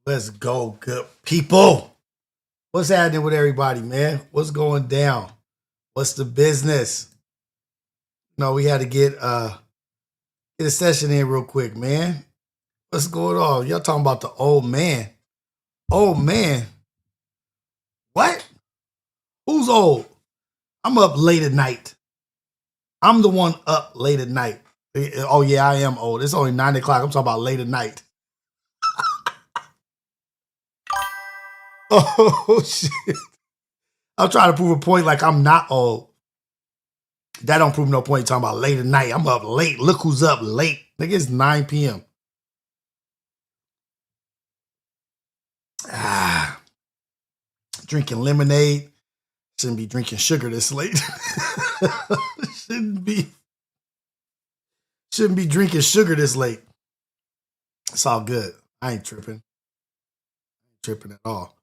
Let's go, good people. What's happening with everybody, man? What's going down? What's the business? No, we had to get a session in real quick, man. What's going on? Y'all talking about the old man? Old man? What? Who's old? I'm up late at night. I'm the one up late at night. Oh yeah, I am old. It's only 9 o'clock. I'm talking about late at night. Oh shit! I'm trying to prove a point like I'm not old. That don't prove no point. Talking about late at night. I'm up late. Look who's up late. Nigga, it's 9 p.m. Drinking lemonade. Shouldn't be drinking sugar this late. shouldn't be drinking sugar this late. It's all good. I ain't tripping. Tripping at all.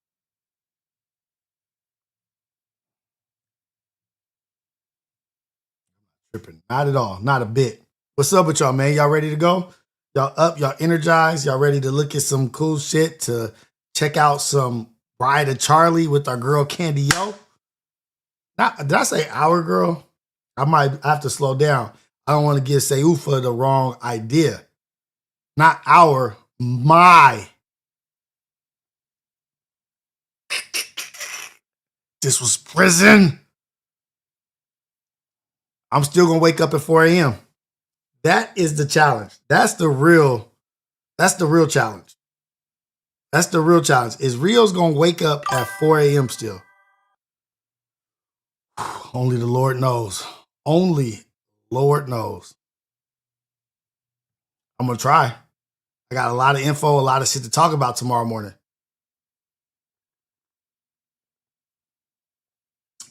Tripping. Not at all. Not a bit. What's up with y'all, man? Y'all ready to go? Y'all up? Y'all energized? Y'all ready to look at some cool shit? To check out some Bride of Charlie with our girl Candy Yo? Did I say our girl? I might have to slow down. I don't want to give Seufa the wrong idea. Not our, my. This was prison. I'm still gonna wake up at 4 a.m. That is the challenge. That's the real challenge. That's the real challenge. Is Rios gonna wake up at 4 a.m. still? Only the Lord knows. Only Lord knows. I'm gonna try. I got a lot of info, a lot of shit to talk about tomorrow morning.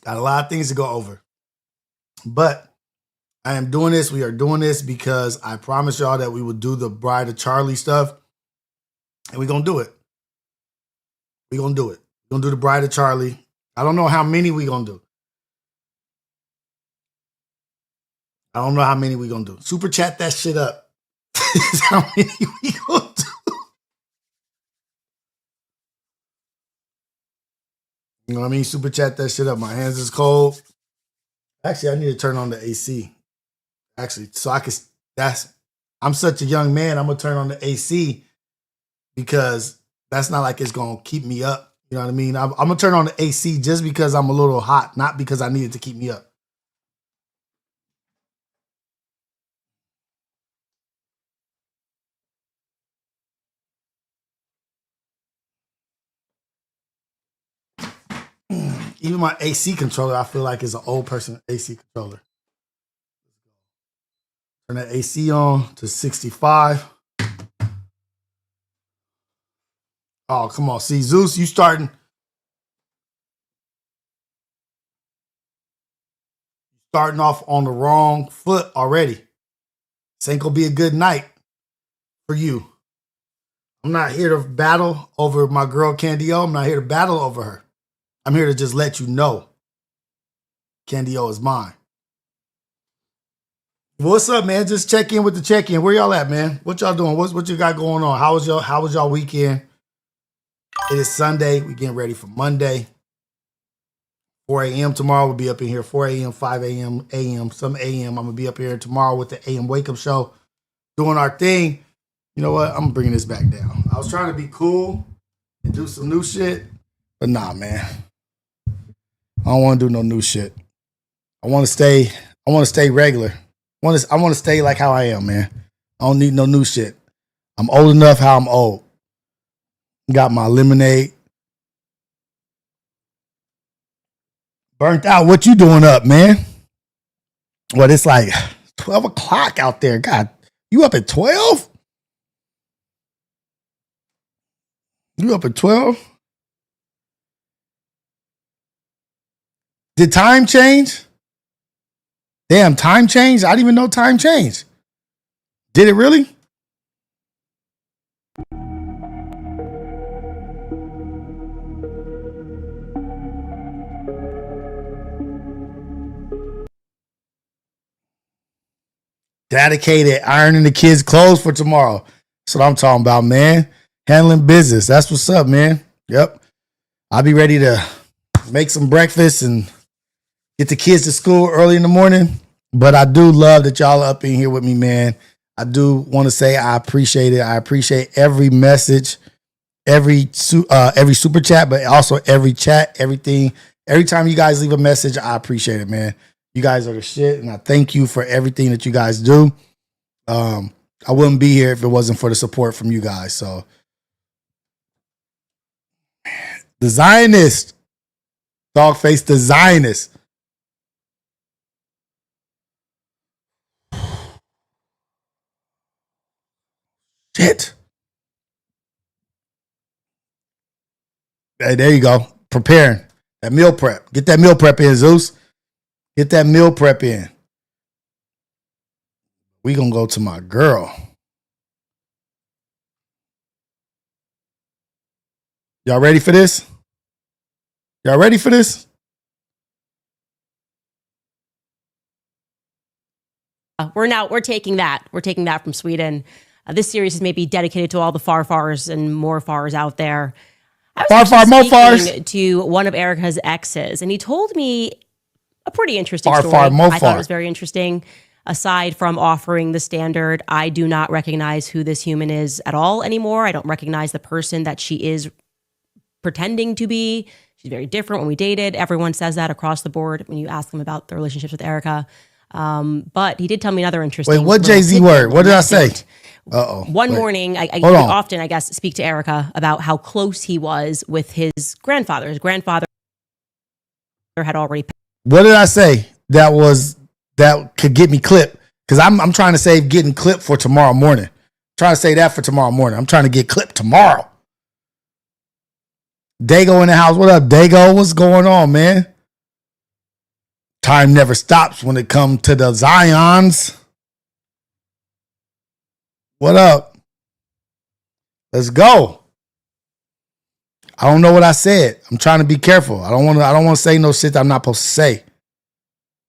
Got a lot of things to go over. But I am doing this. We are doing this because I promised y'all that we would do the Bride of Charlie stuff. And we're going to do it. We're going to do it. We're going to do the Bride of Charlie. I don't know how many we're going to do. I don't know how many we're going to do. Super chat that shit up. How many we going to do. You know what I mean? Super chat that shit up. My hands is cold. Actually, I need to turn on the AC. Actually, so I can, I'm such a young man. I'm going to turn on the AC because that's not like it's going to keep me up. You know what I mean? I'm going to turn on the AC just because I'm a little hot, not because I need it to keep me up. Even my AC controller, I feel like is an old person AC controller. Turn that AC on to 65. Oh, come on. See, Zeus, you starting off on the wrong foot already. This ain't gonna be a good night for you. I'm not here to battle over my girl Candy O. I'm not here to battle over her. I'm here to just let you know Candy O is mine. What's up, man? Just check in with the check-in. Where y'all at, man? What y'all doing? What you got going on? How was y'all weekend? It is Sunday. We getting ready for Monday. 4 a.m. tomorrow. We'll be up in here 4 a.m., 5 a.m., a.m., some a.m. I'm going to be up here tomorrow with the a.m. wake-up show doing our thing. You know what? I'm bringing this back down. I was trying to be cool and do some new shit, but nah, man. I don't want to do no new shit. I want to stay regular. I want to stay like how I am, man. I don't need no new shit. I'm old enough how I'm old. Got my lemonade. Burnt out. What you doing up, man? Well, it's like 12 o'clock out there. God, you up at 12? You up at 12? Did time change? Damn, time changed? I didn't even know time changed. Did it really? Dedicated, ironing the kids' clothes for tomorrow. That's what I'm talking about, man. Handling business. That's what's up, man. Yep. I'll be ready to make some breakfast and get the kids to school early in the morning. But I do love that y'all are up in here with me, man. I do want to say I appreciate it. I appreciate every message, every super chat, but also every chat, everything. Every time you guys leave a message, I appreciate it, man. You guys are the shit, and I thank you for everything that you guys do. I wouldn't be here if it wasn't for the support from you guys. So, the Zionist, Dogface, the Zionist. Shit. Hey, there you go. Preparing that meal prep. Get that meal prep in, Zeus. Get that meal prep in. We gonna go to my girl. Y'all ready for this? Y'all ready for this? We're taking that. We're taking that from Sweden. This series is maybe dedicated to all the fars and more fars out there. I was speaking to one of Erica's exes, and he told me a pretty interesting story. I thought it was very interesting. Aside from offering the standard, I do not recognize who this human is at all anymore. I don't recognize the person that she is pretending to be. She's very different when we dated. Everyone says that across the board when you ask them about their relationships with Erica. But he did tell me another interesting. Wait, what Jay-Z word? What did I say? One morning, I often, I guess, speak to Erica about how close he was with his grandfather. His grandfather had already passed. What did I say that could get me clipped? Because I'm trying to save getting clipped for tomorrow morning. I'm trying to say that for tomorrow morning. I'm trying to get clipped tomorrow. Dago in the house. What up, Dago? What's going on, man? Time never stops when it comes to the Zions. What up? Let's go. I don't know what I said. I'm trying to be careful. I don't want to say no shit that I'm not supposed to say.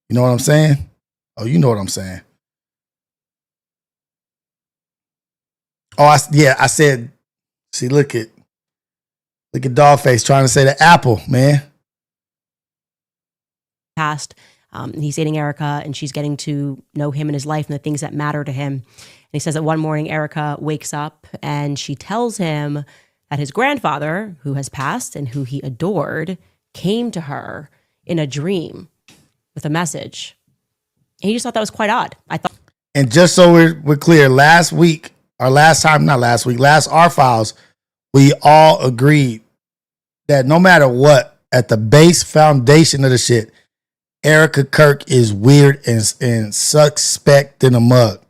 You know what I'm saying? Oh, you know what I'm saying. Oh, I said, see, look at Dogface trying to say the apple, man. Past. He's dating Erica, and she's getting to know him and his life and the things that matter to him. And he says that one morning, Erica wakes up and she tells him that his grandfather, who has passed and who he adored, came to her in a dream with a message. And he just thought that was quite odd. And just so we're clear, last R Files, we all agreed that no matter what, at the base foundation of the shit, Erica Kirk is weird and suspect in a mug.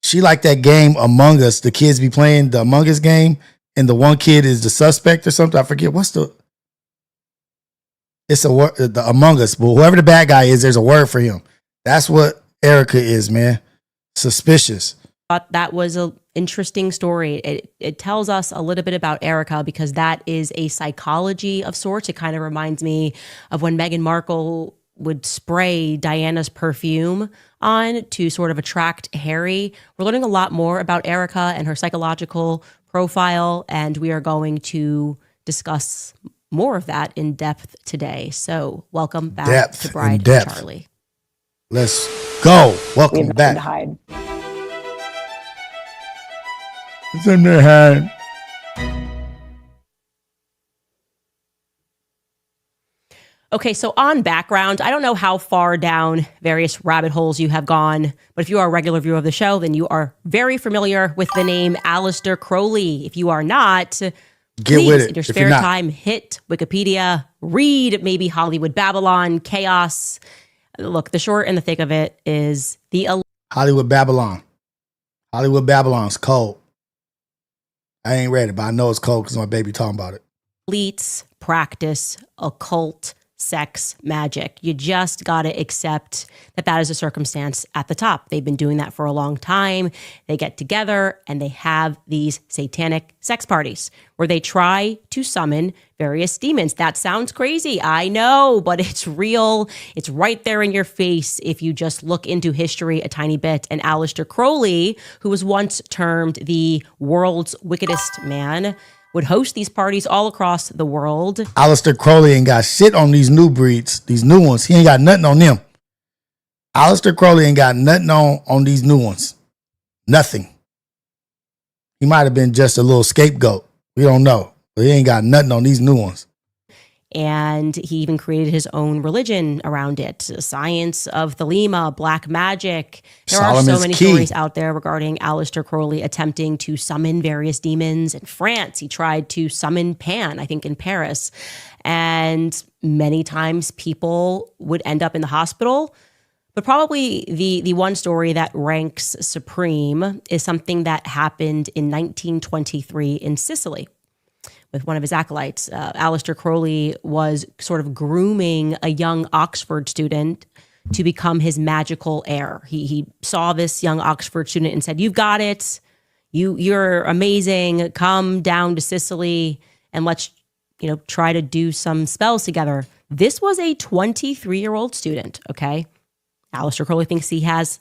She like that game Among Us. The kids be playing the Among Us game, and the one kid is the suspect or something. I forget the Among Us. But whoever the bad guy is, there's a word for him. That's what Erica is, man. Suspicious. Thought that was an interesting story. It tells us a little bit about Erica because that is a psychology of sorts. It kind of reminds me of when Meghan Markle would spray Diana's perfume on to sort of attract Harry. We're learning a lot more about Erica and her psychological profile, and we are going to discuss more of that in depth today. So welcome back to Bride and Charlie. Let's go. Welcome back. To hide. It's in their hand. Okay, so on background, I don't know how far down various rabbit holes you have gone, but if you are a regular viewer of the show, then you are very familiar with the name Aleister Crowley. If you are not, please, with it. In your spare time, hit Wikipedia, read maybe Hollywood Babylon, Chaos. Look, the short and the thick of it is Hollywood Babylon. Hollywood Babylon's cold. I ain't read it, but I know it's cold because my baby talking about it. Elites practice occult sex magic. You just got to accept that that is a circumstance at the top. They've been doing that for a long time. They get together and they have these satanic sex parties where they try to summon various demons. That sounds crazy, I know, but it's real. It's right there in your face if you just look into history a tiny bit. And Aleister Crowley, who was once termed the world's wickedest man, would host these parties all across the world. Aleister Crowley ain't got shit on these new breeds, these new ones. He ain't got nothing on them. Aleister Crowley ain't got nothing on these new ones. Nothing. He might have been just a little scapegoat. We don't know. But he ain't got nothing on these new ones. And he even created his own religion around it. Science of Thelema, black magic. There are so many stories out there regarding Aleister Crowley attempting to summon various demons. In France, he tried to summon Pan, I think in Paris. And many times people would end up in the hospital. But probably the one story that ranks supreme is something that happened in 1923 in Sicily with one of his acolytes. Aleister Crowley was sort of grooming a young Oxford student to become his magical heir. He saw this young Oxford student and said, "You've got it. You're amazing. Come down to Sicily and let's, try to do some spells together." This was a 23-year-old student, okay? Aleister Crowley thinks he has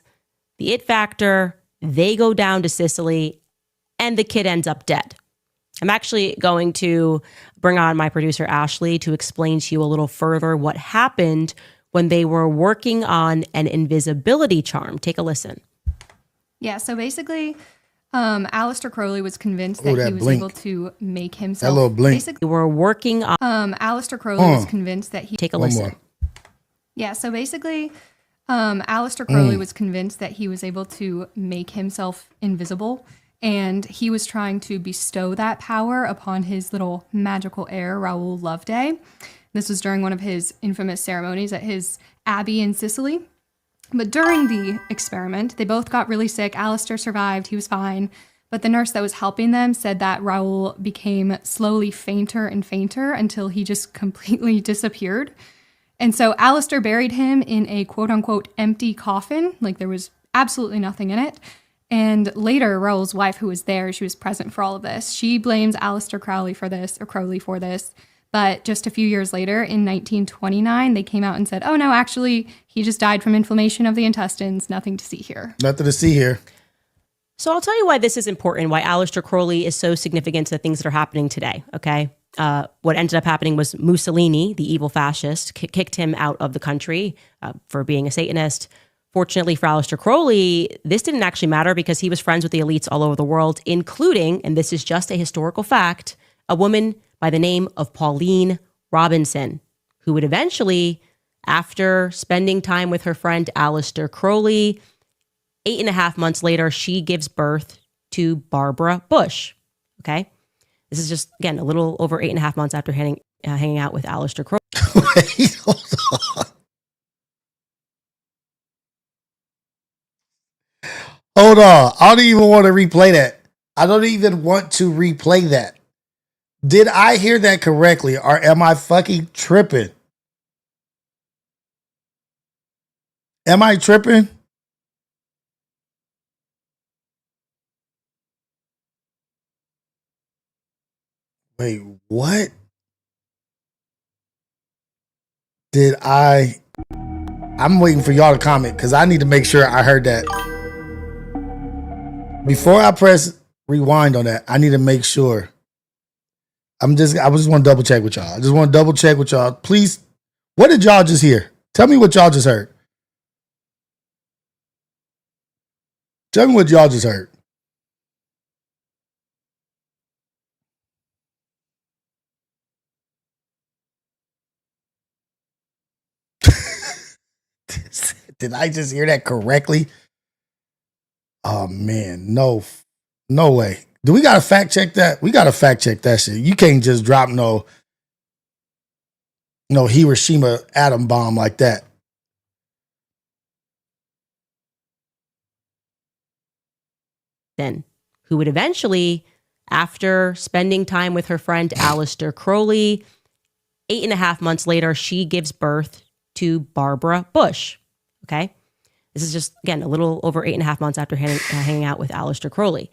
the it factor. They go down to Sicily and the kid ends up dead. I'm actually going to bring on my producer, Ashley, to explain to you a little further what happened when they were working on an invisibility charm. Take a listen. Yeah, so basically, Aleister Crowley was convinced that he was able to make himself... That little blink. Basically, we're working on... Aleister Crowley was convinced that he... Take a listen. More. Yeah, so basically, Aleister Crowley was convinced that he was able to make himself invisible. And he was trying to bestow that power upon his little magical heir, Raoul Loveday. This was during one of his infamous ceremonies at his abbey in Sicily. But during the experiment, they both got really sick. Aleister survived. He was fine. But the nurse that was helping them said that Raoul became slowly fainter and fainter until he just completely disappeared. And so Aleister buried him in a quote-unquote empty coffin. Like there was absolutely nothing in it. And later, Raoul's wife, who was there, she was present for all of this. She blames Aleister Crowley for this. But just a few years later, in 1929, they came out and said, "Oh no, actually, he just died from inflammation of the intestines. Nothing to see here." Nothing to see here. So I'll tell you why this is important, why Aleister Crowley is so significant to the things that are happening today, okay? What ended up happening was Mussolini, the evil fascist, kicked him out of the country for being a Satanist. Fortunately for Aleister Crowley, this didn't actually matter because he was friends with the elites all over the world, including, and this is just a historical fact, a woman by the name of Pauline Robinson, who would eventually, after spending time with her friend Aleister Crowley, 8.5 months later, she gives birth to Barbara Bush. Okay? This is just, again, a little over 8.5 months after hanging out with Aleister Crowley. Wait, hold on. Hold on. I don't even want to replay that. I don't even want to replay that. Did I hear that correctly or am I fucking tripping? Am I tripping? Wait, what? I'm waiting for y'all to comment because I need to make sure I heard that. Before I press rewind on that, I need to make sure. I just want to double check with y'all. I just want to double check with y'all. Please, what did y'all just hear? Tell me what y'all just heard. Tell me what y'all just heard. Did I just hear that correctly? Oh man, no way. Do we gotta fact check that? We gotta fact check that shit. You can't just drop no Hiroshima atom bomb like that. Then, who would eventually, after spending time with her friend Aleister Crowley, 8.5 months later, she gives birth to Barbara Bush. Okay. This is just, again, a little over 8.5 months after hanging out with Aleister Crowley.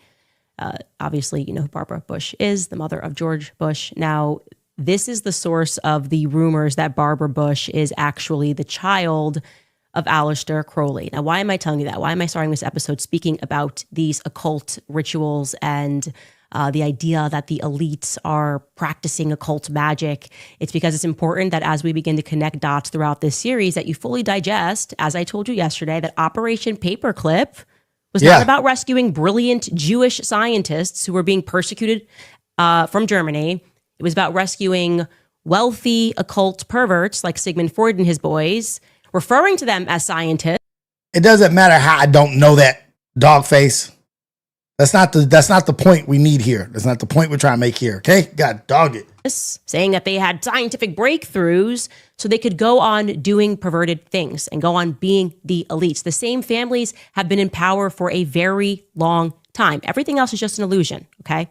Obviously, you know who Barbara Bush is, the mother of George Bush. Now, this is the source of the rumors that Barbara Bush is actually the child of Aleister Crowley. Now, why am I telling you that? Why am I starting this episode speaking about these occult rituals and the idea that the elites are practicing occult magic? It's because it's important that as we begin to connect dots throughout this series, that you fully digest, as I told you yesterday, that Operation Paperclip was not about rescuing brilliant Jewish scientists who were being persecuted from Germany. It was about rescuing wealthy occult perverts like Sigmund Freud and his boys, referring to them as scientists. It doesn't matter how I don't know that, dog face. That's not the point we need here. That's not the point we're trying to make here. Okay? God dog it. Saying that they had scientific breakthroughs so they could go on doing perverted things and go on being the elites. The same families have been in power for a very long time. Everything else is just an illusion. Okay?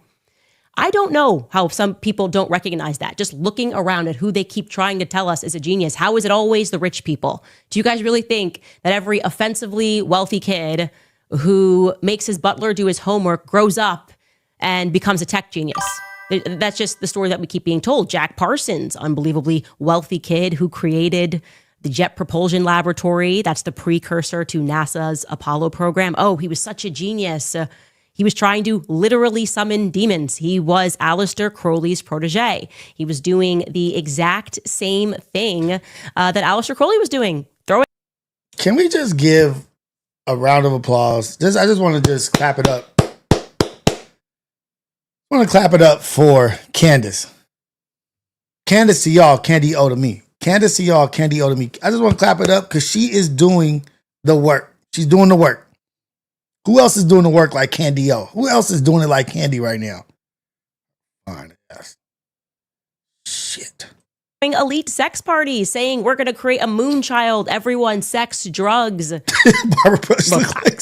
I don't know how some people don't recognize that. Just looking around at who they keep trying to tell us is a genius. How is it always the rich people? Do you guys really think that every offensively wealthy kid who makes his butler do his homework grows up and becomes a tech genius? That's just the story that we keep being told. Jack Parsons, unbelievably wealthy kid who created the Jet Propulsion Laboratory. That's the precursor to NASA's Apollo program. Oh, he was such a genius. He was trying to literally summon demons. He was Aleister Crowley's protege. He was doing the exact same thing that Aleister Crowley was doing. Can we just give a round of applause? I just want to just clap it up. I want to clap it up for Candace. Candace to y'all, Candy O to me. Candace to y'all, Candy O to me. I just want to clap it up because she is doing the work. She's doing the work. Who else is doing the work like Candy O? Who else is doing it like Candy right now? Fine. Shit. Elite sex parties saying we're going to create a moon child, everyone, sex, drugs.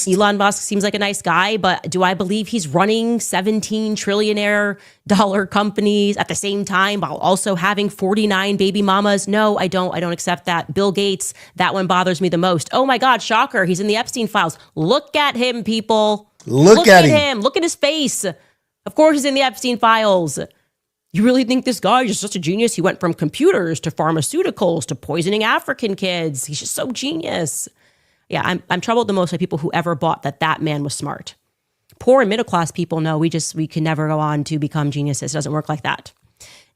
Elon Musk seems like a nice guy, but do I believe he's running 17 trillionaire dollar companies at the same time while also having 49 baby mamas? No, I don't accept that. Bill Gates, that one bothers me the most. Oh my God, shocker. He's in the Epstein files. Look at him, people. Look at him. Look at his face. Of course he's in the Epstein files. You really think this guy is just such a genius? He went from computers to pharmaceuticals to poisoning African kids. He's just so genius. Yeah, I'm troubled the most by people who ever bought that man was smart. Poor and middle class people know we can never go on to become geniuses. It doesn't work like that.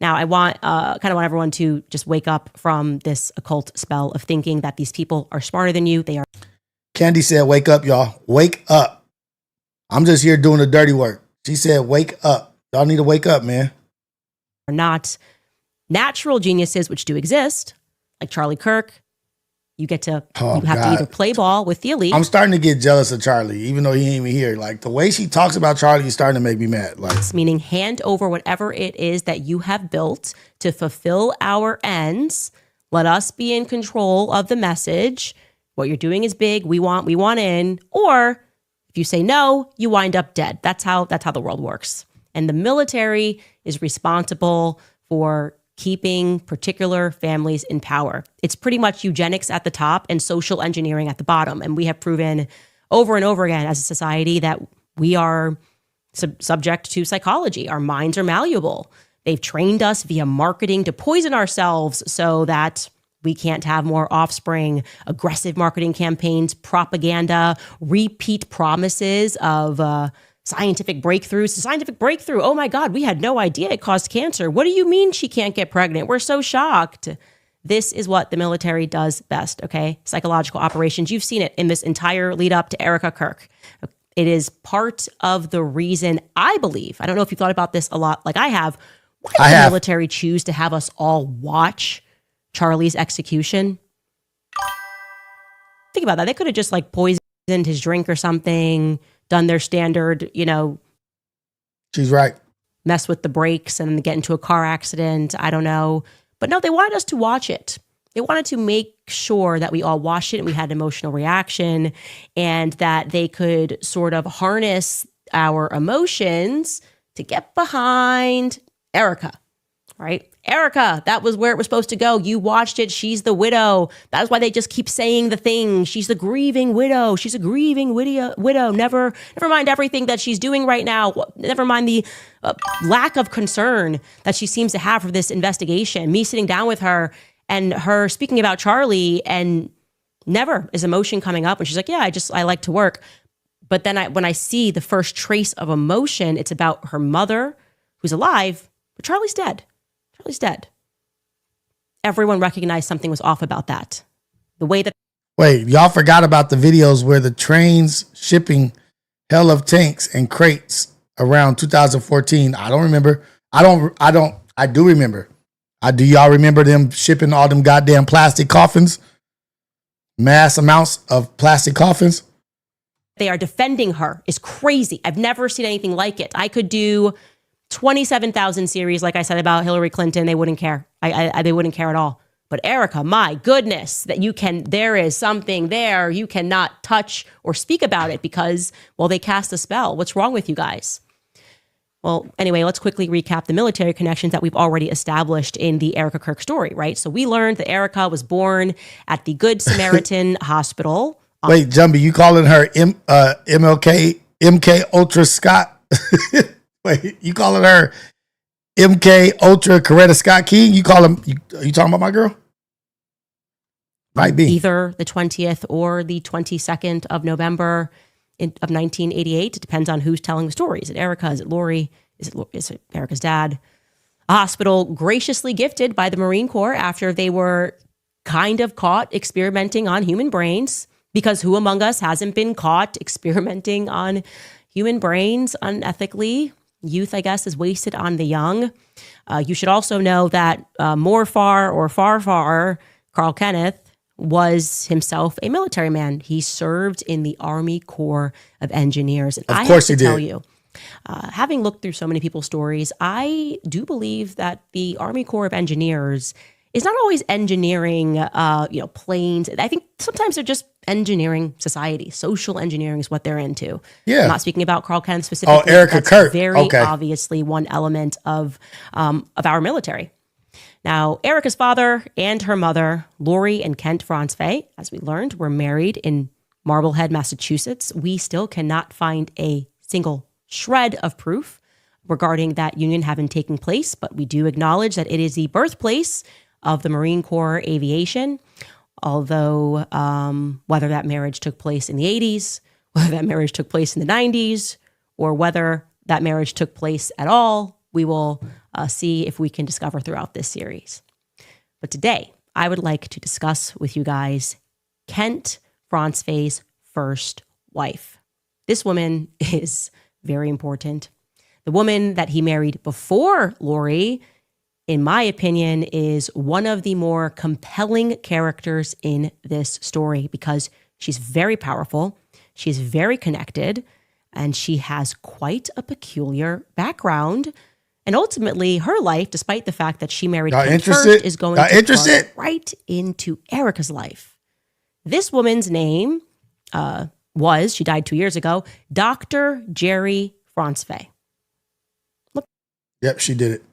Now, I want everyone to just wake up from this occult spell of thinking that these people are smarter than you. They are. Candy said, "Wake up, y'all. Wake up. I'm just here doing the dirty work." She said, "Wake up. Y'all need to wake up, man." Are not natural geniuses, which do exist, like Charlie Kirk. You have to either play ball with the elite. I'm starting to get jealous of Charlie, even though he ain't even here. Like the way she talks about Charlie is starting to make me mad. Like, meaning hand over whatever it is that you have built to fulfill our ends. Let us be in control of the message. What you're doing is big. We want in. Or if you say no, you wind up dead. That's how the world works. And the military is responsible for keeping particular families in power. It's pretty much eugenics at the top and social engineering at the bottom. And we have proven over and over again as a society that we are subject to psychology. Our minds are malleable. They've trained us via marketing to poison ourselves so that we can't have more offspring, aggressive marketing campaigns, propaganda, repeat promises of scientific breakthroughs. Scientific breakthrough. Oh my God, we had no idea it caused cancer. What do you mean she can't get pregnant? We're so shocked. This is what the military does best, okay? Psychological operations. You've seen it in this entire lead up to Erica Kirk. It is part of the reason I believe, I don't know if you've thought about this a lot like I have, why did the military choose to have us all watch Charlie's execution? Think about that. They could have just poisoned his drink or something, done their standard, she's right, mess with the brakes and then get into a car accident. I don't know. But no, they wanted us to watch it. They wanted to make sure that we all watched it and we had an emotional reaction and that they could sort of harness our emotions to get behind Erica. right? Erica, that was where it was supposed to go. You watched it. She's the widow. That's why they just keep saying the thing. She's the grieving widow. She's a grieving widow. Never mind everything that she's doing right now. Never mind the lack of concern that she seems to have for this investigation. Me sitting down with her and her speaking about Charlie, and never is emotion coming up. And she's like, yeah, I like to work. But then when I see the first trace of emotion, it's about her mother who's alive, but Charlie's dead. Charlie's dead. Everyone recognized something was off about that. The way that... Wait, y'all forgot about the videos where the trains shipping hell of tanks and crates around 2014. I don't remember. I do remember. Do y'all remember them shipping all them goddamn plastic coffins? Mass amounts of plastic coffins? They are defending her is crazy. I've never seen anything like it. I could do 27,000 series, like I said, about Hillary Clinton. They wouldn't care. They wouldn't care at all. But Erica, my goodness, there is something there. You cannot touch or speak about it because, well, they cast a spell. What's wrong with you guys? Well, anyway, let's quickly recap the military connections that we've already established in the Erica Kirk story, right? So we learned that Erica was born at the Good Samaritan Hospital. Wait, Jumbie, you calling her MK Ultra Scott? Wait, you calling her MK Ultra Coretta Scott King? You call him? Are you talking about my girl? Might be either the 20th or the 22nd of November of 1988. It depends on who's telling the story. Is it Erica? Is it Lori? Is it Erica's dad? A hospital graciously gifted by the Marine Corps after they were kind of caught experimenting on human brains. Because who among us hasn't been caught experimenting on human brains unethically? Youth, I guess, is wasted on the young. You should also know that Far, Carl Kenneth, was himself a military man. He served in the Army Corps of Engineers. And of course he did. Tell you, having looked through so many people's stories, I do believe that the Army Corps of Engineers is not always engineering, planes. I think sometimes they're just engineering society. Social engineering is what they're into. Yeah. I'm not speaking about Carl Kenneth specifically. Oh, Erica Kirk. Very obviously one element of our military. Now, Erica's father and her mother, Lori and Kent Francfay, as we learned, were married in Marblehead, Massachusetts. We still cannot find a single shred of proof regarding that union having taken place, but we do acknowledge that it is the birthplace of the Marine Corps aviation. Although whether that marriage took place in the 80s, whether that marriage took place in the 90s, or whether that marriage took place at all, we will see if we can discover throughout this series. But today, I would like to discuss with you guys Kent Francfay's first wife. This woman is very important. The woman that he married before Lori, in my opinion, is one of the more compelling characters in this story because she's very powerful, she's very connected, and she has quite a peculiar background. And ultimately, her life, despite the fact that she married him first, is going to plug right into Erica's life. This woman's name she died 2 years ago, Dr. Jerry Francfay. Look. Yep, she did it.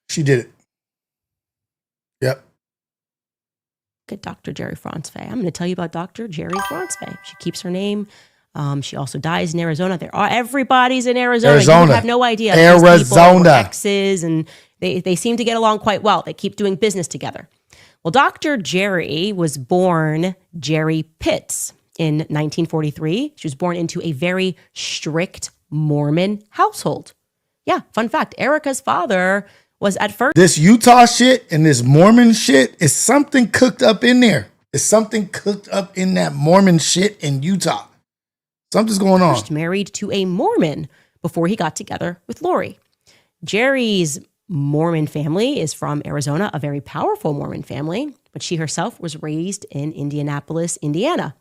She did it. Yep. Look at Dr. Jerry Francfay. I'm going to tell you about Dr. Jerry Francfay. She keeps her name. She also dies in Arizona. Everybody's in Arizona. You have no idea. Arizona. Exes, and they seem to get along quite well. They keep doing business together. Well, Dr. Jerry was born Jerry Pitts in 1943. She was born into a very strict Mormon household. Yeah, fun fact. Erica's father was at first... This Utah shit and this Mormon shit is something cooked up in there. It's something cooked up in that Mormon shit in Utah. Something's going on. Married to a Mormon before he got together with Lori. Jerry's Mormon family is from Arizona, a very powerful Mormon family, but she herself was raised in Indianapolis, Indiana.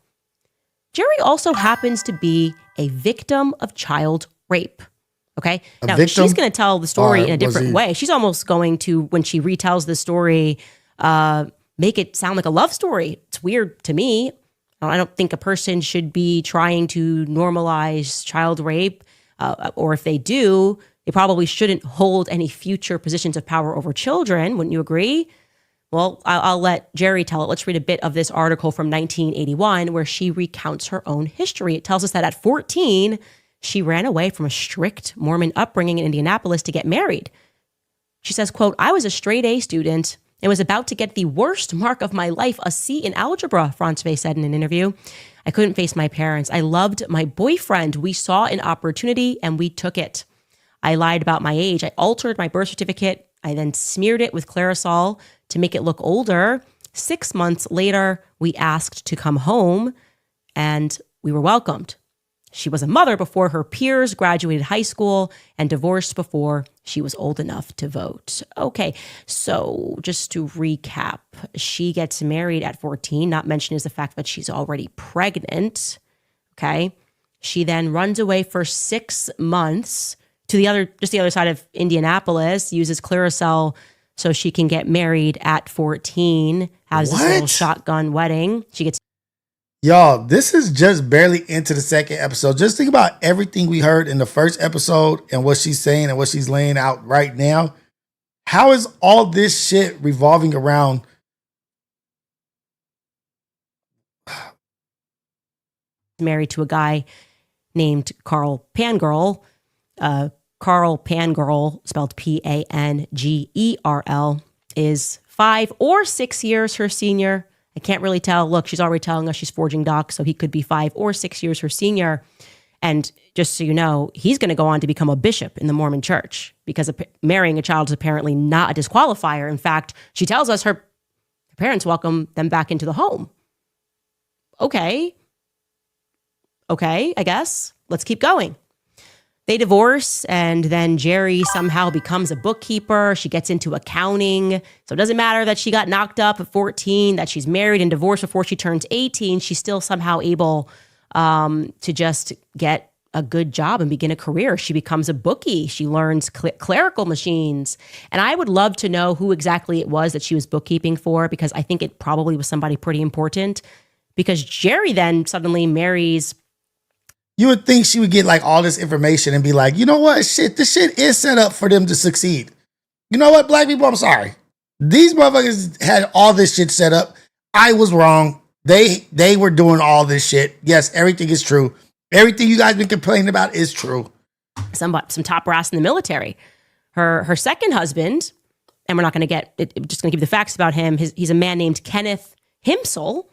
Jerry also happens to be a victim of child rape. Okay. Now, she's going to tell the story in a different way. She's almost going to, when she retells the story, make it sound like a love story. It's weird to me. I don't think a person should be trying to normalize child rape, or if they do, They probably shouldn't hold any future positions of power over children. Wouldn't you agree? Well, I'll let Jerry tell it. Let's read a bit of this article from 1981 where she recounts her own history. It tells us that at 14, she ran away from a strict Mormon upbringing in Indianapolis to get married. She says, quote, I was a straight A student and was about to get the worst mark of my life, a C in algebra, Francois said in an interview. I couldn't face my parents. I loved my boyfriend. We saw an opportunity and we took it. I lied about my age. I altered my birth certificate. I then smeared it with Clarisol to make it look older. 6 months later, we asked to come home and we were welcomed. She was a mother before her peers, graduated high school, and divorced before she was old enough to vote. Okay, so just to recap, she gets married at 14. Not mentioned is the fact that she's already pregnant. Okay, she then runs away for 6 months to the other side of Indianapolis, uses Clarisol so she can get married at 14, has this little shotgun wedding. She gets... Y'all, this is just barely into the second episode. Just think about everything we heard in the first episode and what she's saying and what she's laying out right now. How is all this shit revolving around married to a guy named Carl Pangerl? Carl Pangerl, spelled Pangerl, is 5 or 6 years her senior. I can't really tell. Look, she's already telling us she's forging docs, so he could be 5 or 6 years her senior. And just so you know, he's going to go on to become a bishop in the Mormon church because marrying a child is apparently not a disqualifier. In fact, she tells us her parents welcome them back into the home. Okay, I guess. Let's keep going. They divorce, and then Jerry somehow becomes a bookkeeper. She gets into accounting. So it doesn't matter that she got knocked up at 14, that she's married and divorced before she turns 18. She's still somehow able to just get a good job and begin a career. She becomes a bookie. She learns clerical machines. And I would love to know who exactly it was that she was bookkeeping for, because I think it probably was somebody pretty important, because Jerry then suddenly marries... You would think she would get like all this information and be like, you know what, this shit is set up for them to succeed. You know what, black people, I'm sorry. These motherfuckers had all this shit set up. I was wrong. They were doing all this shit. Yes, everything is true. Everything you guys been complaining about is true. Some top brass in the military. Her second husband, and we're not going to get it, just going to give you the facts about him. He's a man named Kenneth Himsel,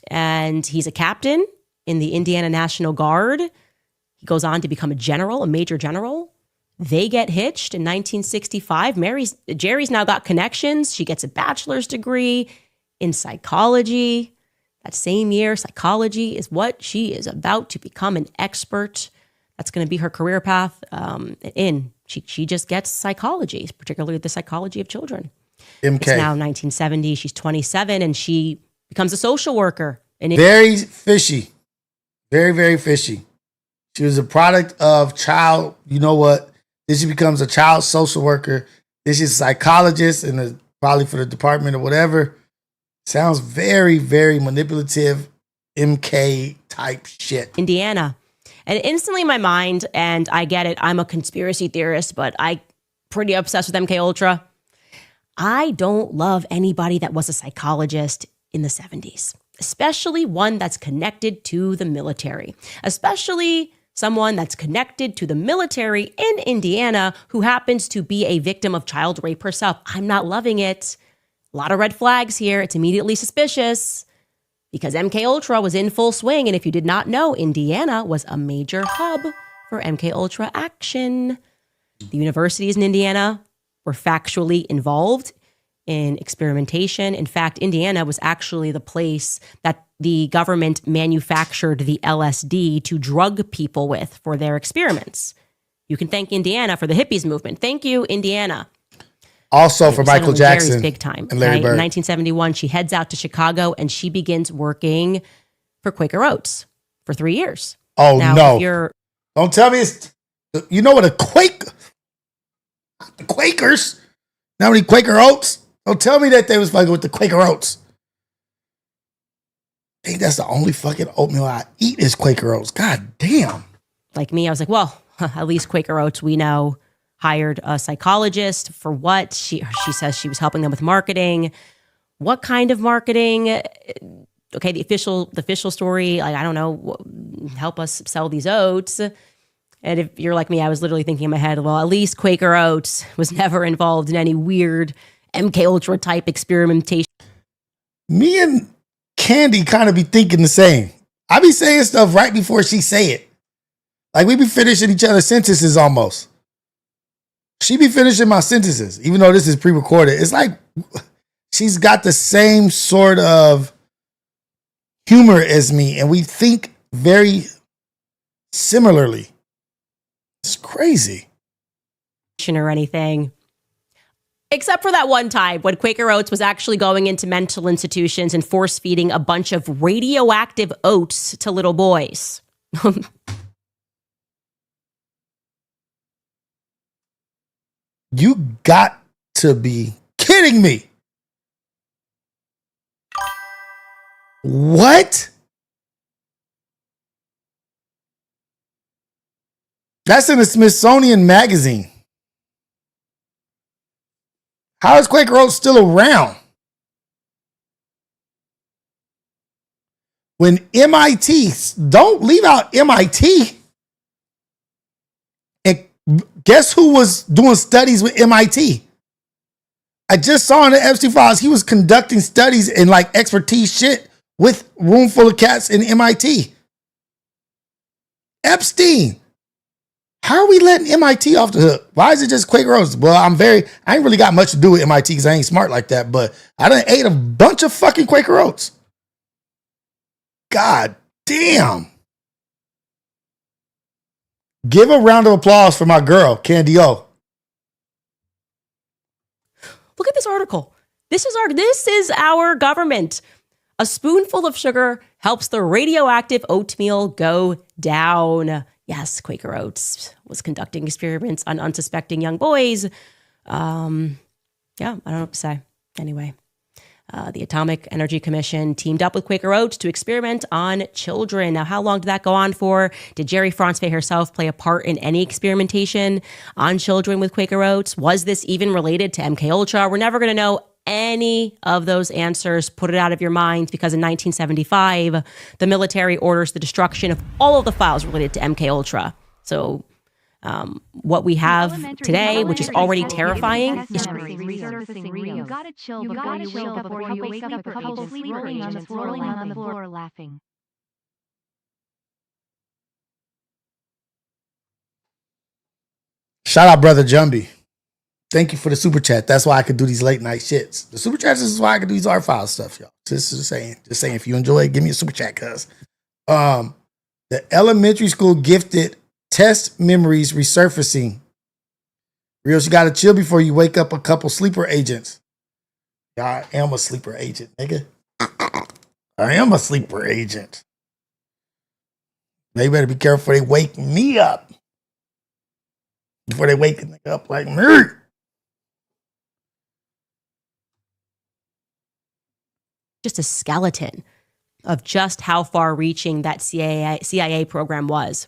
and he's a captain in the Indiana National Guard. He goes on to become a major general. They get hitched in 1965. Jerry's now got connections. She gets a bachelor's degree in psychology. That same year, psychology is what she is about to become an expert. That's going to be her career path She just gets psychology, particularly the psychology of children. MK. It's now 1970. She's 27, and she becomes a social worker. Very fishy. Very, very fishy. She was a product of child, you know what? Then she becomes a child social worker. Then she's a psychologist probably for the department or whatever. Sounds very, very manipulative, MK type shit. Indiana. And instantly in my mind, and I get it, I'm a conspiracy theorist, but I'm pretty obsessed with MK Ultra. I don't love anybody that was a psychologist in the 70s. Especially one that's connected to the military, especially someone that's connected to the military in Indiana who happens to be a victim of child rape herself. I'm not loving it. A lot of red flags here. It's immediately suspicious because MK Ultra was in full swing. And if you did not know, Indiana was a major hub for MK Ultra action. The universities in Indiana were factually involved in experimentation. In fact, Indiana was actually the place that the government manufactured the LSD to drug people with for their experiments. You can thank Indiana for the hippies movement. Thank you, Indiana. Also for Michael Jackson. Jerry's big time. And Larry Bird. In 1971, she heads out to Chicago and she begins working for Quaker Oats for 3 years. Oh, now, no. Don't tell me you know what the Quakers, not many Quaker Oats. Don't tell me that they was fucking with the Quaker Oats. I think that's the only fucking oatmeal I eat is Quaker Oats. God damn. Like me, I was like, well, at least Quaker Oats, we know hired a psychologist for what? She says she was helping them with marketing. What kind of marketing? Okay, the official story, like, I don't know, help us sell these oats. And if you're like me, I was literally thinking in my head, well, at least Quaker Oats was never involved in any weird MK Ultra type experimentation. Me and Candy kind of be thinking the same. I be saying stuff right before she say it. Like, we be finishing each other's sentences almost. She be finishing my sentences, even though this is pre-recorded. It's like she's got the same sort of humor as me, and we think very similarly. It's crazy. Or anything. Except for that one time when Quaker Oats was actually going into mental institutions and force feeding a bunch of radioactive oats to little boys. You got to be kidding me. What? That's in the Smithsonian Magazine. How is Quaker Oats still around? When MIT, don't leave out MIT. And guess who was doing studies with MIT? I just saw in the Epstein files, he was conducting studies in like expertise shit with room full of cats in MIT. Epstein. How are we letting MIT off the hook? Why is it just Quaker Oats? Well, I ain't really got much to do with MIT because I ain't smart like that, but I done ate a bunch of fucking Quaker Oats. God damn. Give a round of applause for my girl, Candy O. Look at this article. This is our government. A spoonful of sugar helps the radioactive oatmeal go down. Yes, Quaker Oats was conducting experiments on unsuspecting young boys. Yeah, I don't know what to say. Anyway, the Atomic Energy Commission teamed up with Quaker Oats to experiment on children. Now, how long did that go on for? Did Jerry Franzfey herself play a part in any experimentation on children with Quaker Oats? Was this even related to MK Ultra? We're never going to know any of those answers. Put it out of your mind, because in 1975, the military orders the destruction of all of the files related to MK Ultra. So what we have today, which is already terrifying, is resurfacing Rios. You gotta chill before you wake up a couple sleeper agents rolling on the floor laughing. Shout out, brother Jumbie. Thank you for the super chat. That's why I could do these late night shits. The super chats is why I could do these art file stuff, y'all. Just saying. If you enjoy it, give me a super chat, cuz. The elementary school gifted test memories resurfacing. Rios, you gotta chill before you wake up a couple sleeper agents. Yeah, I am a sleeper agent, nigga. I am a sleeper agent. They better be careful they wake me up. Before they wake a nigga up like me. just a skeleton of just how far-reaching that CIA program was.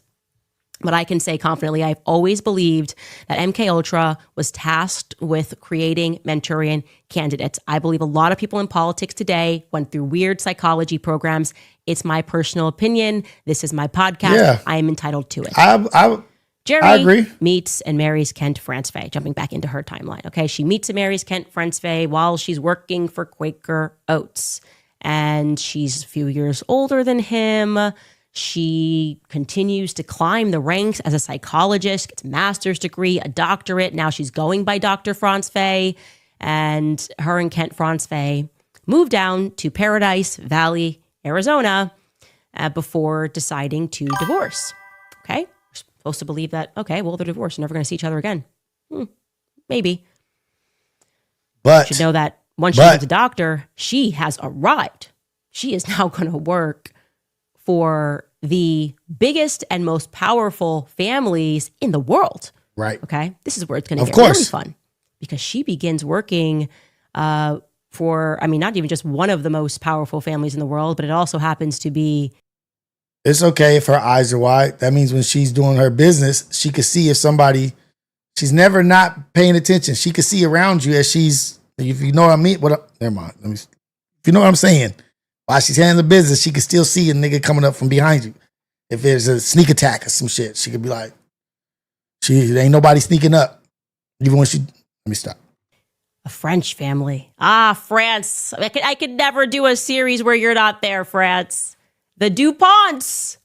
But I can say confidently, I've always believed that MKUltra was tasked with creating Manchurian candidates. I believe a lot of people in politics today went through weird psychology programs. It's my personal opinion. This is my podcast. Yeah. I am entitled to it. I agree. Meets and marries Kent Franzfey, jumping back into her timeline. Okay, she meets and marries Kent Franzfey while she's working for Quaker Oats. And she's a few years older than him. She continues to climb the ranks as a psychologist, gets a master's degree, a doctorate. Now she's going by Dr. Franzfey. And her and Kent Franzfey moved down to Paradise Valley, Arizona, before deciding to divorce. Okay? We're supposed to believe that, okay, well, they're divorced. They're never going to see each other again. Maybe. But you should know that once she becomes a doctor, she has arrived. She is now going to work for the biggest and most powerful families in the world. Right. Okay. This is where it's going to get really fun, because she begins working for, I mean, not even just one of the most powerful families in the world, but it also happens to be. It's okay if her eyes are wide. That means when she's doing her business, she could see if somebody She's never not paying attention. She can see around you as she's, if you know what I mean. Never mind. If you know what I'm saying, while she's handling the business, she can still see a nigga coming up from behind you. If there's a sneak attack or some shit, she could be like, there ain't nobody sneaking up. Even when let me stop. A French family. France. I could never do a series where you're not there, France. The DuPonts.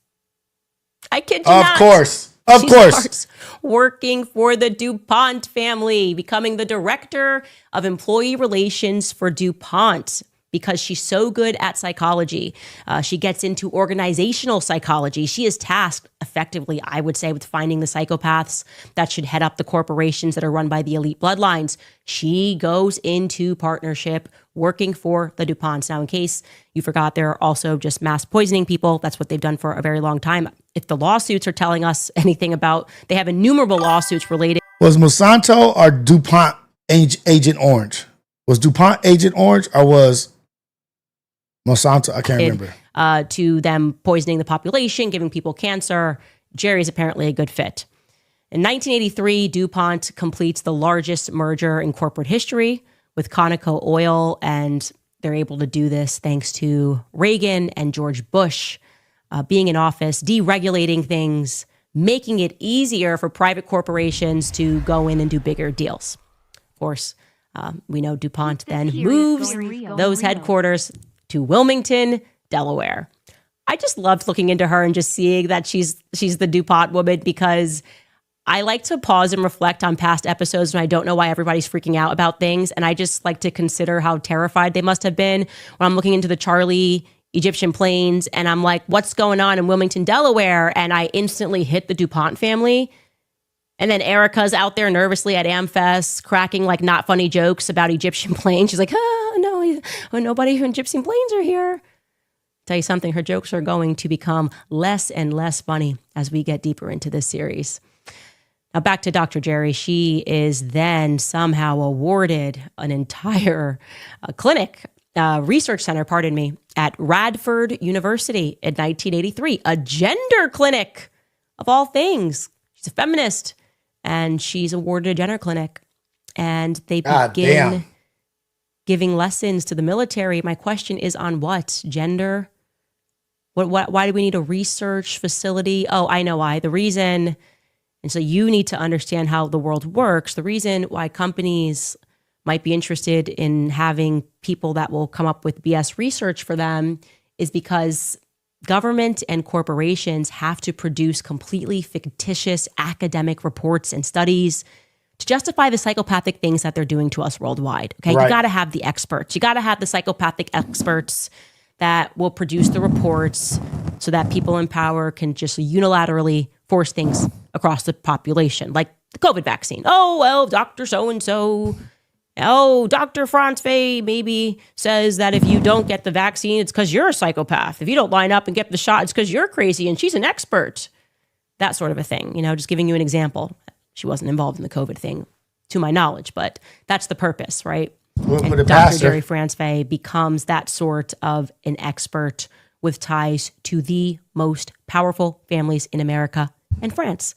I kid you not. Of course. She starts working for the DuPont family, becoming the director of employee relations for DuPont because she's so good at psychology. She gets into organizational psychology. She is tasked effectively, I would say, with finding the psychopaths that should head up the corporations that are run by the elite bloodlines. She goes into partnership working for the DuPonts. Now, in case you forgot, they're also just mass poisoning people. That's what they've done for a very long time. If the lawsuits are telling us anything about, they have innumerable lawsuits related. Was Monsanto or DuPont Agent Orange? Was DuPont Agent Orange or was Monsanto? I can't remember. To them poisoning the population, giving people cancer. Jerry's apparently a good fit. In 1983, DuPont completes the largest merger in corporate history with Conoco Oil, and they're able to do this thanks to Reagan and George Bush being in office, deregulating things, making it easier for private corporations to go in and do bigger deals. Of course, we know DuPont then moves those headquarters to Wilmington, Delaware. I just loved looking into her and just seeing that she's the DuPont woman, because I like to pause and reflect on past episodes when I don't know why everybody's freaking out about things. And I just like to consider how terrified they must have been when I'm looking into the Charlie Egyptian plains and I'm like, what's going on in Wilmington, Delaware? And I instantly hit the DuPont family. And then Erica's out there nervously at AmFest cracking like not funny jokes about Egyptian planes. She's like, nobody in Egyptian planes are here. Tell you something, her jokes are going to become less and less funny as we get deeper into this series. Now back to Dr. Jerry. She is then somehow awarded an entire research center, at Radford University in 1983, a gender clinic of all things. She's a feminist and she's awarded a gender clinic, and they begin giving lessons to the military. My question is on what? Gender? Why do we need a research facility? Oh, I know why. The reason, and so you need to understand how the world works. The reason why companies might be interested in having people that will come up with BS research for them is because government and corporations have to produce completely fictitious academic reports and studies to justify the psychopathic things that they're doing to us worldwide. Okay, right. You got to have the experts. You got to have the psychopathic experts that will produce the reports so that people in power can just unilaterally force things across the population, like the COVID vaccine. Oh, well, Dr. So-and-so, Dr. Franz Fay maybe says that if you don't get the vaccine, it's because you're a psychopath. If you don't line up and get the shot, it's because you're crazy and she's an expert. That sort of a thing, just giving you an example. She wasn't involved in the COVID thing, to my knowledge, but that's the purpose, right? And Dr. Jerry Franz Fay becomes that sort of an expert with ties to the most powerful families in America and France.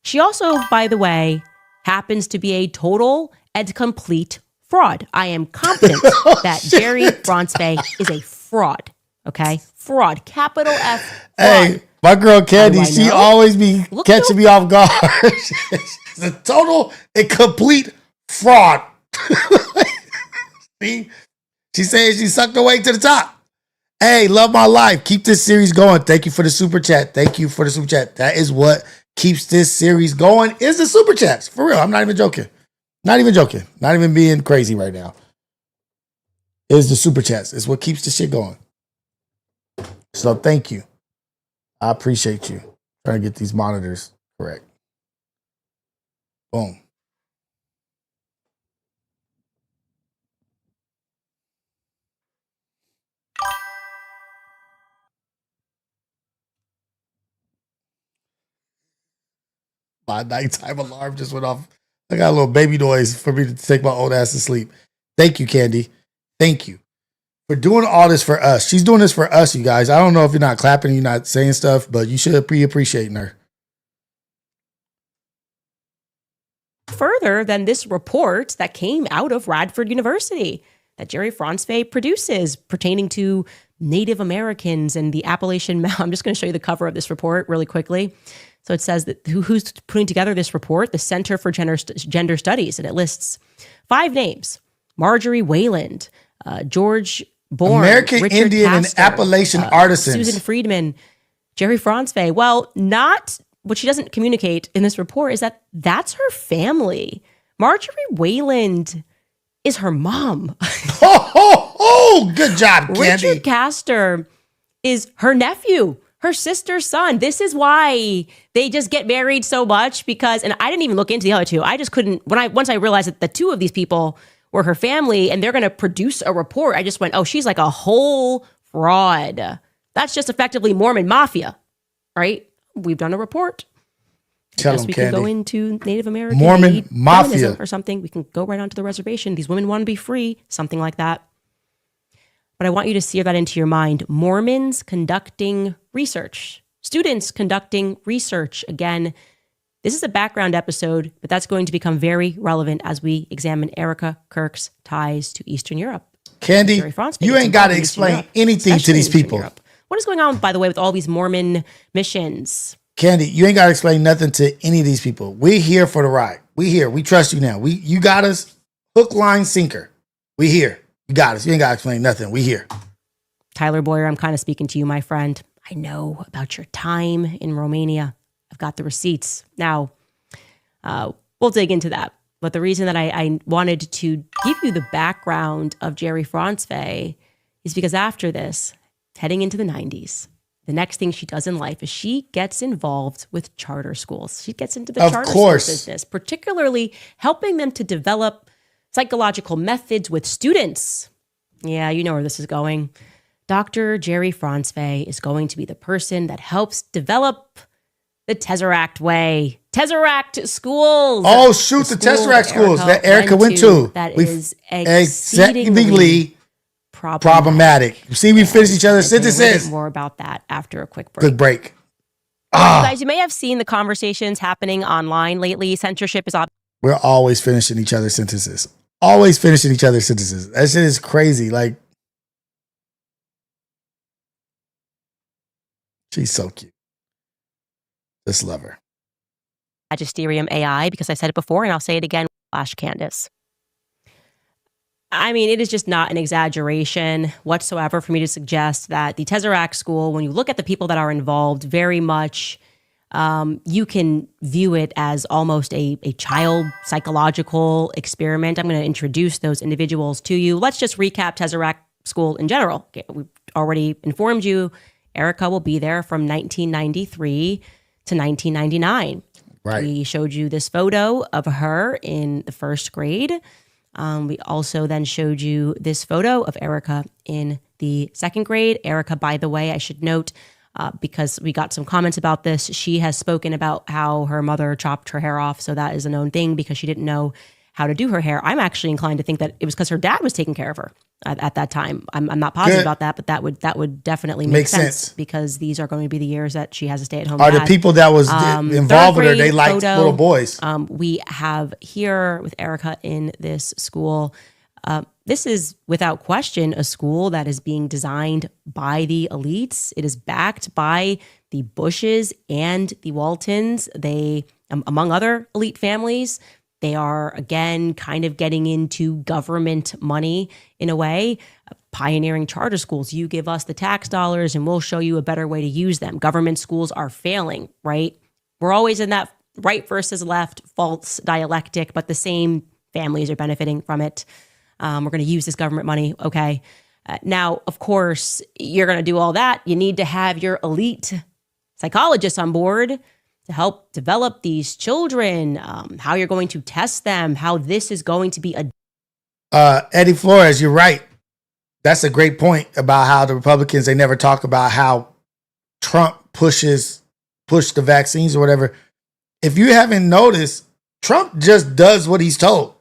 She also, by the way, happens to be a total and complete fraud. I am confident that Jerry Franz Fay is a fraud. Okay? Fraud. Capital F. Fraud. Hey, my girl Candy, she always be catching me off guard. She's a total and complete fraud. See? She says she sucked her way to the top. Hey, love my life. Keep this series going. Thank you for the super chat. Thank you for the super chat. That is what keeps this series going, is the super chats. For real. I'm not even joking. Not even joking. Not even being crazy right now. It's the super chats. It's what keeps the shit going. So thank you. I appreciate you. Trying to get these monitors correct. Boom. My nighttime alarm just went off. I got a little baby noise for me to take my old ass to sleep. Thank you, Candy. Thank you for doing all this for us. She's doing this for us, you guys. I don't know if you're not clapping, you're not saying stuff, but you should be appreciating her. further than this report that came out of Radford University that Jerry Franzwey produces pertaining to Native Americans and the Appalachian Mountain. I'm just going to show you the cover of this report really quickly. So it says that who's putting together this report? The Center for Gender Studies, and it lists 5 names: Marjorie Wayland, George Bourne, American Richard Indian Castor, and Appalachian artisans. Susan Friedman, Jerry Franzwey. Well, not what she doesn't communicate in this report is that that's her family. Marjorie Wayland is her mom. Good job, Candy. Richard Castor is her nephew, her sister's son. This is why they just get married so much, because, and I didn't even look into the other two. I just couldn't, once I realized that the 2 of these people were her family and they're going to produce a report, I just went, oh, she's like a whole fraud. That's just effectively Mormon mafia, right? We've done a report. Tell Yes, them, we Candy. can go into Native American Mormon aid, mafia feminism or something. We can go right onto the reservation. These women want to be free, something like that. But I want you to sear that into your mind. Mormons conducting research, students conducting research. Again, this is a background episode, but that's going to become very relevant as we examine Erica Kirk's ties to Eastern Europe. Candy, Jerry Franzwey you gets ain't got to involved in Eastern explain Europe, anything to especially these in Eastern people. Europe. What is going on, by the way, with all these Mormon missions? Candy, you ain't got to explain nothing to any of these people. We're here for the ride. We here. We trust you now. You got us hook, line, sinker. We here. You got us. You ain't got to explain nothing. We here. Tyler Boyer, I'm kind of speaking to you, my friend. I know about your time in Romania. I've got the receipts. Now, we'll dig into that. But the reason that I wanted to give you the background of Jerry Franzwey is because after this, heading into the 90s, the next thing she does in life is she gets involved with charter schools. She gets into the charter school business, particularly helping them to develop psychological methods with students. Yeah, you know where this is going. Dr. Jerry Franzwey is going to be the person that helps develop the Tesseract way. Tesseract schools. Oh, shoot, the Tesseract schools that Erica went to. That is exceedingly problematic. See, we finished each other's A little sentences. bit more about that after a quick break. Good break. You guys, you may have seen the conversations happening online lately. Censorship is We're always finishing each other's sentences. Always finishing each other's sentences. That shit is crazy. Like, she's so cute. Just love her. Magisterium AI, because I said it before and I'll say it again, / Candace. I mean, it is just not an exaggeration whatsoever for me to suggest that the Tesseract School, when you look at the people that are involved, very much you can view it as almost a child psychological experiment. I'm going to introduce those individuals to you. Let's just recap Tesseract School in general. Okay, we've already informed you Erica will be there from 1993 to 1999. Right. We showed you this photo of her in the first grade. We also then showed you this photo of Erica in the second grade. Erica, by the way, I should note, because we got some comments about this, she has spoken about how her mother chopped her hair off. So that is a known thing because she didn't know how to do her hair. I'm actually inclined to think that it was because her dad was taking care of her at that time. I'm not positive about that, but that would definitely make sense because these are going to be the years that she has a stay-at-home Are dad. the people that was involved with her, they liked photo, little boys? We have here with Erica in this school. This is without question a school that is being designed by the elites. It is backed by the Bushes and the Waltons. They, among other elite families, they are, again, kind of getting into government money in a way, pioneering charter schools. You give us the tax dollars and we'll show you a better way to use them. Government schools are failing, right? We're always in that right versus left false dialectic, but the same families are benefiting from it. We're going to use this government money. Okay. Now, of course, you're going to do all that. You need to have your elite psychologists on board to help develop these children, how you're going to test them, how this is going to be Eddie Flores, you're right. That's a great point about how the Republicans, they never talk about how Trump pushed the vaccines or whatever. If you haven't noticed, Trump just does what he's told.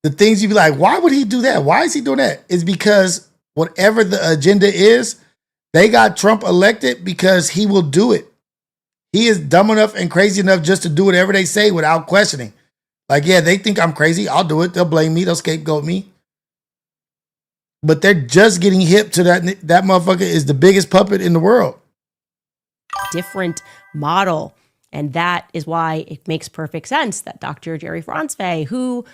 The things you be like, why would he do that? Why is he doing that? It's because whatever the agenda is, they got Trump elected because he will do it. He is dumb enough and crazy enough just to do whatever they say without questioning. Like, yeah, they think I'm crazy. I'll do it. They'll blame me. They'll scapegoat me. But they're just getting hip to that. That motherfucker is the biggest puppet in the world. Different model. And that is why it makes perfect sense that Dr. Jerry Franzwey, who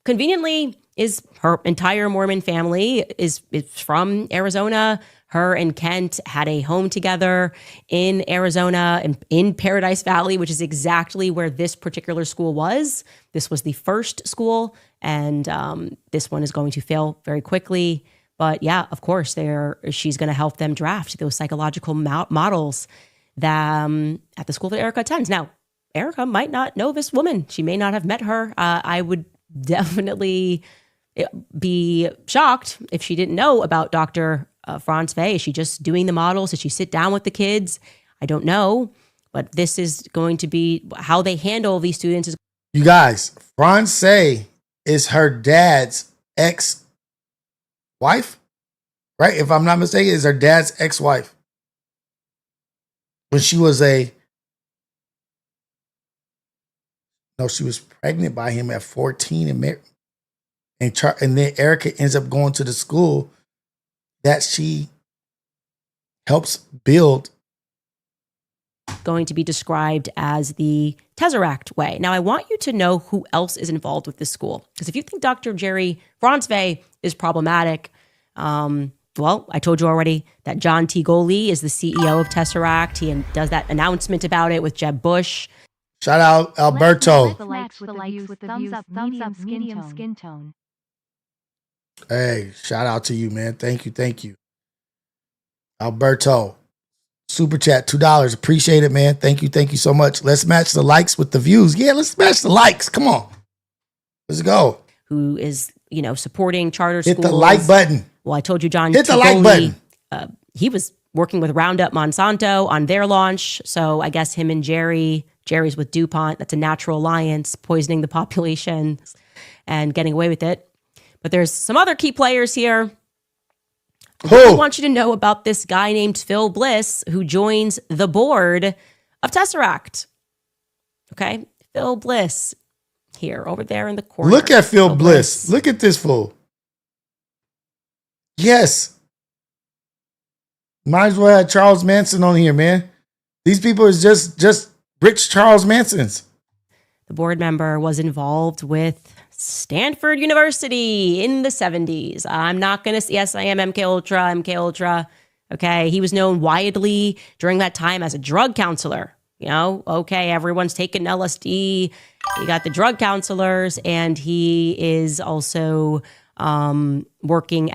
conveniently is her entire Mormon family is from Arizona. Her and Kent had a home together in Arizona and in Paradise Valley, which is exactly where this particular school was. This was the first school, and this one is going to fail very quickly. But yeah, of course, she's going to help them draft those psychological models that at the school that Erica attends. Now, Erica might not know this woman. She may not have met her. I would definitely be shocked if she didn't know about Dr. Franzwey. Is she just doing the models? Did she sit down with the kids? I don't know. But this is going to be how they handle these students. You guys, Franzwey is her dad's ex-wife, right? If I'm not mistaken, is her dad's ex-wife. When she was she was pregnant by him at 14 and married. And then Erica ends up going to the school that she helps build. Going to be described as the Tesseract way. Now, I want you to know who else is involved with this school. Because if you think Dr. Jerry Franzwey is problematic, well, I told you already that John T. Goley is the CEO of Tesseract. He does that announcement about it with Jeb Bush. Shout out Alberto. Likes with the thumbs up, medium skin tone. Hey, shout out to you, man. Thank you. Alberto. Super chat, $2. Appreciate it, man. Thank you so much. Let's match the likes with the views. Yeah, let's match the likes. Come on. Let's go. Who is, supporting charter schools. Hit the like button. Well, I told you, John. Hit the like button. He was working with Roundup Monsanto on their launch. So I guess him and Jerry's with DuPont. That's a natural alliance, poisoning the population and getting away with it. But there's some other key players here. I want you to know about this guy named Phil Bliss who joins the board of Tesseract. Okay? Phil Bliss here, over there in the corner. Look at Phil Bliss. Look at this fool. Yes. Might as well have Charles Manson on here, man. These people is just rich Charles Mansons. The board member was involved with Stanford University in the 70s. I'm not going to, yes, I am MK Ultra. Okay. He was known widely during that time as a drug counselor. Okay, everyone's taking LSD. You got the drug counselors, and he is also working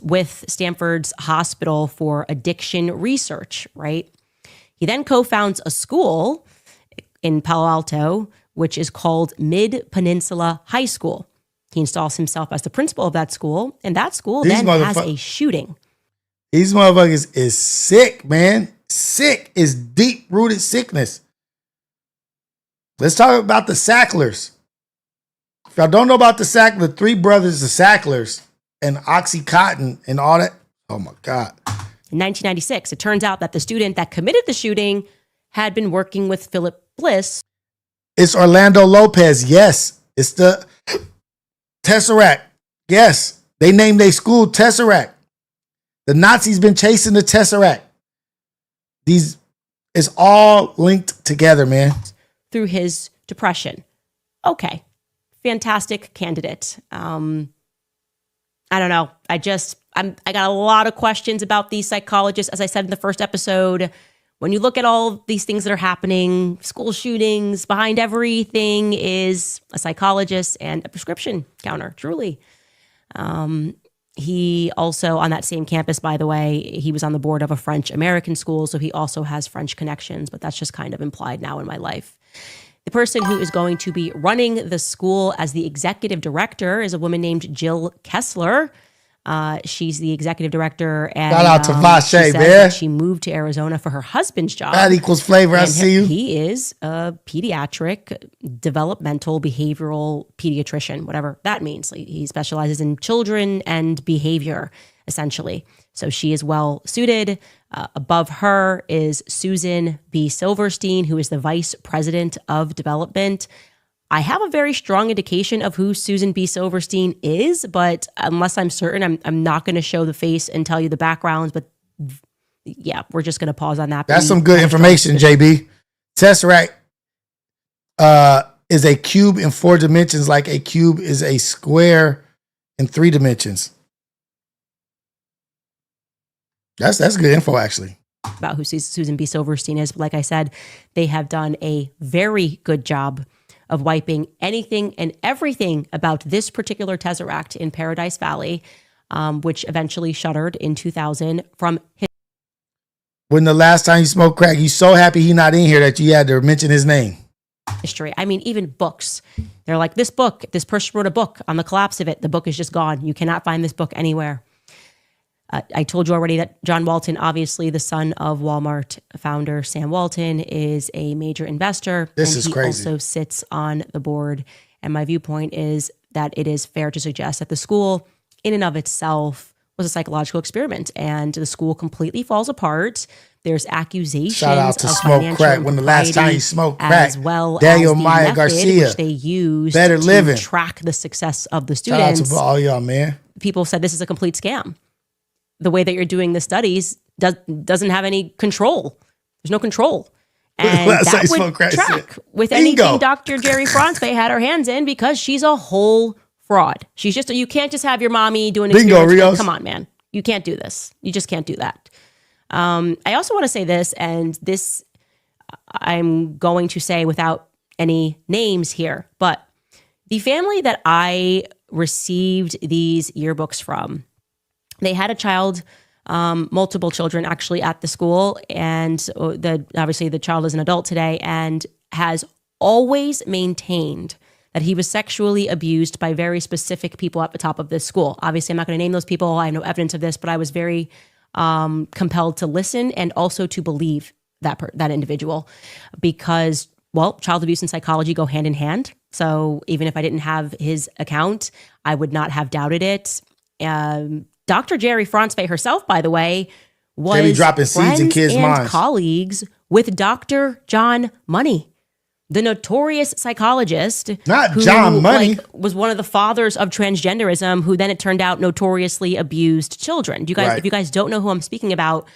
with Stanford's Hospital for Addiction Research, right? He then co-founds a school in Palo Alto, which is called Mid-Peninsula High School. He installs himself as the principal of that school, and that school then has a shooting. These motherfuckers is sick, man. Sick is deep-rooted sickness. Let's talk about the Sacklers. If y'all don't know about the Sackler, three brothers, the Sacklers, and Oxycontin and all that. Oh, my God. In 1996, it turns out that the student that committed the shooting had been working with Philip Bliss. It's Orlando Lopez. Yes. It's the Tesseract. Yes. They named their school Tesseract. The Nazis been chasing the Tesseract. It's all linked together, man. Through his depression. Okay. Fantastic candidate. I don't know. I got a lot of questions about these psychologists. As I said in the first episode, when you look at all these things that are happening, school shootings, behind everything is a psychologist and a prescription counter, truly. He also, on that same campus, by the way, he was on the board of a French-American school, so he also has French connections, but that's just kind of implied now in my life. The person who is going to be running the school as the executive director is a woman named Jill Kessler. She's the executive director. And, shout out to Vache, she says man. that she moved to Arizona for her husband's job. That equals flavor. I And see you. He is a pediatric developmental behavioral pediatrician, whatever that means. He specializes in children and behavior, essentially. So she is well suited. Above her is Susan B. Silverstein, who is the vice president of development. I have a very strong indication of who Susan B. Silverstein is, but unless I'm certain, I'm not going to show the face and tell you the backgrounds. But yeah, we're just going to pause on that. That's some good information, JB. Tesseract is a cube in 4 dimensions, like a cube is a square in 3 dimensions. That's good info, actually. About who Susan B. Silverstein is. But like I said, they have done a very good job of wiping anything and everything about this particular Tesseract in Paradise Valley, which eventually shuttered in 2000 from When the last time you smoked crack, you so happy he not in here that you had to mention his name. history. I mean, even books. They're like, this person wrote a book on the collapse of it. The book is just gone. You cannot find this book anywhere. I told you already that John Walton, obviously the son of Walmart founder Sam Walton, is a major investor. This is crazy. He also sits on the board. And my viewpoint is that it is fair to suggest that the school in and of itself was a psychological experiment, and the school completely falls apart. There's accusations Shout out to of smoke financial crack. When the last time you smoked crack, as well Daniel as the Maya method Garcia, which they used Better to Living. track the success of the Shout out students. to all y'all, man. People said this is a complete scam. The way that you're doing the studies doesn't have any control. There's no control. And Last time that you would smoked crack, track with Bingo. anything Dr. Jerry Franzfey had her hands in, because she's a whole fraud. She's just, you can't just have your mommy doing Bingo, experiments. Rios. Come on, man. You can't do this. You just can't do that. I also want to say this, and this I'm going to say without any names here, but the family that I received these yearbooks from, they had a child, multiple children actually at the school, and obviously the child is an adult today and has always maintained that he was sexually abused by very specific people at the top of this school. Obviously, I'm not going to name those people. I have no evidence of this, but I was very compelled to listen and also to believe that individual, because, well, child abuse and psychology go hand in hand. So even if I didn't have his account, I would not have doubted it. Dr. Jerry Franzfey herself, by the way, was dropping seeds in kids' and minds. colleagues with Dr. John Money, the notorious psychologist. Not John Money. Was one of the fathers of transgenderism, who then it turned out notoriously abused children. You guys, Right. if you guys don't know who I'm speaking about,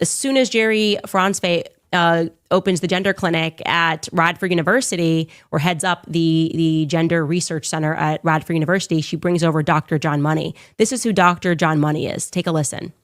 as soon as Jerry Franzfey opens the gender clinic at Radford University, or heads up the gender research center at Radford University, she brings over Dr. John Money. This is who Dr. John Money is. Take a listen.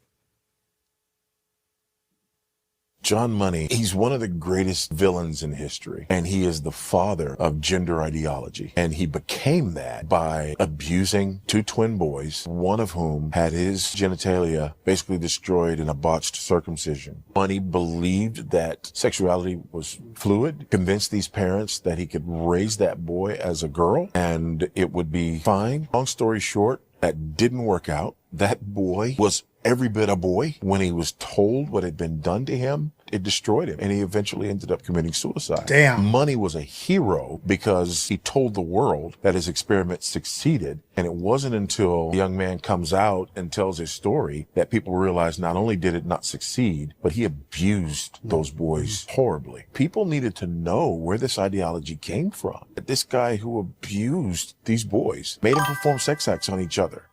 John Money, he's one of the greatest villains in history, and he is the father of gender ideology. And he became that by abusing 2 twin boys, one of whom had his genitalia basically destroyed in a botched circumcision. Money believed that sexuality was fluid, convinced these parents that he could raise that boy as a girl and it would be fine. Long story short, that didn't work out. That boy was every bit a boy. When he was told what had been done to him, it destroyed him, and he eventually ended up committing suicide. Damn. Money was a hero because he told the world that his experiment succeeded, and it wasn't until the young man comes out and tells his story that people realize not only did it not succeed, but he abused those boys horribly. People needed to know where this ideology came from. That this guy who abused these boys made them perform sex acts on each other.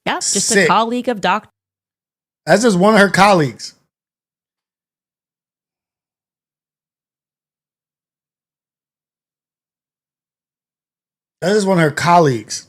Yeah, just Sick. a colleague of Dr. That's just one of her colleagues. That is one of her colleagues.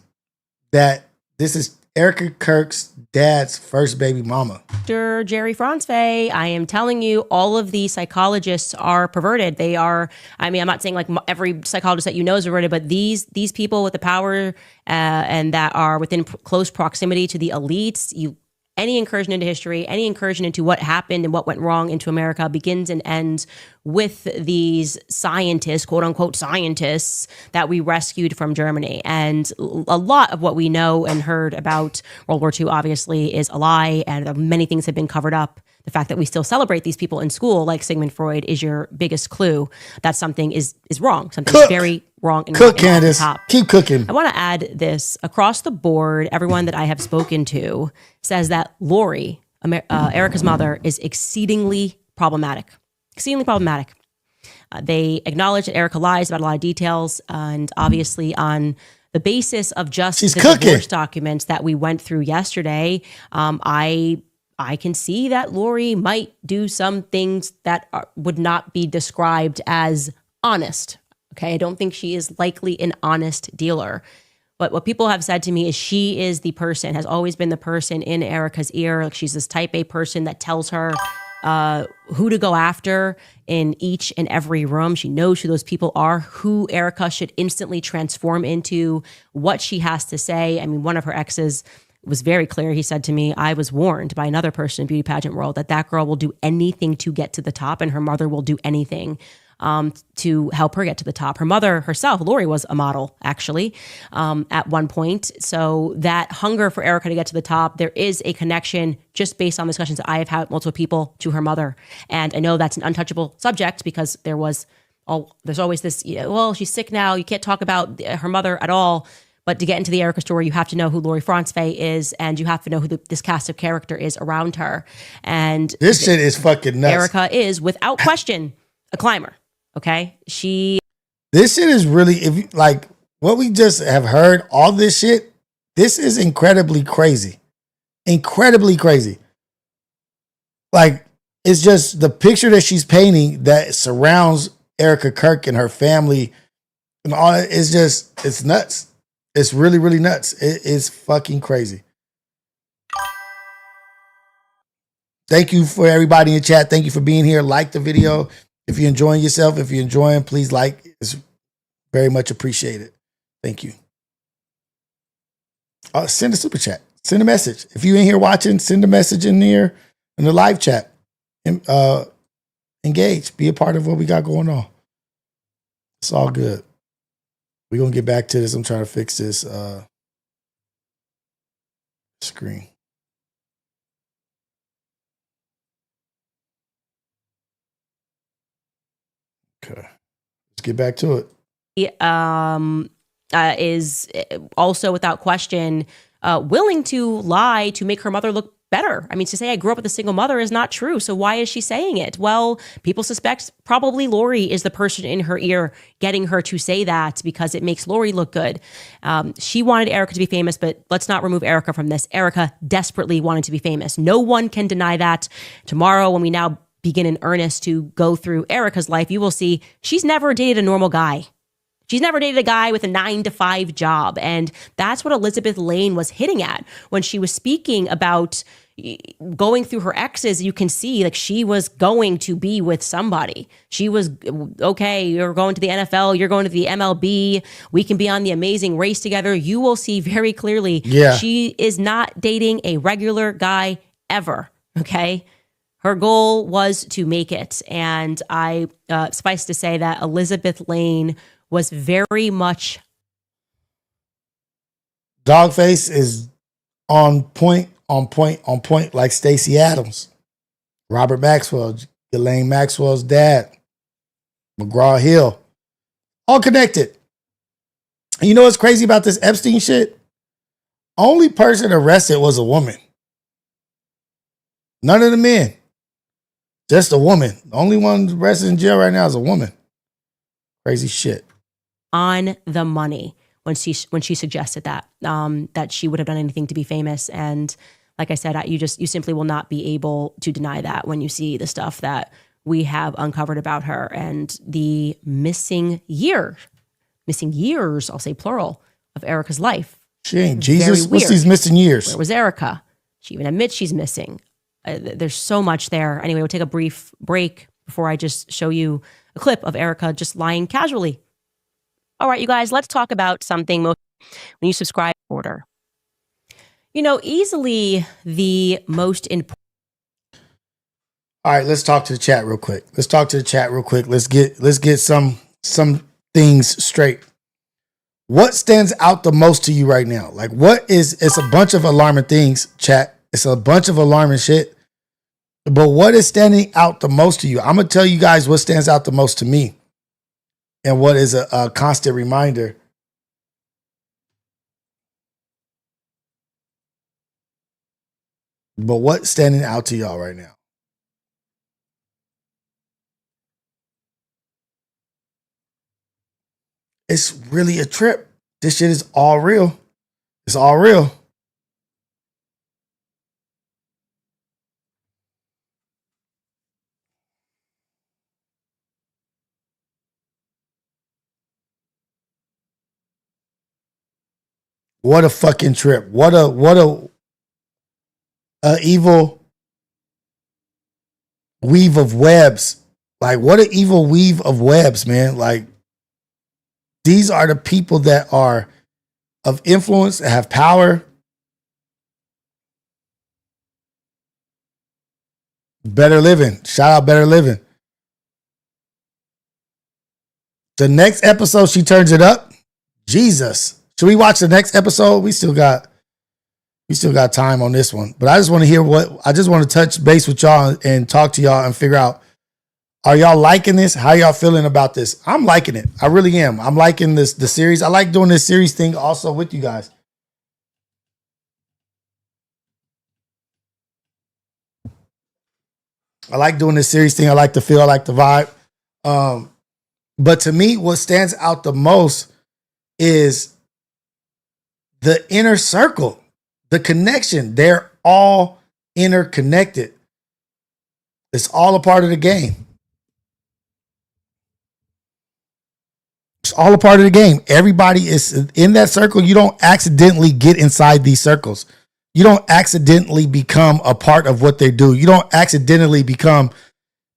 That this is Erica Kirk's dad's first baby mama. Dr. Jerry Franzfey. I am telling you, all of the psychologists are perverted. They are, I mean, I'm not saying like every psychologist that you know is perverted, but these people with the power and that are within close proximity to the elites, any incursion into history, any incursion into what happened and what went wrong into America begins and ends with these scientists, quote unquote scientists, that we rescued from Germany. And a lot of what we know and heard about World War II obviously is a lie, and many things have been covered up. The fact that we still celebrate these people in school, like Sigmund Freud, is your biggest clue that something is wrong. Something's very wrong. And Cook, Candace. Keep cooking. I want to add this. Across the board, everyone that I have spoken to says that Lori, Erica's mother, is exceedingly problematic. Exceedingly problematic. They acknowledge that Erica lies about a lot of details, and obviously on the basis of just the divorce documents that we went through yesterday, I can see that Lori might do some things that would not be described as honest. Okay, I don't think she is likely an honest dealer. But what people have said to me is she is the person, has always been the person in Erica's ear. Like, she's this type A person that tells her who to go after in each and every room. She knows who those people are, who Erica should instantly transform into, what she has to say. I mean, one of her exes was very clear. He said to me, I was warned by another person in beauty pageant world that girl will do anything to get to the top, and her mother will do anything to help her get to the top. Her mother herself, Lori, was a model, actually, at one point. So that hunger for Erica to get to the top, there is a connection just based on discussions that I have had with multiple people to her mother. And I know that's an untouchable subject because there's always this, well, she's sick now. You can't talk about her mother at all. But to get into the Erica story, you have to know who Lori Franzfey is, and you have to know who this cast of character is around her. And this shit is fucking nuts. Erica is, without question, a climber. Okay, this shit is really, if you, like what we just have heard, all this shit. This is incredibly crazy, incredibly crazy. Like, it's just the picture that she's painting that surrounds Erica Kirk and her family, and all. It's nuts. It's really, really nuts. It is fucking crazy. Thank you for everybody in the chat. Thank you for being here. Like the video. If you're enjoying yourself, if you're enjoying, please like. It's very much appreciated. Thank you. Send a super chat. Send a message. If you're in here watching, send a message in there in the live chat. Engage. Be a part of what we got going on. It's all good. We're going to get back to this. I'm trying to fix this screen. Okay. Let's get back to it. Is also, without question, willing to lie to make her mother look better. I mean, to say I grew up with a single mother is not true. So why is she saying it? Well, people suspect probably Lori is the person in her ear getting her to say that because it makes Lori look good. She wanted Erica to be famous, but let's not remove Erica from this. Erica desperately wanted to be famous. No one can deny that. Tomorrow, when we now begin in earnest to go through Erica's life, you will see she's never dated a normal guy. She's never dated a guy with a 9-to-5 job. And that's what Elizabeth Lane was hitting at when she was speaking about going through her exes. You can see like she was going to be with somebody. She was, okay, you're going to the NFL, you're going to the MLB. We can be on The Amazing Race together. You will see very clearly she is not dating a regular guy ever. Okay. Her goal was to make it. And I suffice to say that Elizabeth Lane was very much. Dogface is on point, like Stacey Adams, Robert Maxwell, Ghislaine Maxwell's dad, McGraw-Hill, all connected. And you know what's crazy about this Epstein shit? Only person arrested was a woman. None of the men. Just a woman. The only one arrested in jail right now is a woman. Crazy shit. On the money when she suggested that that she would have done anything to be famous. And like I said, you simply will not be able to deny that when you see the stuff that we have uncovered about her and the missing years, I'll say plural, of Erica's life. She ain't Jesus. What's these missing years? Where was Erica? She even admits she's missing. There's so much there. Anyway, we'll take a brief break before I just show you a clip of Erica just lying casually. All right, you guys, let's talk about something when you subscribe order. Easily the most important. All right, let's talk to the chat real quick. Let's get some things straight. What stands out the most to you right now? Like, it's a bunch of alarming things, chat. It's a bunch of alarming shit. But what is standing out the most to you? I'm going to tell you guys what stands out the most to me and what is a constant reminder. But what's standing out to y'all right now? It's really a trip. This shit is all real. It's all real. What a fucking trip. What a evil weave of webs. Like, what an evil weave of webs, man. Like, these are the people that are of influence, that have power. Better Living. Shout out Better Living. The next episode, she turns it up. Jesus. Should we watch the next episode? We still got time on this one. But I just want to hear I just want to touch base with y'all and talk to y'all and figure out, are y'all liking this? How y'all feeling about this? I'm liking it. I really am. I'm liking the series. I like doing this series thing also with you guys. I like doing this series thing. I like the feel. I like the vibe. But to me, what stands out the most is the inner circle, the connection. They're all interconnected. It's all a part of the game. It's all a part of the game. Everybody is in that circle. You don't accidentally get inside these circles. You don't accidentally become a part of what they do. You don't accidentally become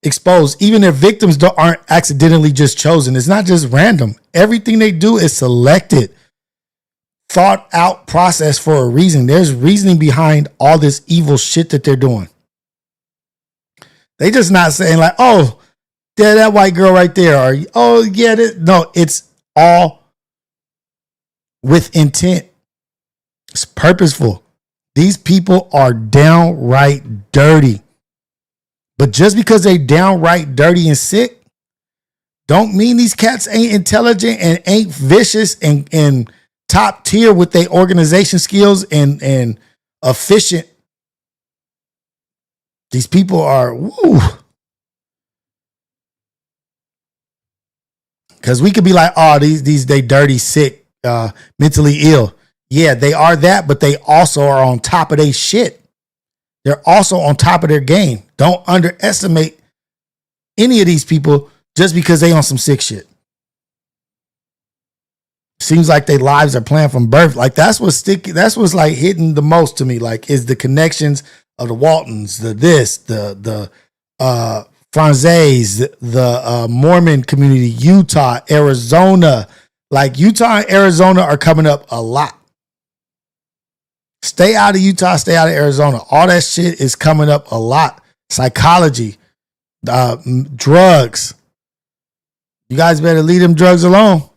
exposed. Even their victims aren't accidentally just chosen. It's not just random. Everything they do is selected, thought out process for a reason. There's reasoning behind all this evil shit that they're doing. They just not saying like, oh, yeah, that white girl right there. Or, oh, yeah. No, it's all with intent. It's purposeful. These people are downright dirty. But just because they downright dirty and sick, don't mean these cats ain't intelligent and ain't vicious and top tier with their organization skills and efficient. These people are, woo. Because we could be like, oh, they dirty, sick, mentally ill. Yeah, they are that, but they also are on top of their shit. They're also on top of their game. Don't underestimate any of these people just because they on some sick shit. Seems like their lives are planned from birth. Like that's what's like hitting the most to me. Like is the connections of the Waltons, the Franzes, the Mormon community, Utah, Arizona. Like Utah and Arizona are coming up a lot. Stay out of Utah, stay out of Arizona. All that shit is coming up a lot. Psychology, drugs. You guys better leave them drugs alone.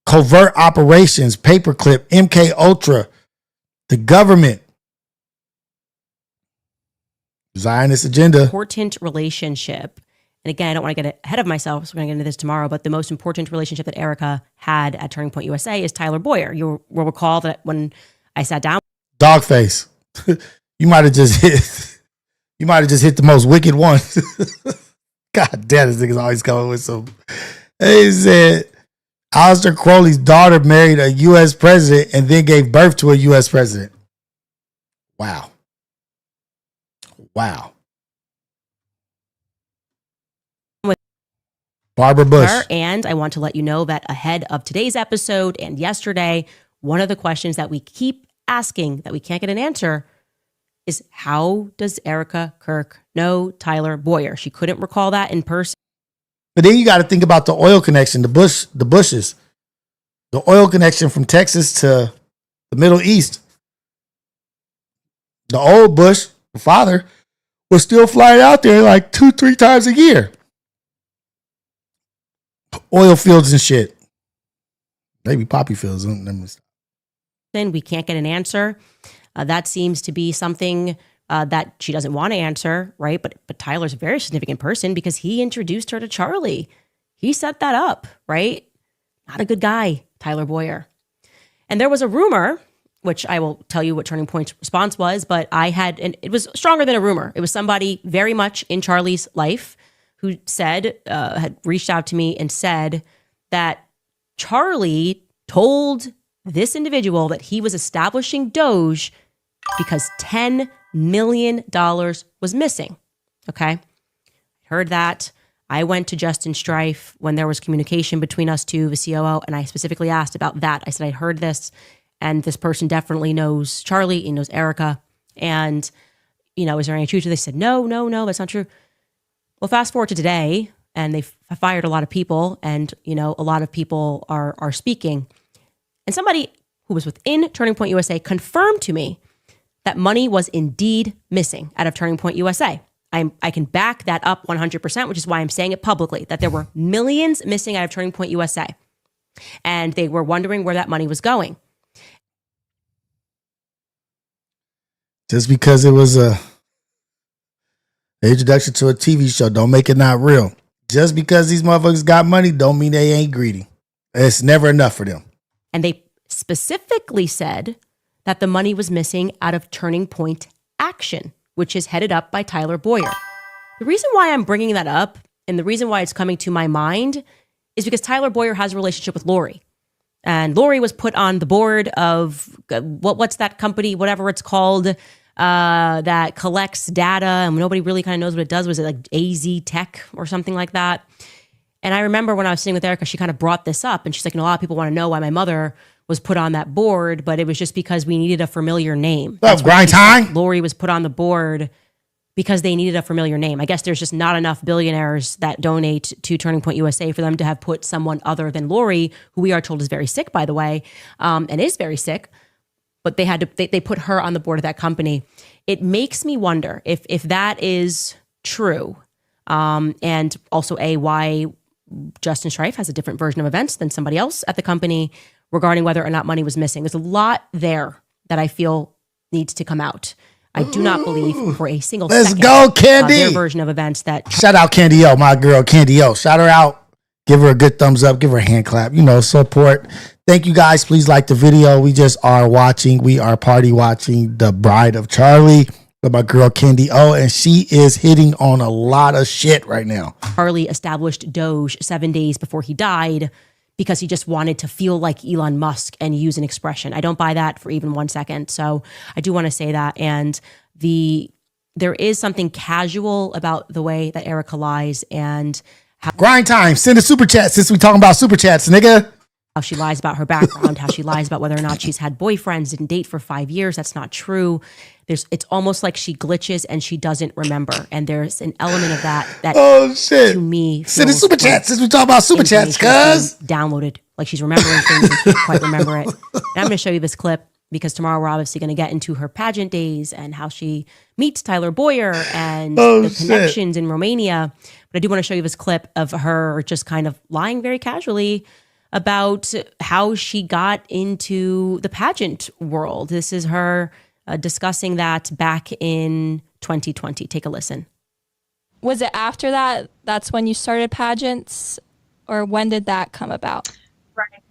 Covert operations, paperclip, MK Ultra, the government. Zionist agenda. Important relationship. And again, I don't want to get ahead of myself, so we're going to get into this tomorrow, but the most important relationship that Erica had at Turning Point USA is Tyler Boyer. You will recall that when I sat down. Dogface. You might have just hit the most wicked one. God damn, this nigga's always coming with some. He said, Aleister Crowley's daughter married a U.S. president and then gave birth to a U.S. president. Wow. Barbara Bush. And I want to let you know that ahead of today's episode and yesterday, one of the questions that we keep asking that we can't get an answer is how does Erica Kirk know Tyler Boyer? She couldn't recall that in person. But then you got to think about the oil connection, the Bushes. The oil connection from Texas to the Middle East. The old Bush, the father, was still flying out there like 2-3 times a year. Oil fields and shit. Maybe poppy fields. Then we can't get an answer. That seems to be something that she doesn't want to answer, right? But Tyler's a very significant person because he introduced her to Charlie. He set that up, right? Not a good guy, Tyler Boyer. And there was a rumor, which I will tell you what Turning Point's response was, but and it was stronger than a rumor. It was somebody very much in Charlie's life who said, had reached out to me and said that Charlie told this individual that he was establishing Doge because $10 million was missing. Okay. Heard that. I went to Justin Strife when there was communication between us two, the COO, and I specifically asked about that. I said, I heard this, and this person definitely knows Charlie, he knows Erica. And, is there any truth to this? They said, no, that's not true. Well, fast forward to today, and they've fired a lot of people, and, a lot of people are speaking. And somebody who was within Turning Point USA confirmed to me that money was indeed missing out of Turning Point USA. I can back that up 100%, which is why I'm saying it publicly, that there were millions missing out of Turning Point USA. And they were wondering where that money was going. Just because it was a introduction to a TV show, don't make it not real. Just because these motherfuckers got money, don't mean they ain't greedy. It's never enough for them. And they specifically said that the money was missing out of Turning Point Action, which is headed up by Tyler Boyer. The reason why I'm bringing that up and the reason why it's coming to my mind is because Tyler Boyer has a relationship with Lori. And Lori was put on the board of what's that company, whatever it's called, that collects data and nobody really kind of knows what it does. Was it like AZ Tech or something like that? And I remember when I was sitting with Erica, she kind of brought this up and she's like, a lot of people want to know why my mother was put on that board, but it was just because we needed a familiar name. That's grind time. Lori was put on the board because they needed a familiar name. I guess there's just not enough billionaires that donate to Turning Point USA for them to have put someone other than Lori, who we are told is very sick, by the way, and is very sick. But they put her on the board of that company. It makes me wonder if that is true, and also why Justin Strife has a different version of events than somebody else at the company regarding whether or not money was missing. There's a lot there that I feel needs to come out. I do not believe for a single Let's second go, Candy. Their version of events that... Shout out Candy O, my girl Candy O. Shout her out. Give her a good thumbs up. Give her a hand clap. Support. Thank you guys. Please like the video. We are party watching The Bride of Charlie with my girl Candy O, and she is hitting on a lot of shit right now. Charlie established Doge 7 days before he died because he just wanted to feel like Elon Musk and use an expression. I don't buy that for even 1 second. So I do want to say that. And there is something casual about the way that Erica lies and how grind time. Send a super chat since we talking about super chats, nigga. How she lies about her background, how she lies about whether or not she's had boyfriends, didn't date for 5 years. That's not true. It's almost like she glitches and she doesn't remember. And there's an element of that oh shit to me send a super chat since we talking about super chats, cuz downloaded. Like she's remembering things and can't quite remember it. And I'm gonna show you this clip because tomorrow we're obviously gonna get into her pageant days and how she meets Tyler Boyer and the connections in Romania. But I do want to show you this clip of her just kind of lying very casually about how she got into the pageant world. This is her discussing that back in 2020. Take a listen. Was it after that? That's when you started pageants? Or when did that come about? Right.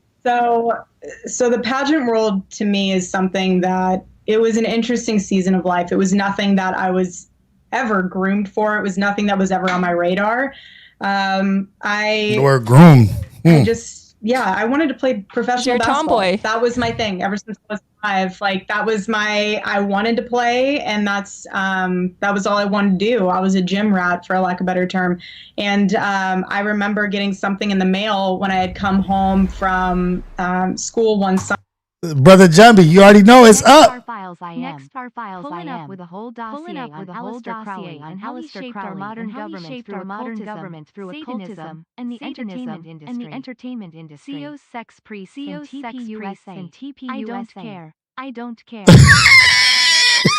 So the pageant world to me is something that it was an interesting season of life. It was nothing that I was ever groomed for. It was nothing that was ever on my radar. You were groomed. I wanted to play professional basketball. Tomboy. That was my thing ever since I was 5. Like that was I wanted to play, and that was all I wanted to do. I was a gym rat, for lack of a better term. And I remember getting something in the mail when I had come home from school one summer. Brother Jumbie, you already know it's up. Files I am. Next are files Pulling I am. up with a whole dossier on Aleister Crowley and how he shaped our modern government through occultism and the entertainment industry. CO's sex priests and TPUSA. I don't care.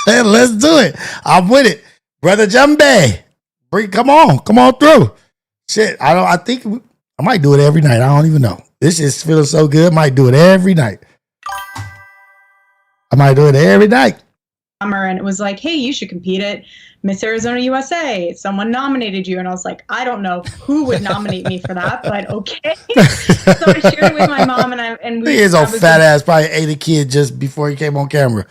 Hey, let's do it. I'm with it. Brother Jumbie, come on through. Shit, I think I might do it every night. I don't even know. This is feeling so good. Might do it every night. I might do it every night. And it was like, hey, you should compete at Miss Arizona USA. Someone nominated you. And I was like, I don't know who would nominate me for that, but okay. So I shared it with my mom and we. He is a fat ass, probably ate a kid just before he came on camera.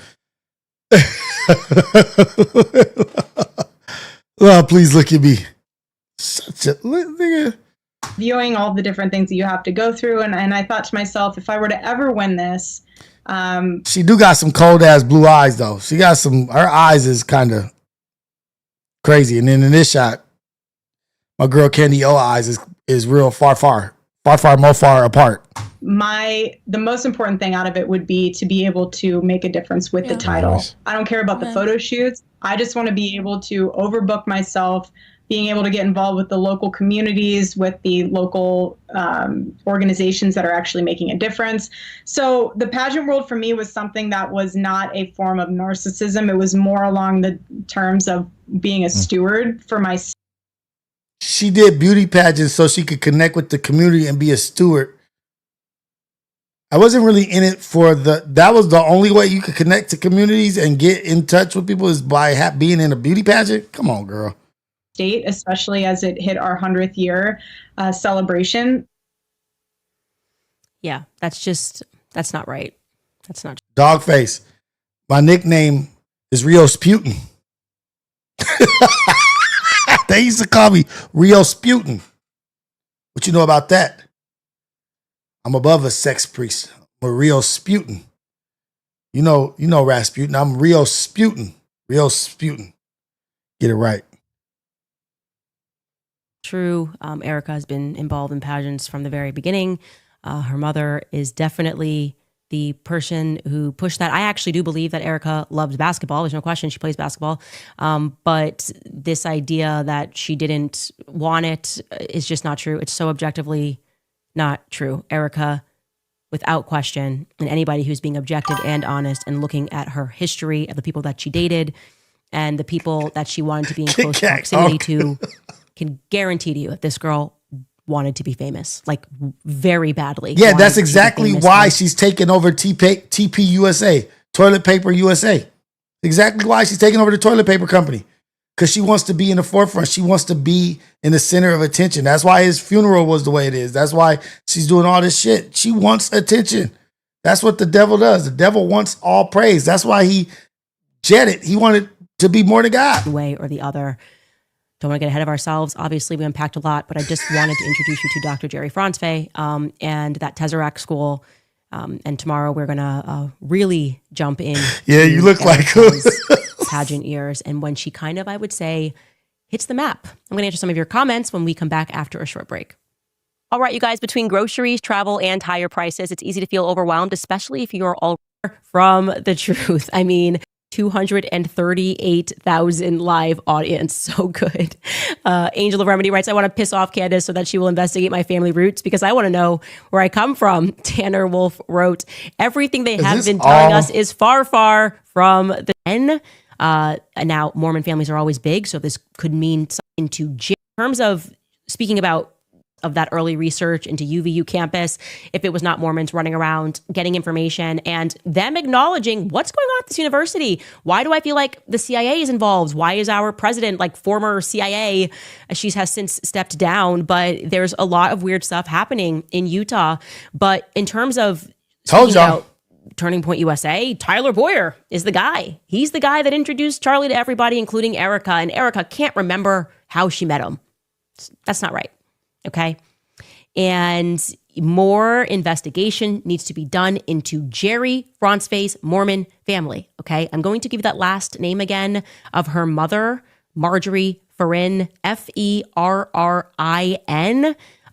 Oh, please look at me. Such a nigga. Viewing all the different things that you have to go through. And I thought to myself, if I were to ever win this, she do got some cold ass blue eyes though. She got her eyes is kind of crazy. And then in this shot, my girl Candy O eyes is real far apart. The most important thing out of it would be to be able to make a difference with the title. Nice. I don't care about the photo shoots. I just want to be able to overbook myself, being able to get involved with the local communities, with the local organizations that are actually making a difference. So the pageant world for me was something that was not a form of narcissism. It was more along the terms of being a steward for my. She did beauty pageants so she could connect with the community and be a steward. I wasn't really in it for that was the only way you could connect to communities and get in touch with people is by being in a beauty pageant. Come on, girl. State, especially as it hit our 100th year celebration. Yeah, that's not right. That's not. Dogface. My nickname is Rios Putin. They used to call me Rios Putin. What you know about that? I'm above a sex priest. I'm a Rios Putin. You know Rasputin. I'm Rios Putin. Rios Putin. Get it right. True. Erica has been involved in pageants from the very beginning. Her mother is definitely the person who pushed that. I actually do believe that Erica loved basketball. There's no question she plays basketball. But this idea that she didn't want it is just not true. It's so objectively not true. Erica, without question, and anybody who's being objective and honest and looking at her history of the people that she dated and the people that she wanted to be in close proximity to, can guarantee to you that this girl wanted to be famous, like very badly. Yeah, that's exactly why she's taking over TP USA, Toilet Paper USA. Exactly why she's taking over the toilet paper company. Because she wants to be in the forefront. She wants to be in the center of attention. That's why his funeral was the way it is. That's why she's doing all this shit. She wants attention. That's what the devil does. The devil wants all praise. That's why he jetted. He wanted to be more than God. Way or the other. Don't want to get ahead of ourselves. Obviously, we unpacked a lot, but I just wanted to introduce you to Dr. Jerry Franzfey and that Tesseract school. And tomorrow we're going to really jump in. Yeah, you look like pageant years. And when she kind of, I would say, hits the map. I'm going to answer some of your comments when we come back after a short break. All right, you guys, between groceries, travel, and higher prices, it's easy to feel overwhelmed, especially if you're all from the truth. I mean, 238,000 live audience. So good. Angel of Remedy writes, I want to piss off Candace so that she will investigate my family roots because I want to know where I come from. Tanner Wolf wrote, everything they have been telling us is far, far from the end. Now, Mormon families are always big, so this could mean something to in terms of speaking about of that early research into UVU campus, if it was not Mormons running around getting information and them acknowledging what's going on at this university. Why do I feel like the CIA is involved? Why is our president, like former CIA, she has since stepped down, but there's a lot of weird stuff happening in Utah. But in terms of Turning Point USA, Tyler Boyer is the guy. He's the guy that introduced Charlie to everybody, including Erica, and Erica can't remember how she met him. That's not right. Okay. And more investigation needs to be done into Jerry Franzfey's Mormon family. Okay. I'm going to give you that last name again of her mother, Marjorie Ferrin, Ferrin.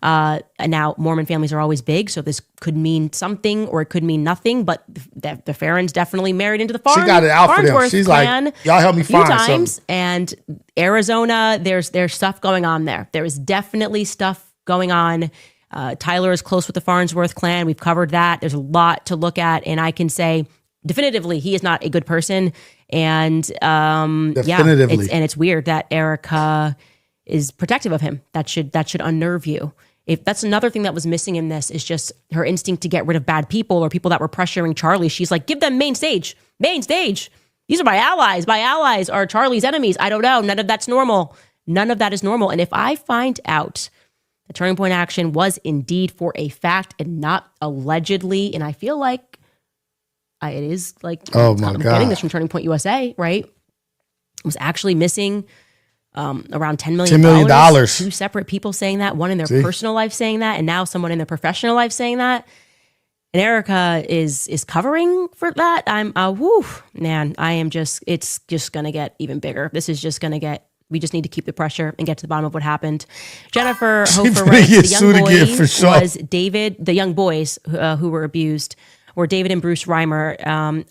And now Mormon families are always big, so this could mean something or it could mean nothing. But the Farrens definitely married into the She got it out for them. Farnsworth She's clan like, y'all help me a few find times. something. And Arizona, there's stuff going on there. There is definitely stuff going on. Tyler is close with the Farnsworth clan. We've covered that. There's a lot to look at, and I can say definitively he is not a good person. And Definitively. it's weird that Erica is protective of him. That should unnerve you. If that's another thing that was missing in this is just her instinct to get rid of bad people or people that were pressuring Charlie. She's like, give them main stage. These are my allies. My allies are Charlie's enemies. I don't know. None of that's normal. None of that is normal. And if I find out the Turning Point action was indeed for a fact and not allegedly, and I feel like it is like, oh my I'm God, getting this from Turning Point USA, right? Was actually missing around $10 million. $10 million. Two separate people saying that, one in their personal life saying that, and now someone in their professional life saying that. And Erica is covering for that. It's just going to get even bigger. This is just going to we just need to keep the pressure and get to the bottom of what happened. Jennifer Hofer writes, the young boys who were abused were David and Bruce Reimer.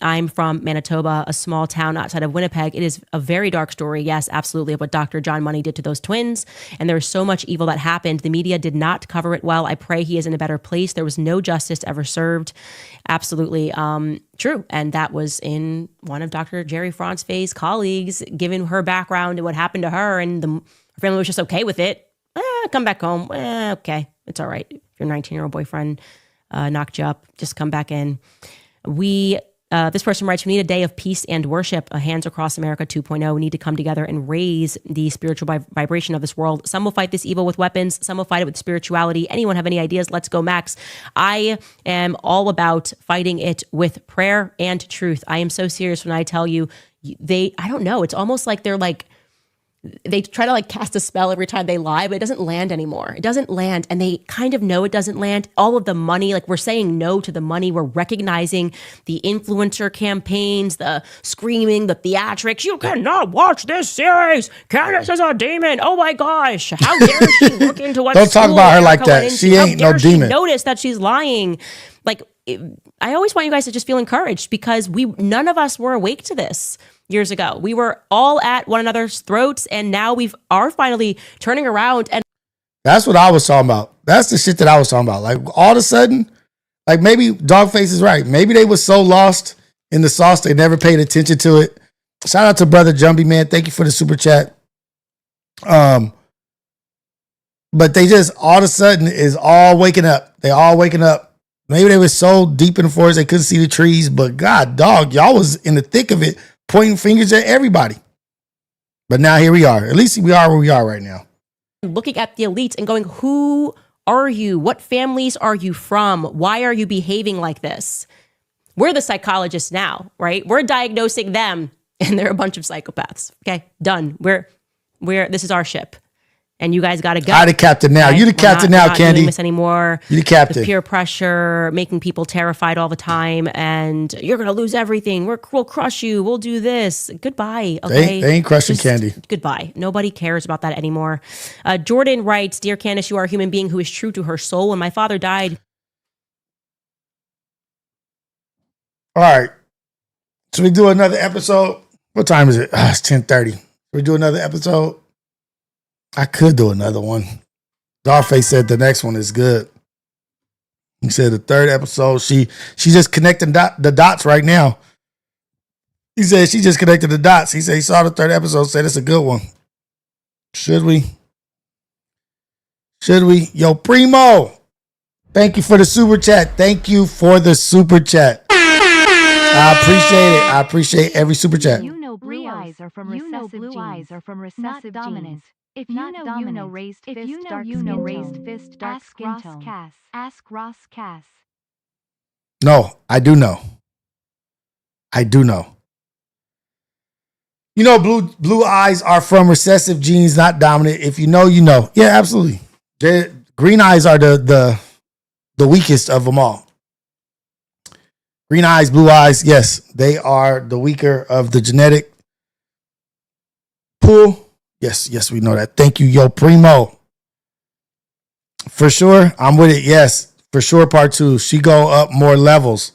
I'm from Manitoba, a small town outside of Winnipeg. It is a very dark story, yes, absolutely, of what Dr. John Money did to those twins. And there's so much evil that happened. The media did not cover it well. I pray he is in a better place. There was no justice ever served. Absolutely true. And that was in one of Dr. Jerry Franzfe's colleagues, given her background and what happened to her. And her family was just okay with it. Come back home. Okay, it's all right. If your 19-year-old boyfriend knocked you up, just come back in. This person writes, we need a day of peace and worship, a Hands Across America 2.0. We need to come together and raise the spiritual vibration of this world. Some will fight this evil with weapons. Some will fight it with spirituality. Anyone have any ideas? Let's go, Max. I am all about fighting it with prayer and truth. I am so serious when I tell you, I don't know. It's almost like they're like, they try to like cast a spell every time they lie, but it doesn't land anymore. It doesn't land. And they kind of know it doesn't land. All of the money, like we're saying no to the money. We're recognizing the influencer campaigns, the screaming, the theatrics. You cannot watch this series. Candace is a demon. Oh my gosh. How dare she look into what Don't talk about her like that. She ain't no demon. Notice that she's lying. Like, I always want you guys to just feel encouraged because none of us were awake to this years ago. We were all at one another's throats, and now we are finally turning around. And that's what I was talking about. That's the shit that I was talking about. Like all of a sudden, like maybe Dogface is right. Maybe they were so lost in the sauce they never paid attention to it. Shout out to Brother Jumpy, man. Thank you for the super chat. But they just all of a sudden is all waking up. They all waking up. Maybe they were so deep in the forest they couldn't see the trees, but God, dog, y'all was in the thick of it, pointing fingers at everybody. But now here we are. At least we are where we are right now. Looking at the elites and going, who are you? What families are you from? Why are you behaving like this? We're the psychologists now, right? We're diagnosing them, and they're a bunch of psychopaths. Okay, done. This is our ship. And you guys got to go. I'm the captain now. Right? You the captain now, Candy. Not doing this anymore. You the captain. The peer pressure, making people terrified all the time, and you're gonna lose everything. We'll crush you. We'll do this. Goodbye. Okay, they ain't crushing Candy. Goodbye. Nobody cares about that anymore. Jordan writes, "Dear Candace, you are a human being who is true to her soul. When my father died." All right. So we do another episode. What time is it? It's 10:30. We do another episode. I could do another one. Dogface said the next one is good. He said the third episode, she just connecting the dots right now. He said she just connected the dots. He said he saw the third episode, said it's a good one. Should we? Yo, Primo, thank you for the super chat. Thank you for the super chat. I appreciate it. I appreciate every super chat. Blue eyes are from recessive dominance. If you know raised fist, dark skin tone, ask Ross Cass. No, I do know. You know, blue eyes are from recessive genes, not dominant. If you know, you know. Yeah, absolutely. Green eyes are the weakest of them all. Green eyes, blue eyes, yes, they are the weaker of the genetic pool. Yes, we know that. Thank you, Yo Primo. For sure. I'm with it. Yes. For sure. Part 2. She go up more levels.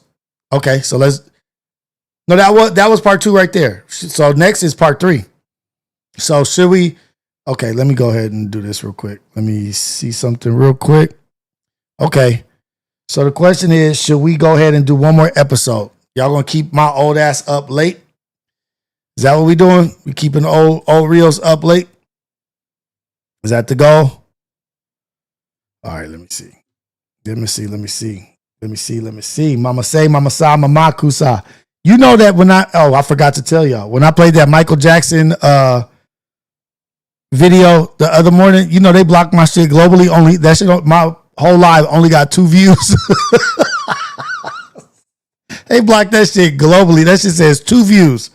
Okay. So no, that was part 2 right there. So next is part 3. So should we, okay, let me go ahead and do this real quick. Let me see something real quick. Okay. So the question is, should we go ahead and do one more episode? Y'all gonna keep my old ass up late? Is that what we doing? We keeping old Rios up late? Is that the goal? All right, let me see. Mama say, mama sa, mama kusa. You know that when I forgot to tell y'all. When I played that Michael Jackson video the other morning, you know they blocked my shit globally. Only that shit, my whole live only got 2 views. They blocked that shit globally. That shit says 2 views.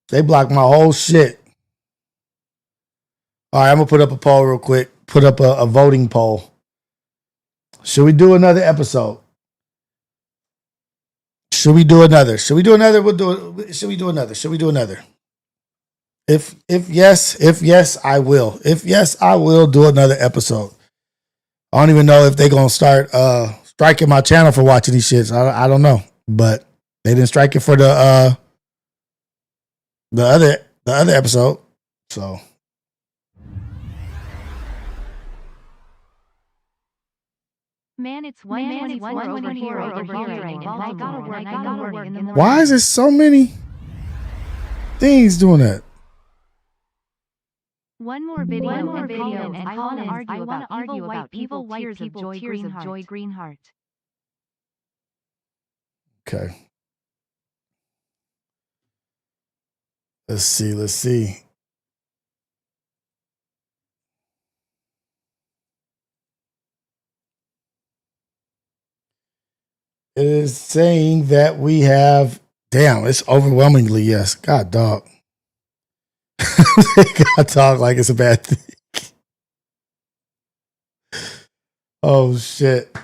They blocked my whole shit. All right, I'm gonna put up a poll real quick. Put up a voting poll. Should we do another episode? Should we do another? We'll do it. Should we do another? If yes, I will. If yes, I will do another episode. I don't even know if they're gonna start striking my channel for watching these shits. I don't know. But they didn't strike it for the other episode. So Man, it's 1:24 over here in Baltimore. I gotta work in the morning. why is there so many things doing that? One more video, and I want to argue about evil tears of Joy Greenheart. Okay. Let's see. It is saying that we have, damn, it's overwhelmingly yes. God, dog. God, dog, like it's a bad thing. Oh, shit.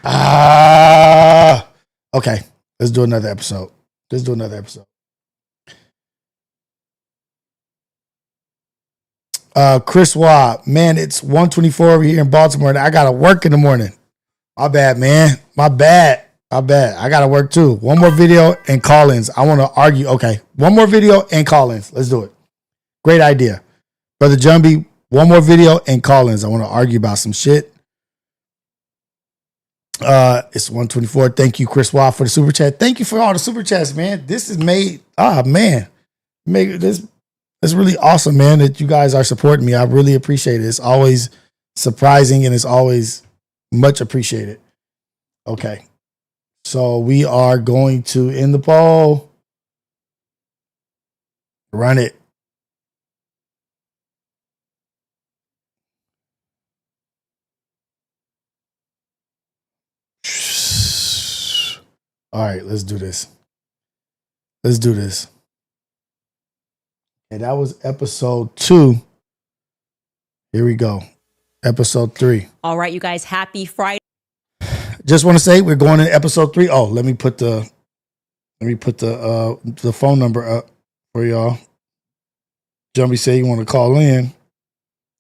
Okay, let's do another episode. Chris Waugh, man, it's 1:24 over here in Baltimore, and I gotta work in the morning. My bad, man. My bad. I gotta work too. One more video and call-ins. I want to argue. Okay, one more video and call-ins. Let's do it. Great idea, Brother Jumby. One more video and call-ins. I want to argue about some shit. It's 1:24. Thank you, Chris Waugh, for the super chat. Thank you for all the super chats, man. This is made. Make this. It's really awesome, man, that you guys are supporting me. I really appreciate it. It's always surprising and it's always much appreciated. Okay. So we are going to end the poll. Run it. All right, let's do this. And that was episode 2. Here we go. Episode 3. All right, you guys, happy Friday. Just want to say we're going to episode 3. Oh, let me put the phone number up for y'all. Jumpy say you want to call in.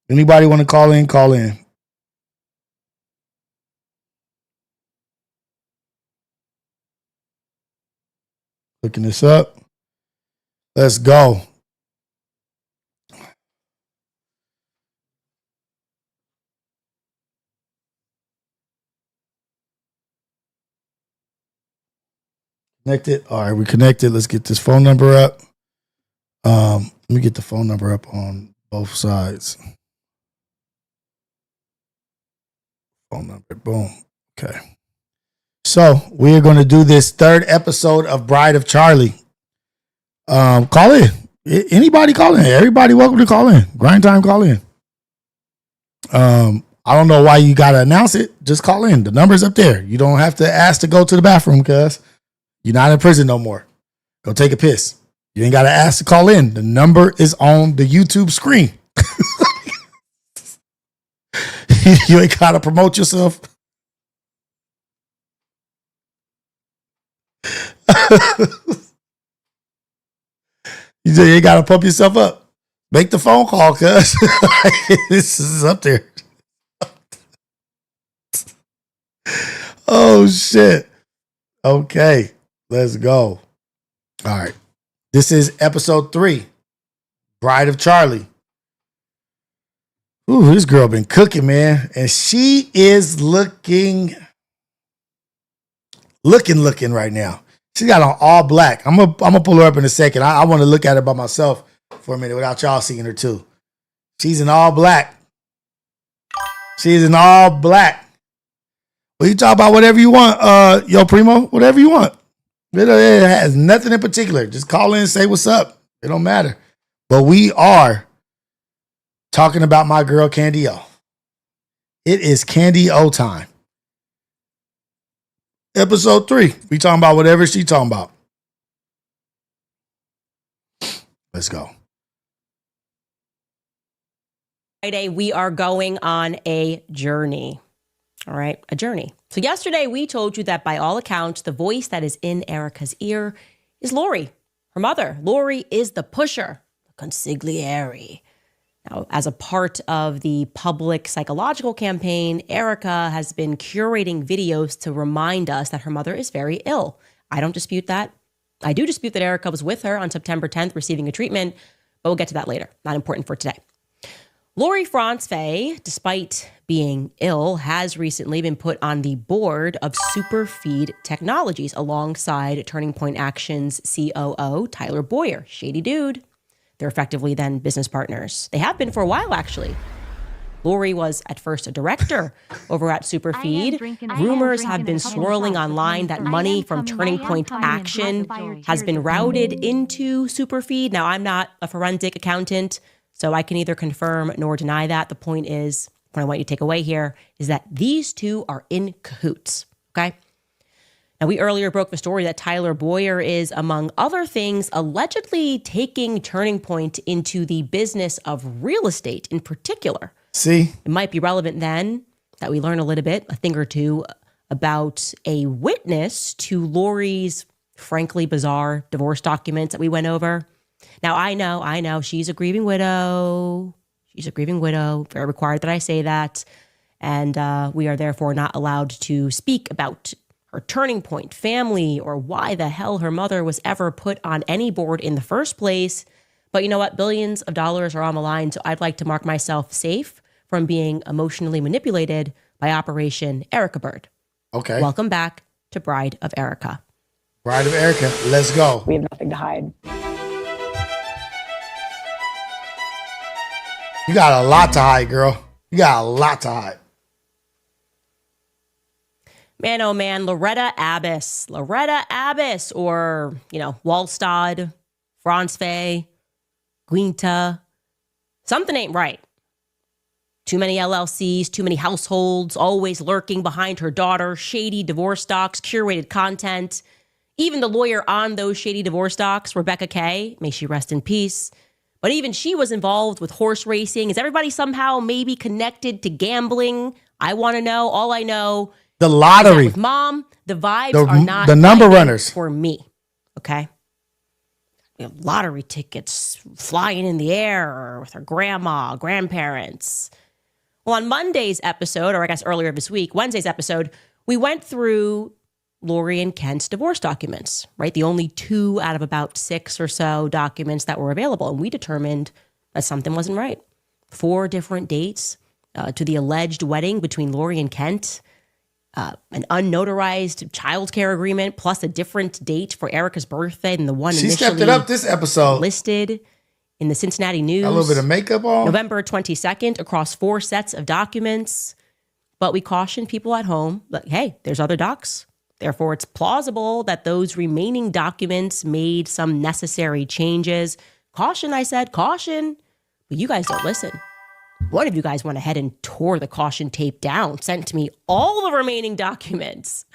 Anybody want to call in? Call in. Looking this up. Let's go. Connected. All right, we connected. Let's get this phone number up. Let me get the phone number up on both sides. Phone number. Boom. Okay. So we are going to do this 3rd episode of Bride of Charlie. Call in. Anybody call in. Everybody welcome to call in. Grind time, call in. I don't know why you got to announce it. Just call in. The number's up there. You don't have to ask to go to the bathroom because you're not in prison no more. Go take a piss. You ain't got to ask to call in. The number is on the YouTube screen. You ain't gotta promote yourself. You ain't gotta pump yourself up. Make the phone call, cuz. This is up there. Oh shit. Okay, let's go. All right. This is episode 3. Bride of Charlie. Ooh, this girl been cooking, man. And she is looking right now. She got on all black. I'm gonna pull her up in a second. I want to look at her by myself for a minute without y'all seeing her too. She's in all black. She's in all black. Well, you talk about whatever you want, yo primo, whatever you want. It has nothing in particular. Just call in and say what's up. It don't matter. But we are talking about my girl Candy O. It is Candy O time. Episode 3. We talking about whatever she talking about. Let's go. Friday, we are going on a journey. All right, a journey. So yesterday we told you that by all accounts, the voice that is in Erica's ear is Lori, her mother. Lori is the pusher, the consigliere. Now, as a part of the public psychological campaign, Erica has been curating videos to remind us that her mother is very ill. I don't dispute that. I do dispute that Erica was with her on September 10th receiving a treatment, but we'll get to that later. Not important for today. Lori Franzfey, despite being ill, has recently been put on the board of Superfeed Technologies alongside Turning Point Action's COO, Tyler Boyer. Shady dude. They're effectively then business partners. They have been for a while, actually. Lori was at first a director over at Superfeed. Rumors have been swirling online that money from Turning Point Action has been routed into Superfeed. Now, I'm not a forensic accountant, so I can neither confirm nor deny that. The point is, what I want you to take away here is that these two are in cahoots, okay? Now, we earlier broke the story that Tyler Boyer is, among other things, allegedly taking Turning Point into the business of real estate in particular. See? It might be relevant then that we learn a thing or two, about a witness to Lori's frankly bizarre divorce documents that we went over. Now, I know, she's a grieving widow. Very required that I say that. And we are therefore not allowed to speak about her Turning Point family or why the hell her mother was ever put on any board in the first place. But you know what? Billions of dollars are on the line, so I'd like to mark myself safe from being emotionally manipulated by Operation Erica Bird. Okay. Welcome back to Bride of Erica. Bride of Erica, let's go. We have nothing to hide. You got a lot to hide, girl. You got a lot to hide. Man, oh man, Loretta Abbas, or, Wallstad, Franzfey, Guinta. Something ain't right. Too many LLCs, too many households, always lurking behind her daughter, shady divorce docs, curated content. Even the lawyer on those shady divorce docs, Rebecca Kay, may she rest in peace. But even she was involved with horse racing. Is everybody somehow maybe connected to gambling? I want to know. All I know. The lottery. With Mom, the vibes are not the number runners for me. Okay. We have lottery tickets flying in the air with her grandma, grandparents. Well, on Monday's episode, or I guess earlier this week, Wednesday's episode, we went through Lori and Kent's divorce documents, right? The only 2 out of about 6 or so documents that were available. And we determined that something wasn't right. 4 different dates to the alleged wedding between Lori and Kent, an unnotarized childcare agreement, plus a different date for Erica's birthday than the one she initially stepped it up this episode. Listed in the Cincinnati News. A little bit of makeup on. November 22nd across 4 sets of documents. But we cautioned people at home, like, hey, there's other docs. Therefore, it's plausible that those remaining documents made some necessary changes. Caution, I said, caution. But you guys don't listen. One of you guys went ahead and tore the caution tape down, sent to me all the remaining documents.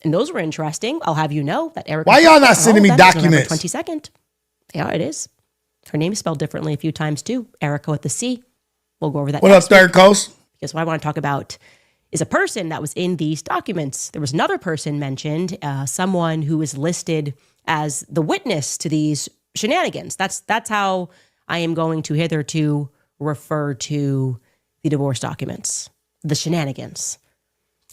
And those were interesting. I'll have you know that Erica... Why y'all not sending me documents? 22nd. Yeah, it is. Her name is spelled differently a few times too. Erica with the C. We'll go over that. What up, Third Coast? because what I want to talk about is a person that was in these documents. There was another person mentioned, someone who is listed as the witness to these shenanigans. That's how I am going to hitherto refer to the divorce documents, the shenanigans.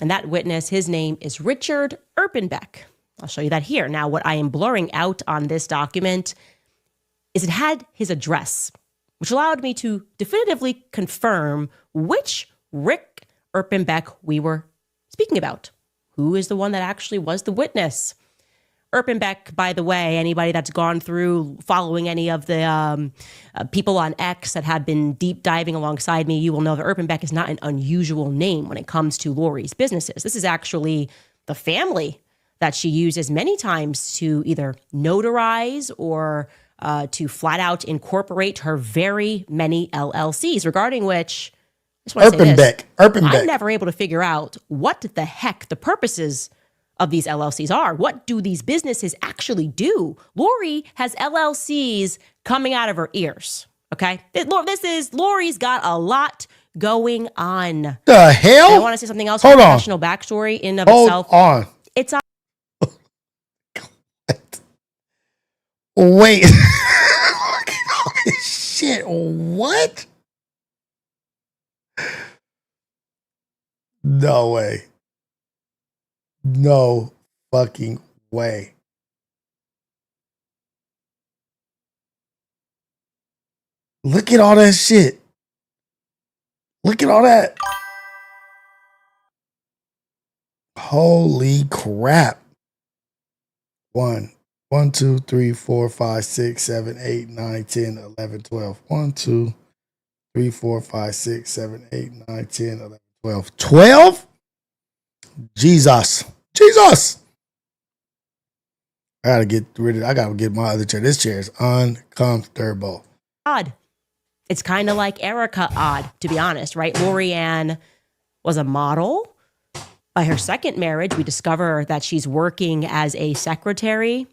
And that witness, his name is Richard Erpenbeck. I'll show you that here. Now, what I am blurring out on this document is it had his address, which allowed me to definitively confirm which Rick Erpenbeck we were speaking about. Who is the one that actually was the witness? Erpenbeck, by the way, anybody that's gone through following any of the people on X that have been deep diving alongside me, you will know that Erpenbeck is not an unusual name when it comes to Lori's businesses. This is actually the family that she uses many times to either notarize or to flat out incorporate her very many LLCs, regarding which I just want to say this. I'm never able to figure out what the heck the purposes of these LLCs are. What do these businesses actually do? Lori has LLCs coming out of her ears, okay? Lori's got a lot going on. The hell? And I want to say something else. Hold on. Professional backstory in and of itself. Hold on. It's a Wait. Shit, what? No way. No fucking way. Look at all that shit. Look at all that. Holy crap. 1, 2, 3, 4, 5, 6, 7, 8, 9, 10, 11, 12. 1, 2, 3, 4, 5, 6, 7, 8, 9, 10, 11, 12. 12? Jesus. I gotta get my other chair. This chair is uncomfortable. odd. It's kind of like Erica odd, to be honest, right? Lori Ann was a model. By her second marriage, we discover that she's working as a secretary.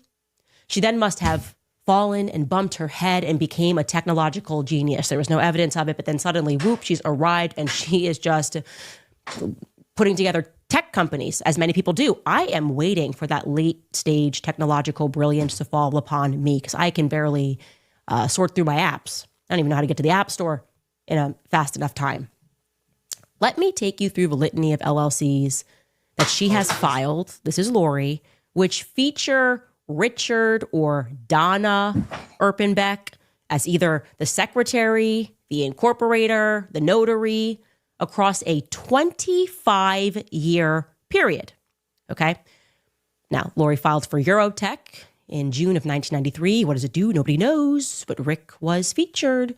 She then must have fallen and bumped her head and became a technological genius. There was no evidence of it, but then suddenly, whoop, she's arrived and she is just putting together tech companies, as many people do. I am waiting for that late stage technological brilliance to fall upon me because I can barely sort through my apps. I don't even know how to get to the App Store in a fast enough time. Let me take you through the litany of LLCs that she has filed. This is Lori, which feature Richard or Donna Erpenbeck as either the secretary, the incorporator, the notary, across a 25-year period. Okay? Now, Lori filed for Eurotech in June of 1993. What does it do? Nobody knows, but Rick was featured.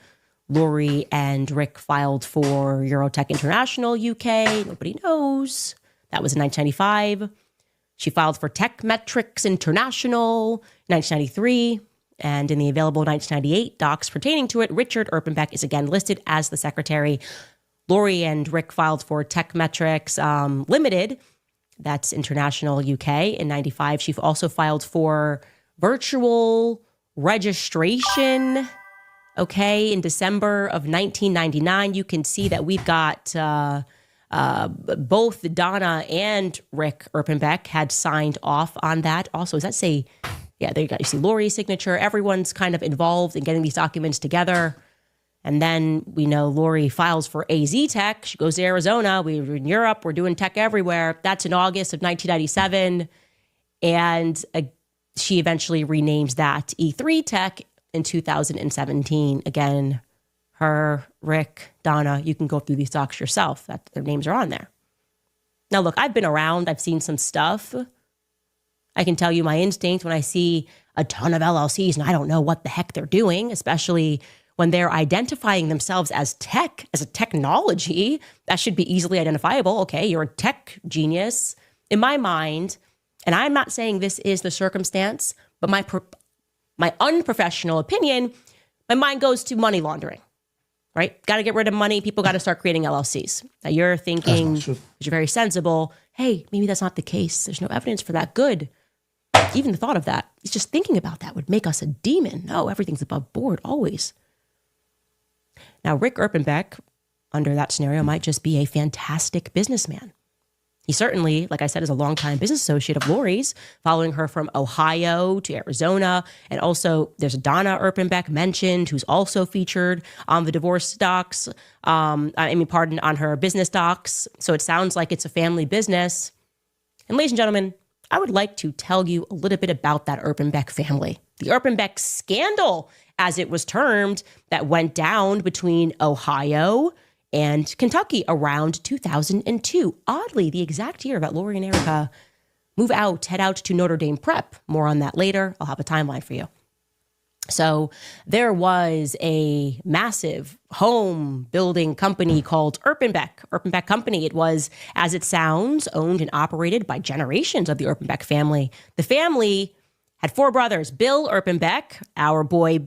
Lori and Rick filed for Eurotech International UK. Nobody knows. That was in 1995. She filed for Tech Metrics International in 1993. And in the available 1998 docs pertaining to it, Richard Erpenbeck is again listed as the secretary. Lori and Rick filed for Tech Metrics Limited. That's International UK in 95. She also filed for Virtual Registration. Okay, in December of 1999, you can see that we've got both Donna and Rick Erpenbeck had signed off on that. Also, does that say, yeah, there you go. You see Lori's signature. Everyone's kind of involved in getting these documents together. And then we know Lori files for AZ Tech. She goes to Arizona. We're in Europe. We're doing tech everywhere. That's in August of 1997. And she eventually renames that E3 Tech in 2017. Again, her, Rick, Donna, you can go through these docs yourself. Their names are on there. Now, look, I've been around. I've seen some stuff. I can tell you my instinct when I see a ton of LLCs and I don't know what the heck they're doing, especially when they're identifying themselves as tech, as a technology. That should be easily identifiable. Okay, you're a tech genius. In my mind, and I'm not saying this is the circumstance, but my unprofessional opinion, my mind goes to money laundering, right? Got to get rid of money. People got to start creating LLCs. Now you're thinking, because you're very sensible, hey, maybe that's not the case. There's no evidence for that. Good. Even the thought of that, it's just thinking about that would make us a demon. No, everything's above board, always. Now, Rick Erpenbeck under that scenario, might just be a fantastic businessman. He certainly, like I said, is a longtime business associate of Lori's, following her from Ohio to Arizona. And also there's Donna Erpenbeck mentioned, who's also featured on the divorce docs, on her business docs. So it sounds like it's a family business. And ladies and gentlemen, I would like to tell you a little bit about that Erpenbeck family. The Erpenbeck scandal, as it was termed, that went down between Ohio and Kentucky around 2002. Oddly, the exact year that Lori and Erica head out to Notre Dame Prep. More on that later. I'll have a timeline for you. So there was a massive home building company called Erpenbeck Company. It was, as it sounds, owned and operated by generations of the Erpenbeck family. The family had 4 brothers: Bill Erpenbeck, our boy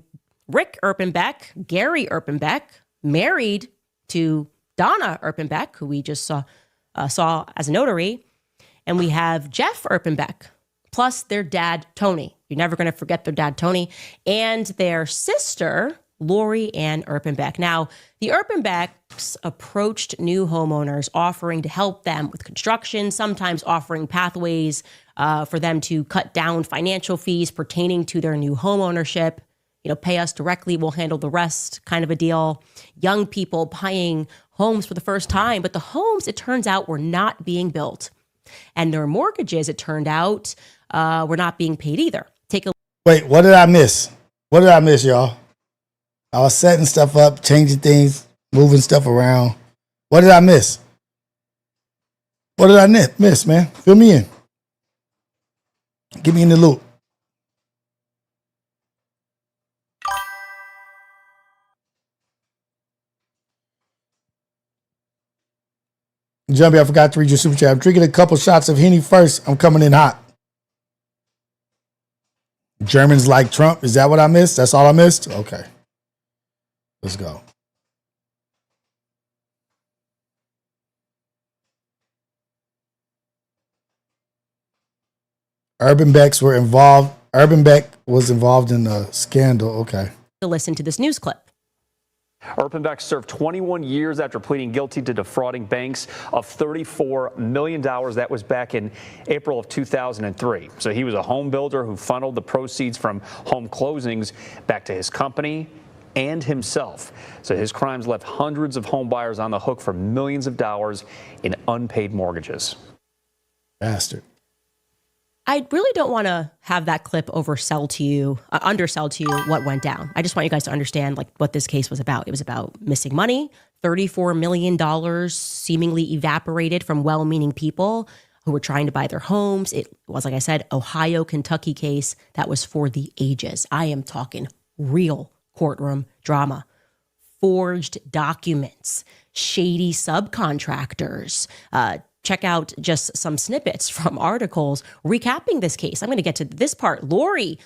Rick Erpenbeck, Gary Erpenbeck, married to Donna Erpenbeck, who we just saw as a notary. And we have Jeff Erpenbeck, plus their dad, Tony. You're never going to forget their dad, Tony, and their sister, Lori Ann Erpenbeck. Now, the Erpenbecks approached new homeowners offering to help them with construction, sometimes offering pathways for them to cut down financial fees pertaining to their new homeownership. Pay us directly, we'll handle the rest kind of a deal. Young people buying homes for the first time, but the homes, it turns out, were not being built. And their mortgages, it turned out, were not being paid either. Wait, what did I miss? What did I miss, y'all? I was setting stuff up, changing things, moving stuff around. What did I miss? What did I miss, man? Fill me in. Get me in the loop. Jumpy, I forgot to read your super chat. I'm drinking a couple shots of Henny first. I'm coming in hot. Germans like Trump. Is that what I missed? That's all I missed? Okay. Let's go. Erpenbecks were involved. Erpenbeck was involved in the scandal. Okay. To listen to this news clip. Erpenbeck served 21 years after pleading guilty to defrauding banks of $34 million. That was back in April of 2003. So he was a home builder who funneled the proceeds from home closings back to his company and himself. So his crimes left hundreds of home buyers on the hook for millions of dollars in unpaid mortgages. Bastard. I really don't want to have that clip undersell to you what went down. I just want you guys to understand what this case was about. It was about missing money, $34 million seemingly evaporated from well-meaning people who were trying to buy their homes. It was, like I said, Ohio, Kentucky case that was for the ages. I am talking real courtroom drama, forged documents, shady subcontractors, check out just some snippets from articles recapping this case. I'm going to get to this part. Lori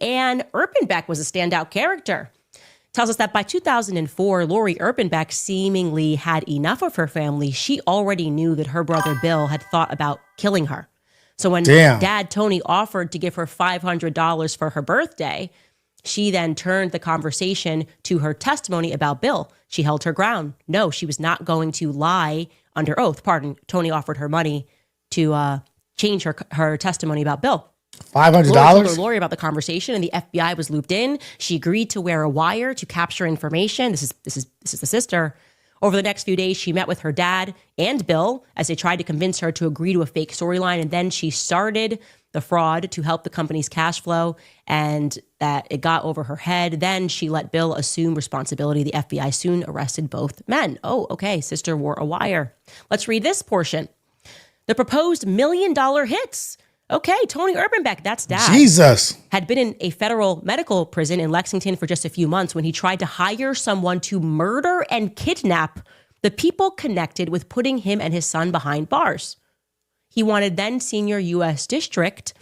Ann Erpenbeck was a standout character. Tells us that by 2004, Lori Erpenbeck seemingly had enough of her family. She already knew that her brother Bill had thought about killing her. So when Dad Tony offered to give her $500 for her birthday, she then turned the conversation to her testimony about Bill. She held her ground. No, she was not going to lie under oath. Tony offered her money to change her testimony about Bill. $500? Lori told her lawyer about the conversation, and the FBI was looped in. She agreed to wear a wire to capture information. This is the sister. Over the next few days, she met with her dad and Bill as they tried to convince her to agree to a fake storyline, and then she started the fraud to help the company's cash flow, and that it got over her head. Then she let Bill assume responsibility. The FBI soon arrested both men. Oh, okay, sister wore a wire. Let's read this portion. The proposed $1 million hits. Okay, Tony Erpenbeck, that's dad. Jesus. Had been in a federal medical prison in Lexington for just a few months when he tried to hire someone to murder and kidnap the people connected with putting him and his son behind bars. He wanted then senior U.S. District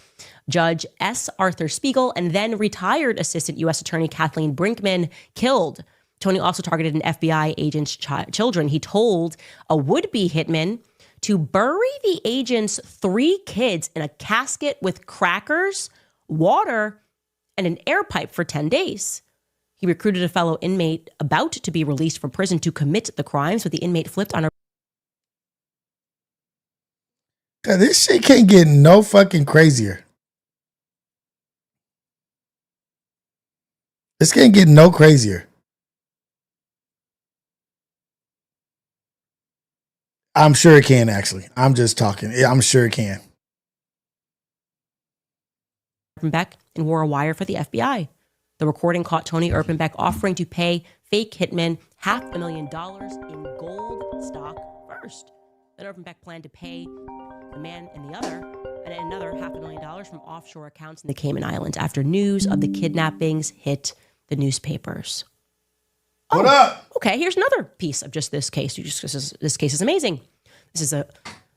Judge S. Arthur Spiegel and then retired Assistant U.S. Attorney Kathleen Brinkman killed. Tony also targeted an FBI agent's children. He told a would-be hitman to bury the agent's 3 kids in a casket with crackers, water, and an air pipe for 10 days. He recruited a fellow inmate about to be released from prison to commit the crimes, but the inmate flipped on a. God, this shit can't get no fucking crazier. This can't get no crazier. I'm sure it can, actually. I'm just talking. I'm sure it can. Erpenbeck and wore a wire for the FBI. The recording caught Tony Erpenbeck offering to pay fake hitmen $500,000 in gold stock first. Then Erpenbeck planned to pay the man and another $500,000 from offshore accounts in the Cayman Islands after news of the kidnappings hit the newspapers. What up? Okay, here's another piece of just this case. This case is amazing. This is a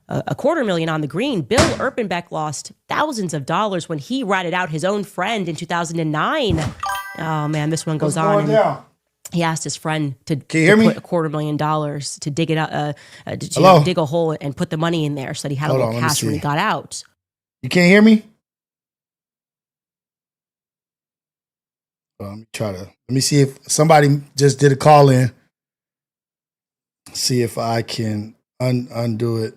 $250,000 on the green. Bill Erpenbeck lost thousands of dollars when he ratted out his own friend in 2009. Oh man, this one goes on. Down? He asked his friend to Can you hear me? put $250,000 to dig it up, Hello? dig a hole and put the money in there so that he had Hold a on, little let me cash when he see. got out. You can't hear me? Let me see if somebody just did a call in. See if I can undo it.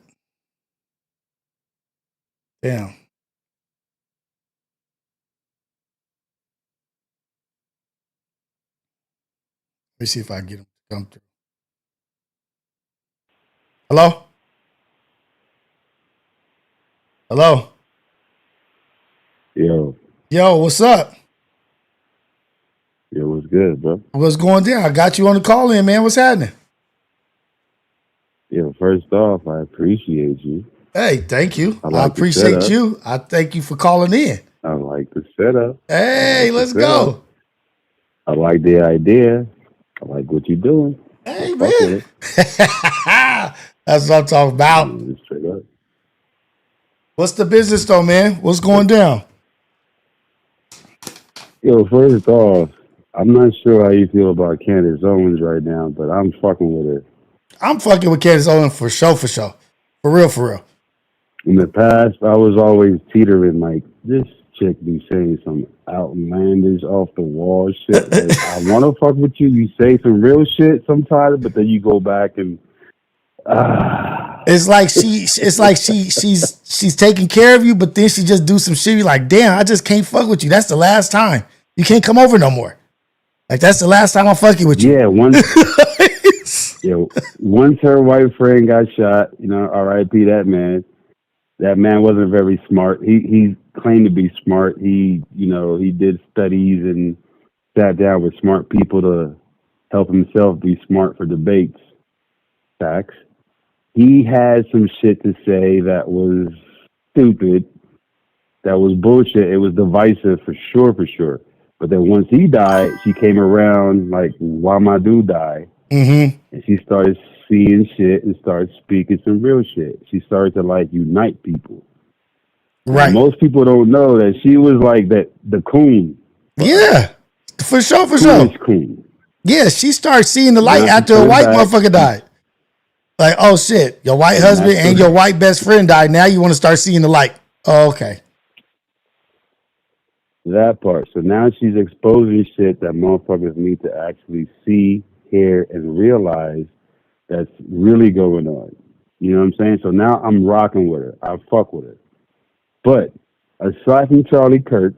Damn. Let me see if I can get him to come through. Hello? Hello? Yo, what's up? Yo, what's good, bro? What's going down? I got you on the call in, man. What's happening? Yo, first off, I appreciate you. Hey, thank you. I like the appreciate setup. you. I thank you for calling in. I like the setup. Hey, let's go. I like the idea. I like what you're doing. Hey, Fuck man. with it. That's what I'm talking about. Straight up. What's the business, though, man? What's going down? Yo, first off, I'm not sure how you feel about Candace Owens right now, but I'm fucking with her. I'm fucking with Candace Owens for sure. For real. In the past, I was always teetering like, this chick be saying some outlandish, off the wall shit. Like, I want to fuck with you. You say some real shit sometimes, but then you go back and it's like she's taking care of you, but then she just do some shit. You're like, damn, I just can't fuck with you. That's the last time. You can't come over no more. Like, that's the last time I'm fucking with you. Yeah, once her white friend got shot, R.I.P. that man. That man wasn't very smart. He claimed to be smart. He did studies and sat down with smart people to help himself be smart for debates. Facts. He had some shit to say that was stupid, that was bullshit. It was divisive for sure. But then once he died, she came around like, why my dude die? Mm-hmm. And she started seeing shit and started speaking some real shit. She started to like unite people. Right. And most people don't know that she was like the coon. Yeah, for sure. Coon. Yeah, she started seeing the light after a white motherfucker died. Like, oh shit, your white husband and your white best friend died. Now you want to start seeing the light. Oh, okay. That part. So now she's exposing shit that motherfuckers need to actually see, hear, and realize that's really going on. You know what I'm saying? So now I'm rocking with her. I fuck with her. But aside from Charlie Kirk,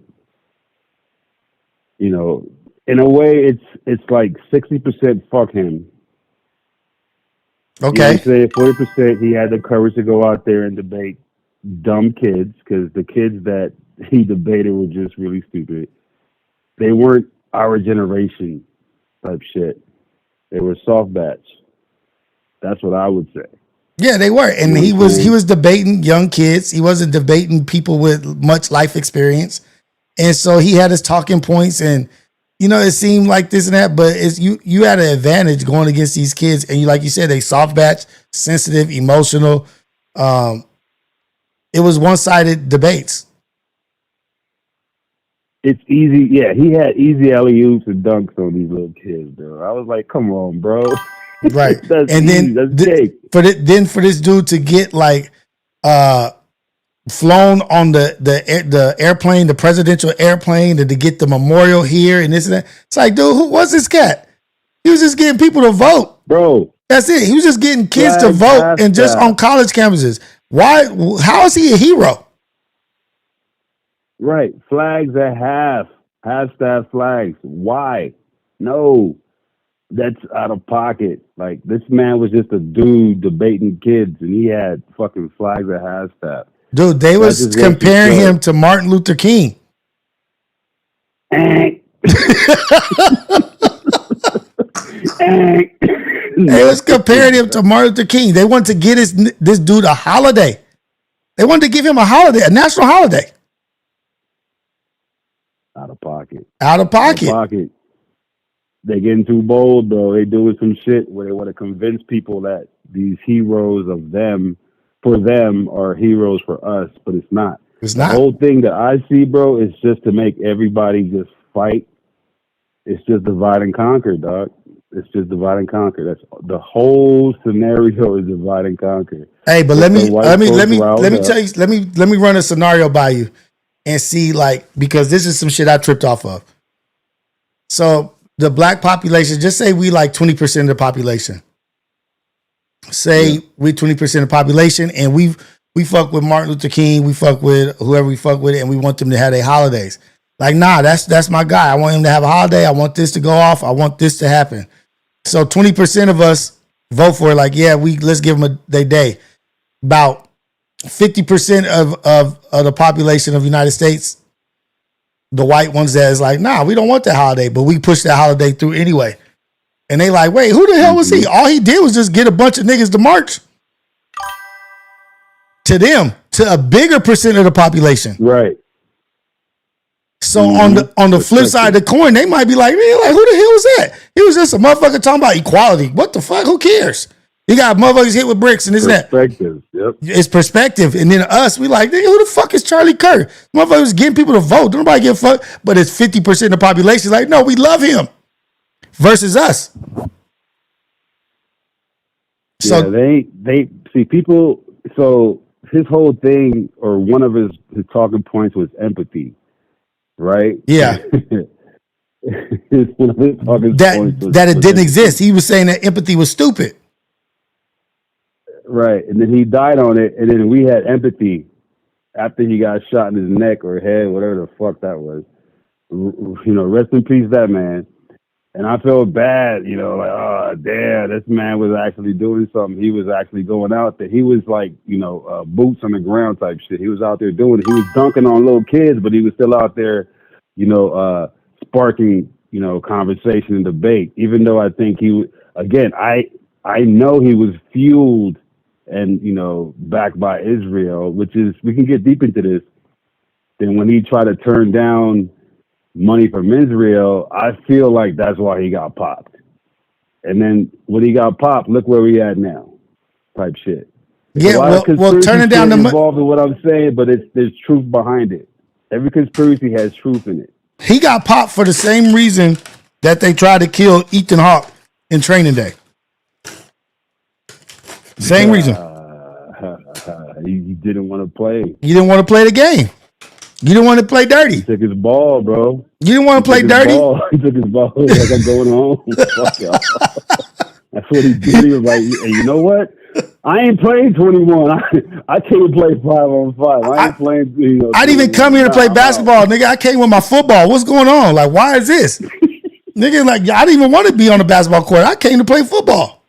in a way, it's like 60% fuck him. Okay. You know what I'm saying? 40% he had the courage to go out there and debate dumb kids, because the kids that he debated were just really stupid. They weren't our generation type shit. They were soft batch. That's what I would say. Yeah, they were. And he was debating young kids. He wasn't debating people with much life experience. And so he had his talking points, and it seemed like this and that, but you had an advantage going against these kids, and like you said, they soft batch, sensitive, emotional. It was one-sided debates. It's easy. Yeah, he had easy alley-oops and dunks on these little kids, bro. I was like, come on, bro. Right. That's and easy. then That's cake. for this dude to get like flown on the airplane, the presidential airplane, to get the memorial here and this and that. It's like, dude, who was this cat? He was just getting people to vote, bro. That's it. He was just getting kids to vote and just on college campuses. Why? How is he a hero? Right, flags at half-staff flags. Why? No, that's out of pocket. Like, this man was just a dude debating kids, and he had fucking flags at half-staff. Dude, they was comparing him to Martin Luther King. They was comparing him to Martin Luther King. They wanted to get this dude a holiday. They wanted to give him a holiday, a national holiday. Out of pocket. Out of pocket. They getting too bold, though. They doing some shit where they want to convince people that these heroes for them are heroes for us, but it's not. It's not. The whole thing that I see, bro, is just to make everybody just fight. It's just divide and conquer, dog. It's just divide and conquer. That's the whole scenario is divide and conquer. Hey, but let me tell you, let me run a scenario by you and see, like, because this is some shit I tripped off of. So the black population, just say we like 20% of the population. Say we 20% of the population, and we fuck with Martin Luther King, we fuck with whoever we fuck with, and we want them to have their holidays. Like, nah, that's my guy. I want him to have a holiday. I want this to go off. I want this to happen. So 20% of us vote for it. Like, yeah, let's give them their day. About 50% of the population of the United States, the white ones that is like, nah, we don't want that holiday, but we push that holiday through anyway. And they like, wait, who the hell was he? All he did was just get a bunch of niggas to march to them, to a bigger percent of the population. Right. So on the flip side of the coin, they might be like, man, like, who the hell was that? He was just a motherfucker talking about equality. What the fuck? Who cares? You got motherfuckers hit with bricks and this and that. Perspective. Yep. It's perspective. And then us, we like, nigga, who the fuck is Charlie Kirk? Motherfuckers getting people to vote. Don't nobody give a fuck. But it's 50% of the population. Like, no, we love him. Versus us. So yeah, they see people. So his whole thing, or one of his talking points, was empathy, right? Yeah. One of his talking points was it didn't exist. He was saying that empathy was stupid. Right, and then he died on it, and then we had empathy after he got shot in his neck or head, whatever the fuck that was. You know, rest in peace, that man. And I felt bad, you know, like, oh, damn, this man was actually doing something. He was actually going out there. He was like, you know, boots on the ground type shit. He was out there doing it. He was dunking on little kids, but he was still out there, you know, sparking, you know, conversation and debate. Even though I think again, I know he was fueled and, you know, backed by Israel, which is, we can get deep into this. Then when he tried to turn down money from Israel, I feel like that's why he got popped. And then when he got popped, look where we at now, type shit. Yeah, well, turning down the money involved in what I'm saying, but there's truth behind it. Every conspiracy has truth in it. He got popped for the same reason that they tried to kill Ethan Hawke in Training Day. Same reason. He didn't want to play. You didn't want to play the game. You didn't want to play dirty. He took his ball, bro. You didn't want to play dirty? He took his ball. Like, I'm going home. Fuck y'all. That's what he did. He was like, hey, you know what? I ain't playing 21. I can't play 5-on-5. I ain't playing, you know. I didn't even come here to play basketball, nigga. I came with my football. What's going on? Like, why is this? Nigga, like, I didn't even want to be on the basketball court. I came to play football.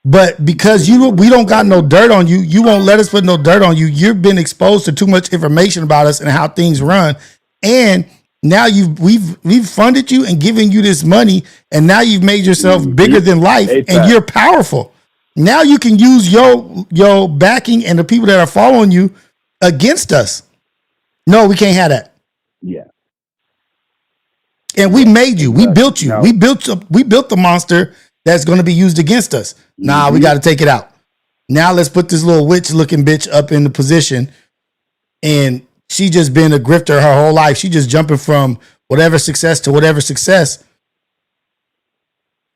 But because we don't got no dirt on you, you won't let us put no dirt on you. You've been exposed to too much information about us and how things run. And now we've funded you and given you this money, and now you've made yourself bigger than life, and you're powerful. Now you can use your backing and the people that are following you against us. No, we can't have that. Yeah. And we made you. We built you. No. We built the monster that's going to be used against us. Nah, we got to take it out. Now let's put this little witch-looking bitch up in the position, and she just been a grifter her whole life. She just jumping from whatever success to whatever success.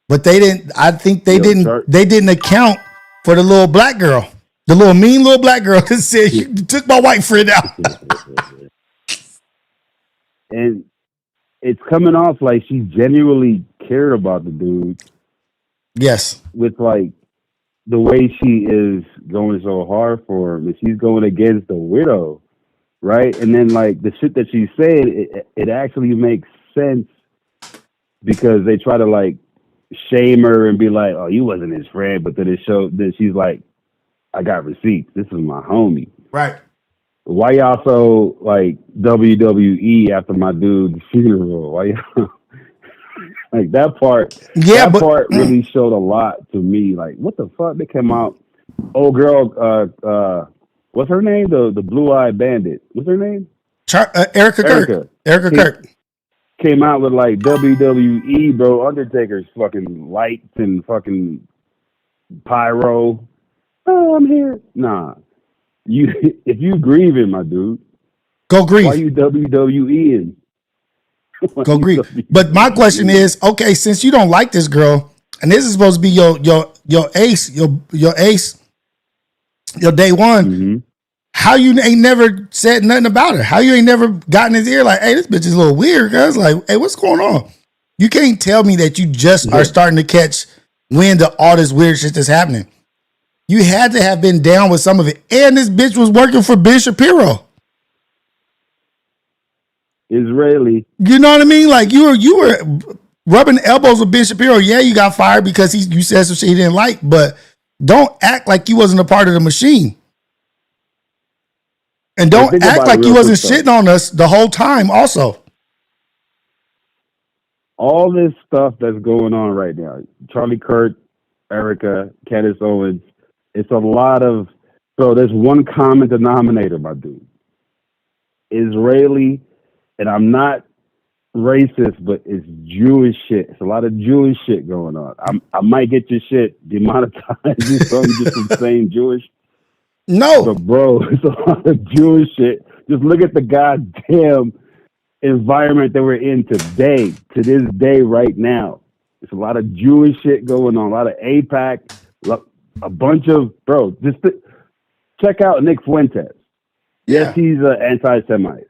But they didn't. I think they didn't. They didn't account for the little black girl. The little mean little black girl that said you took my white friend out. And it's coming off like she genuinely cared about the dude. Yes. With like the way she is going so hard for him, and she's going against the widow, right? And then like the shit that she said, it actually makes sense because they try to like shame her and be like, "Oh, you wasn't his friend," but then it showed that she's like, "I got receipts. This is my homie." Right. Why y'all so like WWE after my dude's funeral? Why y'all like that part? Yeah, that part really showed a lot to me. Like, what the fuck? They came out. Old girl, what's her name? The blue-eyed bandit. What's her name? Erica Kirk. Erica Kirk came out with like WWE, bro. Undertaker's fucking lights and fucking pyro. Oh, I'm here. Nah, you if you grieving, my dude, go grieve. Why you WWEing? Go grieve. But my question is, okay, since you don't like this girl, and this is supposed to be your ace, your ace, your day one. Mm-hmm. How you ain't never said nothing about her? How you ain't never gotten his ear like, hey, this bitch is a little weird, cuz like, hey, what's going on? You can't tell me that you just are starting to catch wind of all this weird shit that's happening. You had to have been down with some of it. And this bitch was working for Ben Shapiro. Israeli. You know what I mean? Like you were rubbing elbows with Ben Shapiro. Yeah, you got fired because you said some shit he didn't like, but don't act like you wasn't a part of the machine. And don't act like you wasn't shitting on us the whole time also. All this stuff that's going on right now, Charlie Kirk, Erica, Candace Owens, it's a lot of, so there's one common denominator, my dude. Israeli, and I'm not racist, but it's Jewish shit. It's a lot of Jewish shit going on. I might get your shit demonetized from just from saying Jewish. No. But bro, it's a lot of Jewish shit. Just look at the goddamn environment that we're in today, to this day, right now. There's a lot of Jewish shit going on, a lot of AIPAC, a bunch of, bro, check out Nick Fuentes. Yeah. Yes, he's an anti-Semite.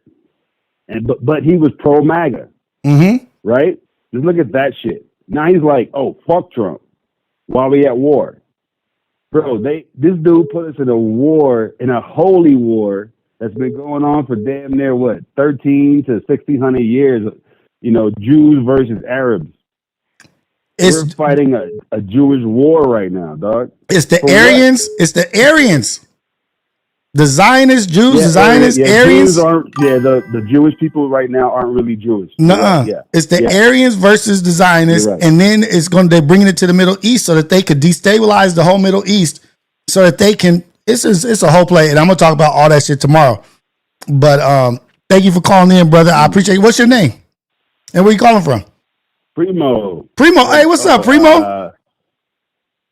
But he was pro-MAGA. Mm-hmm. Right? Just look at that shit. Now he's like, oh, fuck Trump while we at war. Bro, this dude put us in a war, in a holy war that's been going on for damn near, 13 to 1600 years. You know, Jews versus Arabs. We're fighting a Jewish war right now, dog. It's the Aryans. It's the Aryans. The Zionist Jews, the Zionist Aryans. Jews aren't, the Jewish people right now aren't really Jewish. Nuh-uh. Yeah. It's the Aryans versus the Zionists, and then they're bringing it to the Middle East so that they could destabilize the whole Middle East, so that they can. It's a whole play, and I'm gonna talk about all that shit tomorrow. But thank you for calling in, brother. I appreciate it. What's your name? And where you calling from? Primo. Hey, what's up, Primo?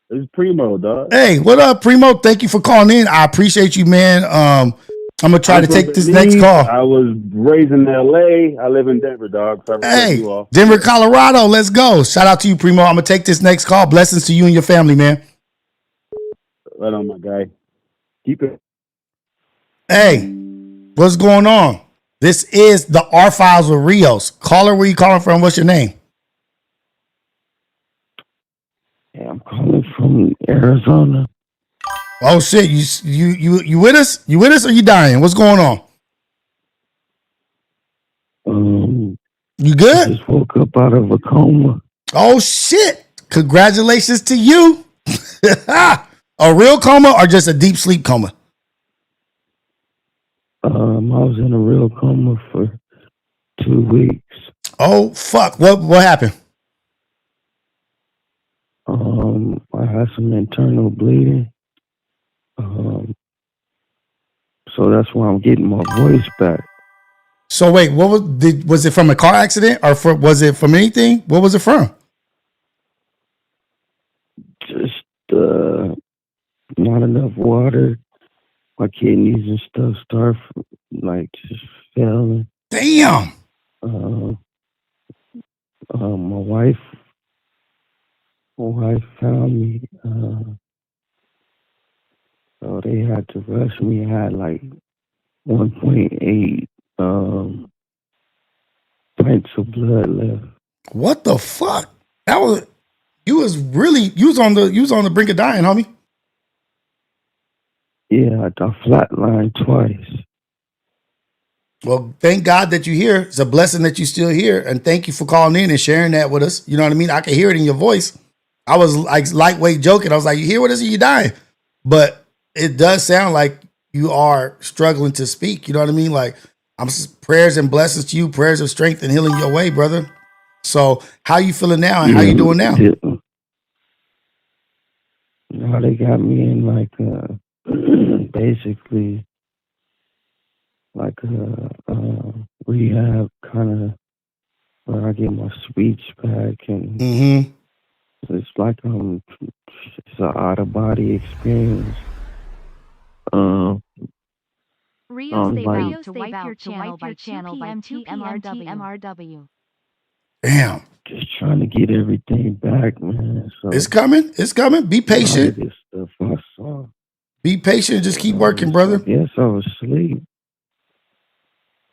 It's Primo, dog. Hey, what up, Primo? Thank you for calling in. I appreciate you, man. I'm gonna try to take this next call. I was raised in LA. I live in Denver, dog. So hey, Denver, Colorado. Let's go. Shout out to you, Primo. I'm gonna take this next call. Blessings to you and your family, man. Right on, my guy. Keep it. Hey, what's going on? This is the R Files with Rios. Caller, where you calling from? What's your name? Yeah, I'm calling from Arizona. Oh shit! You with us? You with us or you dying? What's going on? You good? I just woke up out of a coma. Oh shit! Congratulations to you. A real coma or just a deep sleep coma? I was in a real coma for 2 weeks. Oh fuck! What happened? I had some internal bleeding. So that's why I'm getting my voice back. So wait, was it from a car accident or was it from anything? What was it from? Just not enough water. My kidneys and stuff start just failing. Damn. My wife found me. So they had to rush me. I had like 1.8 pints of blood left. What the fuck? That was you was on the brink of dying, homie. Yeah, I flatlined twice. Well, thank God that you're here. It's a blessing that you're still here, and thank you for calling in and sharing that with us. You know what I mean? I can hear it in your voice. I was like lightweight joking. I was like, "You here with us? Or you dying?" But it does sound like you are struggling to speak. You know what I mean? Like, prayers and blessings to you, prayers of strength and healing your way, brother. So, how you feeling now, and how you doing now? Now they got me in like basically like a rehab kind of where I get my speech back, and it's like it's an out of body experience. Rios they like, vow to wipe your channel by 2 p.m. TMRW. Damn. Just trying to get everything back, man. So it's coming. It's coming. Be patient. This stuff I saw. Be patient. Just keep working, brother. Yes, I was asleep.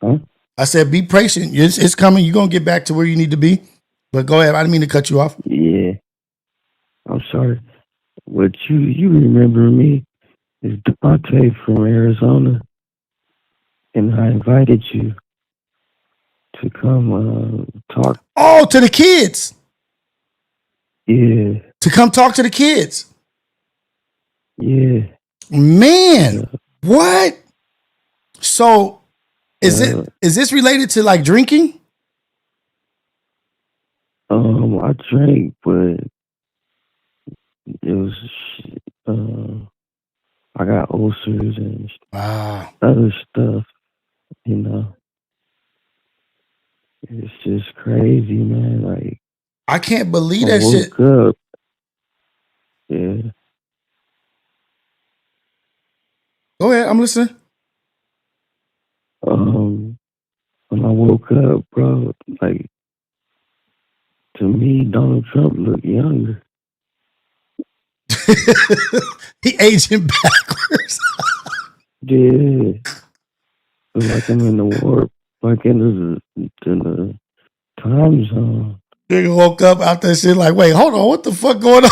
Huh? I said, be patient. It's coming. You're going to get back to where you need to be. But go ahead. I didn't mean to cut you off. Yeah. I'm sorry. What you remember me is Devontae from Arizona. And I invited you to come talk. Oh, to the kids. Yeah. To come talk to the kids. Yeah. Man, what? So is this related to like drinking? I drank, but it was I got ulcers and other stuff, you know. It's just crazy, man. Like, I can't believe that shit. Up. Yeah. Go ahead, I'm listening. When I woke up, bro, like, to me, Donald Trump looked younger. He aging backwards. Yeah. Like I'm in the warp, like in the time zone. Nigga woke up out that shit like, wait, hold on, what the fuck going on?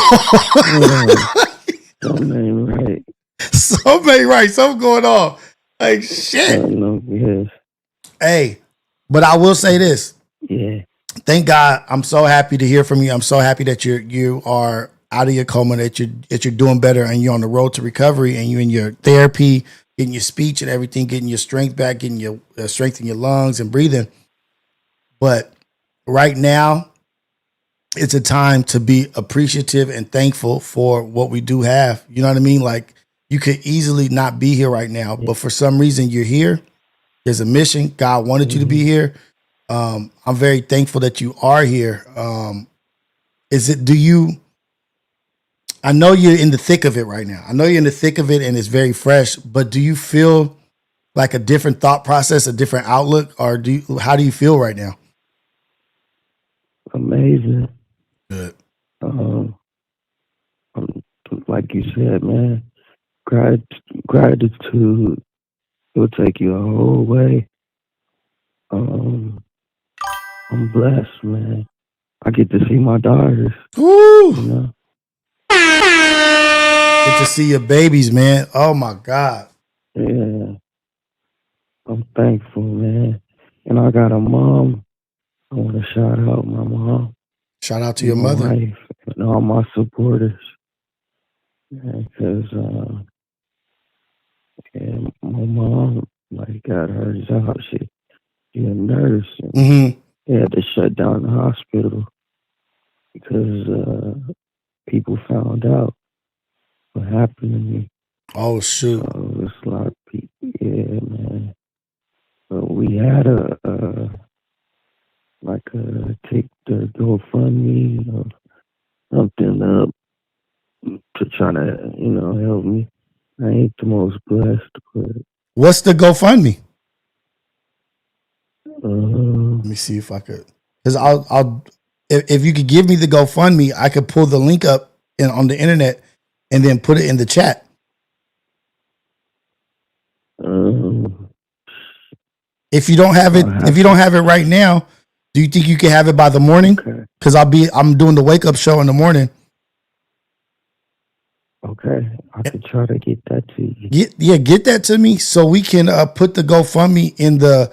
Something ain't right. Something ain't right. Something going on. Like shit. Yes. Hey, but I will say this. Yeah. Thank God. I'm so happy to hear from you. I'm so happy that you are out of your coma, that you're doing better, and you're on the road to recovery, and you're in your therapy, getting your speech and everything, getting your strength back, getting your strength in your lungs and breathing. But right now, it's a time to be appreciative and thankful for what we do have. You know what I mean? Like, you could easily not be here right now, but for some reason you're here. There's a mission. God wanted you to be here. I'm very thankful that you are here. I know you're in the thick of it right now. I know you're in the thick of it and it's very fresh, but do you feel like a different thought process, a different outlook, or how do you feel right now? Amazing. Good. Like you said, man, gratitude will take you a whole way. I'm blessed, man. I get to see my daughters. Woo! You know? Get to see your babies, man. Oh my God. Yeah. I'm thankful, man. And I got a mom. I want to shout out my mom. Shout out to your mother. Wife and all my supporters. Because my mom got her job. She a nurse. And they had to shut down the hospital because people found out what happened to me. Oh shoot! So it's a lot of people. Yeah, man. But we had take the GoFundMe or something up to try to help me. I ain't the most blessed, but what's the GoFundMe? Let me see if I could, because I'll if you could give me the GoFundMe, I could pull the link up on the internet and then put it in the chat. If you don't have it, right now, do you think you can have it by the morning? Because I'm doing the wake up show in the morning. Okay, I could try to get that to you. Get that to me so we can put the GoFundMe in the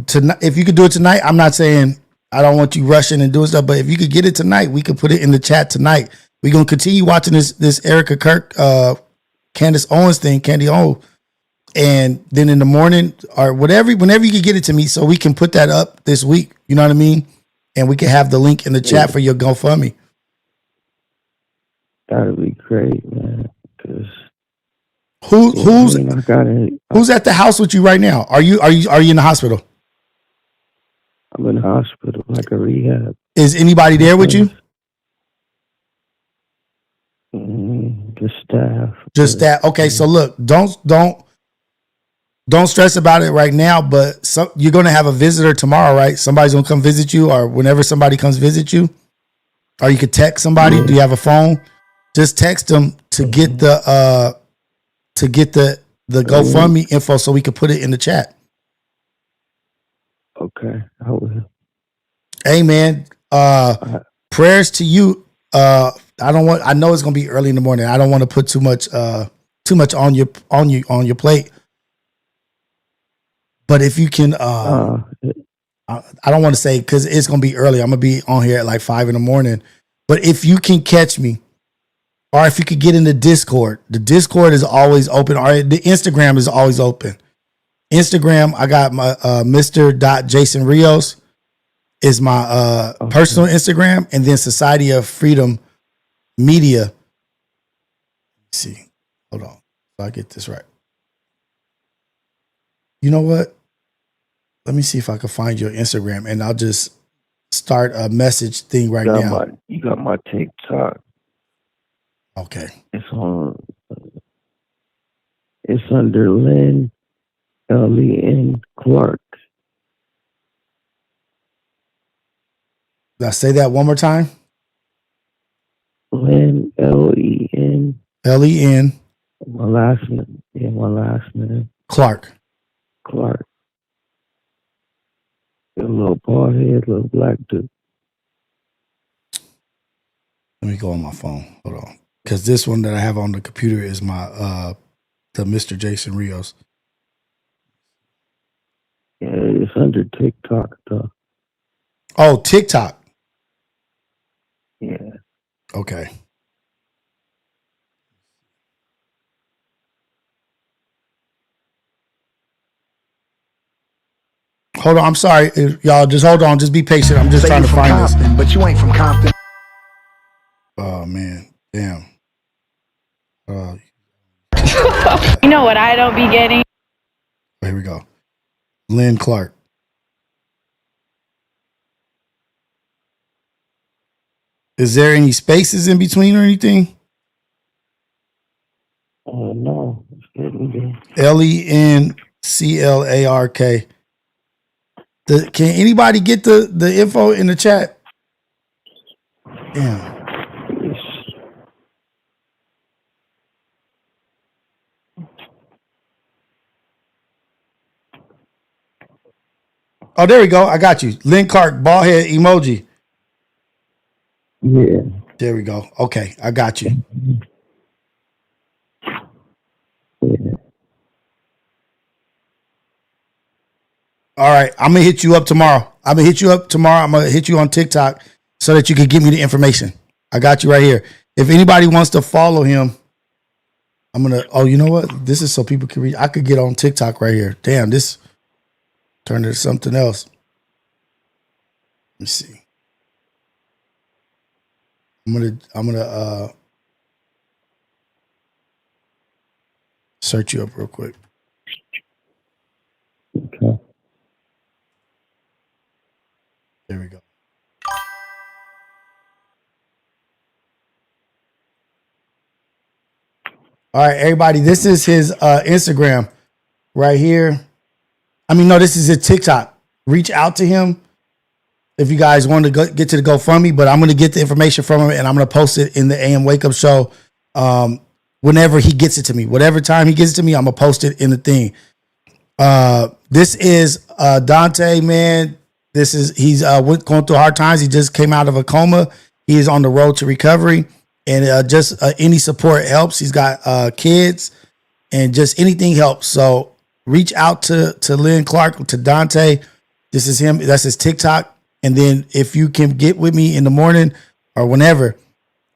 tonight. If you could do it tonight, I'm not saying I don't want you rushing and doing stuff, but if you could get it tonight, we could put it in the chat tonight. We're gonna continue watching this Erica Kirk, Candace Owens thing, Candy O, and then in the morning or whenever you can get it to me, so we can put that up this week. You know what I mean? And we can have the link in the chat for your GoFundMe. That'd be great, man. Who's at the house with you right now? Are you in the hospital? I'm in the hospital, like a rehab. Is anybody there with you? Just staff. Just staff. Okay, so look, don't stress about it right now. But you're gonna have a visitor tomorrow, right? Somebody's gonna come visit you, or whenever somebody comes visit you, or you could text somebody. Yeah. Do you have a phone? Just text them to get the GoFundMe info so we can put it in the chat. Okay, I will. Hey man, prayers to you. I know it's gonna be early in the morning. I don't want to put too much on your plate. But if you can, I don't want to say because it's gonna be early. I'm gonna be on here at like 5 a.m. But if you can catch me, or if you could get in the Discord is always open. Or the Instagram is always open. Instagram, I got my Mr. Jason Rios is my personal Instagram, and then Society of Freedom Media. Let's see, hold on, so I get this right. You know what? Let me see if I can find your Instagram, and I'll just start a message thing right now. You got my TikTok. Okay. It's under Lynn L-E-N Clark. Did I say that one more time? Lynn L-E-N. L-E-N. My last name. Yeah, my last name. Clark. A little bald head, little black dude. Let me go on my phone. Hold on. Because this one that I have on the computer is my the Mr. Jason Rios. Yeah, it's under TikTok though. Oh, TikTok. Yeah. Okay. Hold on. I'm sorry, y'all. Just hold on. Just be patient. I'm just trying to find Compton, this. But you ain't from Compton. Oh man, damn. You know what I don't be getting? Here we go. Lynn Clark. Is there any spaces in between or anything? No. Lenclark. Can anybody get the info in the chat? Damn. Oh, there we go. I got you. Lynn Clark, bald head emoji. Yeah. There we go. Okay, I got you. Yeah. All right, I'm gonna hit you up tomorrow. I'm gonna hit you on TikTok so that you can give me the information. I got you right here. If anybody wants to follow him, I'm gonna. Oh, you know what? This is so people can read. I could get on TikTok right here. Damn, this turned into something else. Let me see. I'm gonna search you up real quick. Okay. There we go. All right, everybody. This is his Instagram right here. I mean, no, this is his TikTok. Reach out to him if you guys want to get to the GoFundMe, but I'm going to get the information from him and I'm going to post it in the AM Wake Up Show whenever he gets it to me. Whatever time he gets it to me, I'm going to post it in the thing. This is Dante, man. He's going through hard times. He just came out of a coma. He is on the road to recovery, and just any support helps. He's got kids, and just anything helps. So reach out to Lynn Clark, to Dante. This is him. That's his TikTok. And then if you can get with me in the morning or whenever,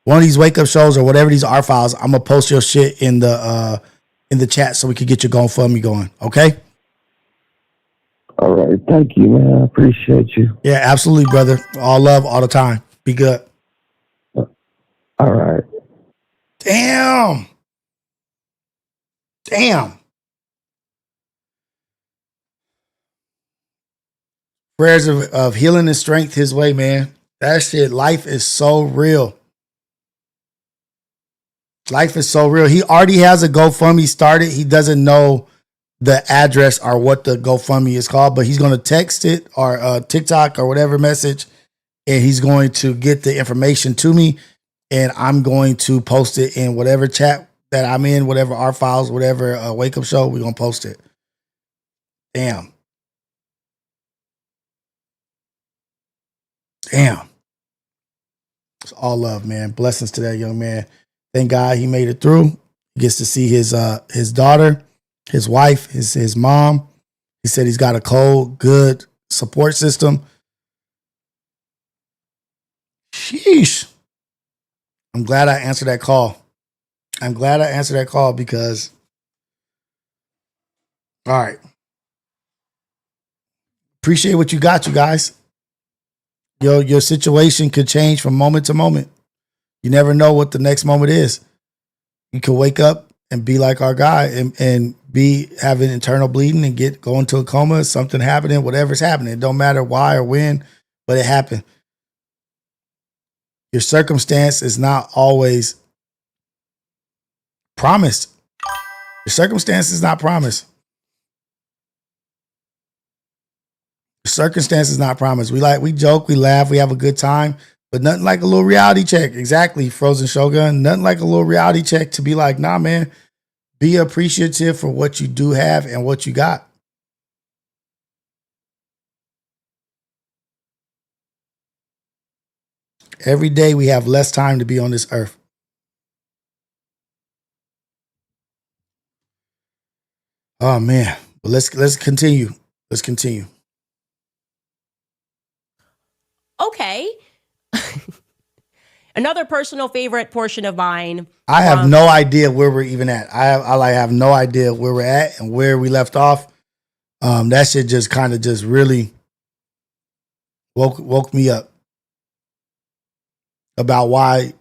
one of these wake up shows or whatever these are files, I'm gonna post your shit in the chat so we can get your GoFundMe going. Okay. All right. Thank you, man. I appreciate you. Yeah, absolutely, brother. All love, all the time. Be good. All right. Damn. Prayers of healing and strength his way, man. That shit, life is so real. Life is so real. He already has a GoFundMe started. He doesn't know the address or what the GoFundMe is called, but he's going to text it or TikTok or whatever message, and he's going to get the information to me, and I'm going to post it in whatever chat that I'm in, whatever our files, whatever wake up show, we're going to post it. Damn. It's all love, man. Blessings to that young man. Thank God he made it through. He gets to see his daughter, his wife, his mom. He said he's got a cold, good support system. Sheesh. I'm glad I answered that call. Because, all right. Appreciate what you got, you guys. Your situation could change from moment to moment. You never know what the next moment is. You could wake up and be like our guy and be having internal bleeding and go into a coma, something happening, whatever's happening. It don't matter why or when, but it happened. Your circumstance is not always promised. Your circumstance is not promised. Circumstance is not promised. We joke, we laugh, we have a good time, but nothing like a little reality check. Exactly, Frozen Shogun. Nothing like a little reality check to be like, nah, man, be appreciative for what you do have and what you got. Every day we have less time to be on this earth. Oh man, but let's continue. Let's continue. Okay. Another personal favorite portion of mine. I have no idea where we're even at. I have no idea where we're at and where we left off. That shit just kind of just really woke me up about why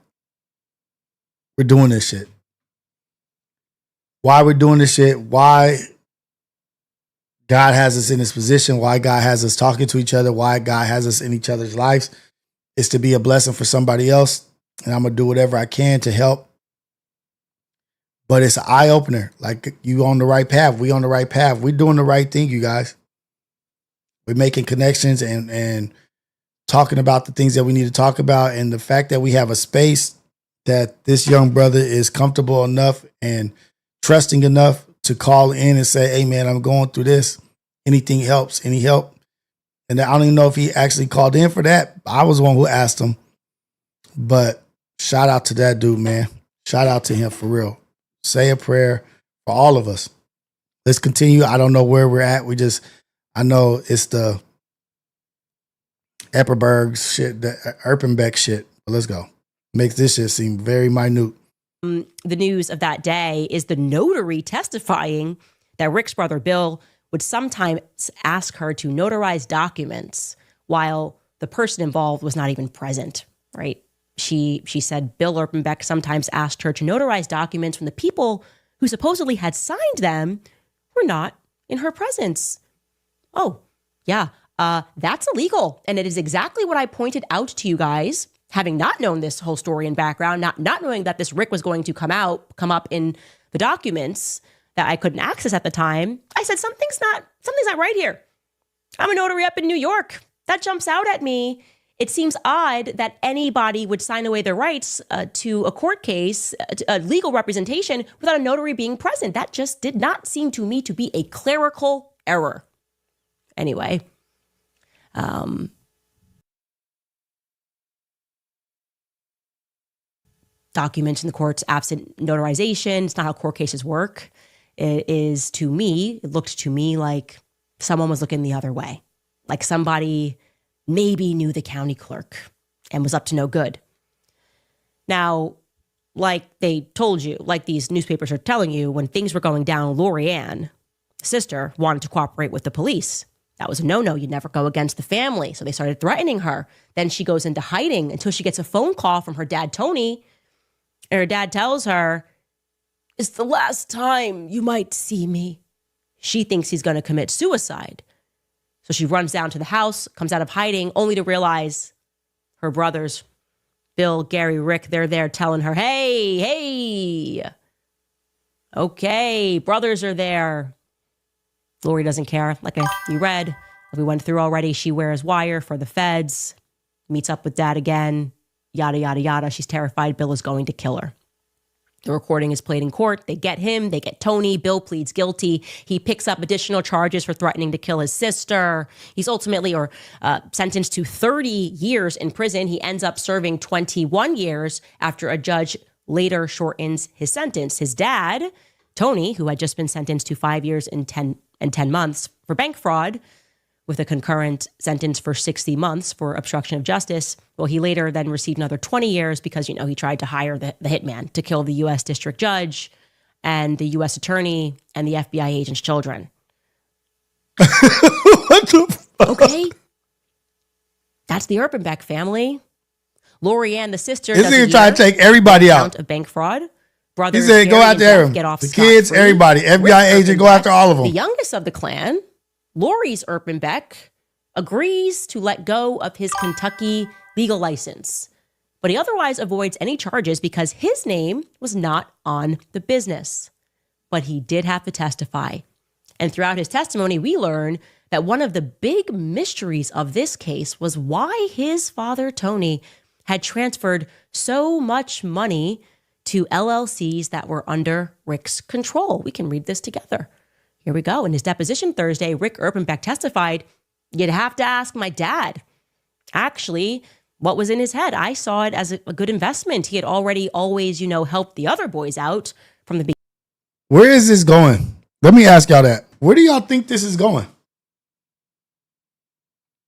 we're doing this shit. Why we're doing this shit. Why God has us in this position. Why God has us talking to each other. Why God has us in each other's lives. Is to be a blessing for somebody else. And I'm going to do whatever I can to help. But it's an eye opener. Like, you on the right path. We on the right path. We're doing the right thing, you guys. We're making connections and talking about the things that we need to talk about. And the fact that we have a space that this young brother is comfortable enough and trusting enough to call in and say, hey, man, I'm going through this. Anything helps. Any help? And I don't even know if he actually called in for that. I was the one who asked him. But shout out to that dude, man. Shout out to him for real. Say a prayer for all of us. Let's continue. I don't know where we're at. I know it's the Epperberg shit, the Erpenbeck shit. But let's go. Makes this shit seem very minute. The news of that day is the notary testifying that Rick's brother Bill would sometimes ask her to notarize documents while the person involved was not even present, right? She said Bill Erpenbeck sometimes asked her to notarize documents when the people who supposedly had signed them were not in her presence. Oh, yeah, that's illegal. And it is exactly what I pointed out to you guys, having not known this whole story and background, not knowing that this Rick was going to come up in the documents that I couldn't access at the time. I said, something's not right here. I'm a notary up in New York. That jumps out at me. It seems odd that anybody would sign away their rights to a court case, a legal representation, without a notary being present. That just did not seem to me to be a clerical error. Anyway, documents in the courts absent notarization. It's not how court cases work. It looked to me like someone was looking the other way. Like somebody maybe knew the county clerk and was up to no good. Now, like they told you, like these newspapers are telling you, when things were going down, Lori Ann, sister, wanted to cooperate with the police. That was a no-no. You never go against the family. So they started threatening her. Then she goes into hiding until she gets a phone call from her dad, Tony. And her dad tells her, "It's the last time you might see me." She thinks he's going to commit suicide. So she runs down to the house, comes out of hiding, only to realize her brothers, Bill, Gary, Rick, they're there telling her, hey, okay, brothers are there. Lori doesn't care. Like we read, we went through already, she wears wire for the feds, meets up with dad again, yada, yada, yada. She's terrified Bill is going to kill her. The recording is played in court. They get him. They get Tony. Bill pleads guilty. He picks up additional charges for threatening to kill his sister. He's ultimately sentenced to 30 years in prison. He ends up serving 21 years after a judge later shortens his sentence. His dad, Tony, who had just been sentenced to 5 years and 10 months for bank fraud, with a concurrent sentence for 60 months for obstruction of justice. Well, he later then received another 20 years because, he tried to hire the hitman to kill the U.S. district judge and the U.S. attorney and the FBI agent's children. What the fuck? Okay. That's the Erpenbeck family. Lori Ann, the sister, This nigga trying to take everybody out of bank fraud. He Brothers said, go Gary after and Jeff everyone. get off The kids, scot-free. everybody. FBI agent, go after all of them. The youngest of the clan, Lori's Erpenbeck, agrees to let go of his Kentucky legal license, but he otherwise avoids any charges because his name was not on the business. But he did have to testify. And throughout his testimony, we learn that one of the big mysteries of this case was why his father, Tony, had transferred so much money to LLCs that were under Rick's control. We can read this together. Here we go. In his deposition Thursday, Rick Erpenbeck testified, "You'd have to ask my dad. Actually, what was in his head? I saw it as a good investment. He had already always, helped the other boys out from the beginning." Where is this going? Let me ask y'all that. Where do y'all think this is going?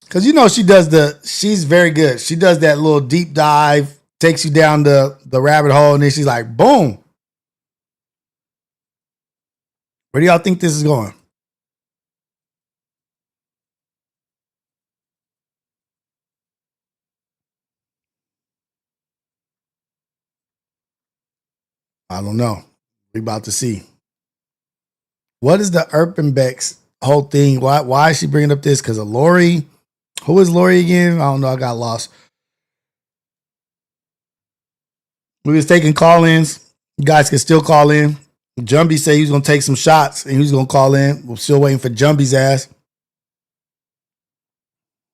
Because she's very good. She does that little deep dive, takes you down the rabbit hole, and then she's like, boom. Where do y'all think this is going? I don't know. We about to see. What is the Erpenbeck's whole thing? Why is she bringing up this? Because of Lori? Who is Lori again? I don't know. I got lost. We was taking call-ins. You guys can still call in. Jumbie said he was going to take some shots and he was going to call in. We're still waiting for Jumbie's ass.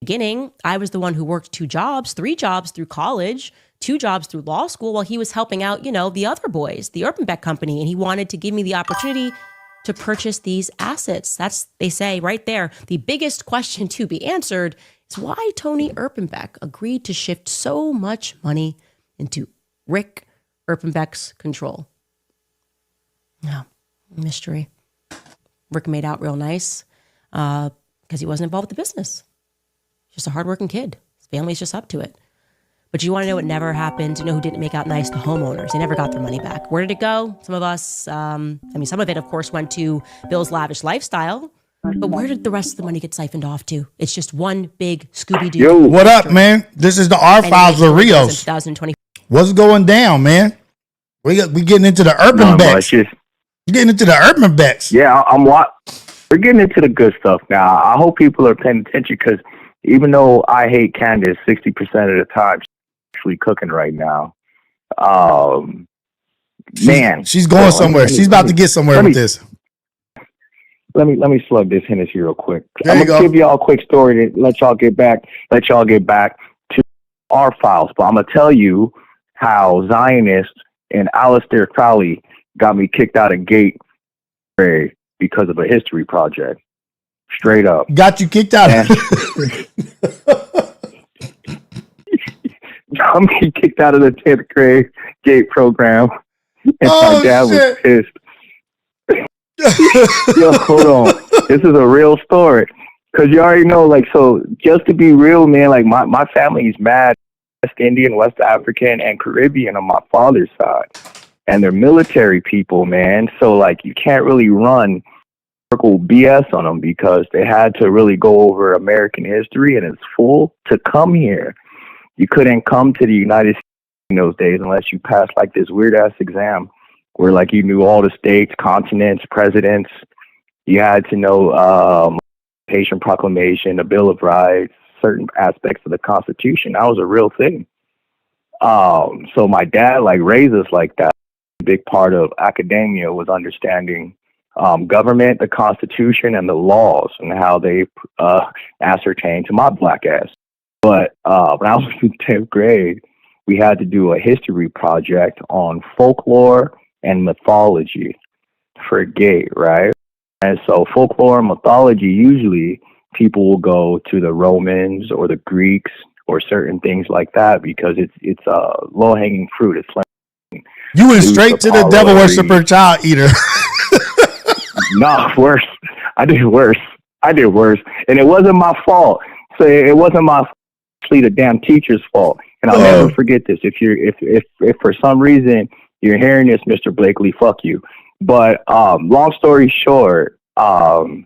Beginning, I was the one who worked 2 jobs, 3 jobs through college, 2 jobs through law school while he was helping out, the other boys, the Erpenbeck company. And he wanted to give me the opportunity to purchase these assets. That's, they say right there, the biggest question to be answered is why Tony Erpenbeck agreed to shift so much money into Rick Erpenbeck's control. No, mystery. Rick made out real nice because he wasn't involved with the business. Just a hardworking kid. His family's just up to it. But you want to know what never happened? You know who didn't make out nice? The homeowners. They never got their money back. Where did it go? Some of us, some of it, of course, went to Bill's lavish lifestyle. But where did the rest of the money get siphoned off to? It's just one big Scooby-Doo. Yo, what up, man? This is the R Files of Rios. 2020. What's going down, man? We getting into the Erpenbecks. We're getting into the Erpenbecks. Yeah, we're getting into the good stuff now. I hope people are paying attention because even though I hate Candace 60% of the time, she's actually cooking right now. She's going somewhere. She's about to get somewhere with this. Let me slug this Hennessy real quick. There I'm you gonna go. give y'all a quick story to let y'all get back to our files, but I'm gonna tell you how Zionists and Aleister Crowley got me kicked out of Gate because of a history project. Straight up. Got you kicked out. Got me kicked out of the 10th grade Gate program. And my dad was pissed. Yo, hold on. This is a real story. Because you already know, like, so just to be real, man, like, my family is mad West Indian, West African, and Caribbean on my father's side. And they're military people, man. So, like, you can't really run circle BS on them because they had to really go over American history and it's full to come here. You couldn't come to the United States in those days unless you passed, like, this weird-ass exam where, like, you knew all the states, continents, presidents. You had to know Haitian Proclamation, the Bill of Rights, certain aspects of the Constitution. That was a real thing. So my dad, like, raised us like that. A big part of academia was understanding government, the Constitution, and the laws and how they ascertain to my black ass. But when I was in 10th grade, we had to do a history project on folklore and mythology for Gate, right? And so folklore and mythology, usually people will go to the Romans or the Greeks or certain things like that because it's low-hanging fruit. It's like you went straight to the devil worshiper child eater. Nah, worse. I did worse. And it wasn't my fault. So it wasn't my fault. Actually, the damn teacher's fault. And I'll never forget this. If for some reason you're hearing this, Mr. Blakely, fuck you. But long story short, to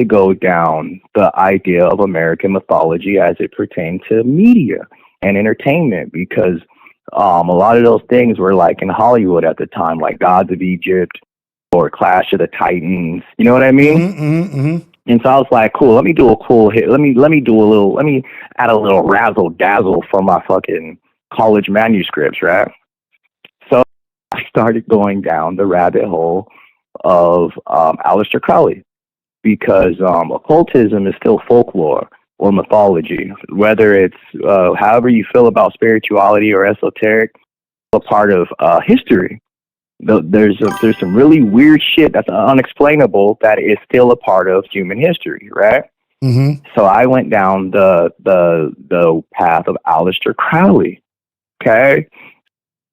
go down the idea of American mythology as it pertained to media and entertainment, because a lot of those things were like in Hollywood at the time, like Gods of Egypt or Clash of the Titans. You know what I mean? Mm-hmm. And so I was like, cool, let me do a cool hit. Let me add a little razzle dazzle for my fucking college manuscripts, right? So I started going down the rabbit hole of Aleister Crowley because occultism is still folklore or mythology, whether it's however you feel about spirituality or esoteric, a part of history. There's some really weird shit that's unexplainable that is still a part of human history, right? Mm-hmm. So I went down the path of Aleister Crowley. Okay,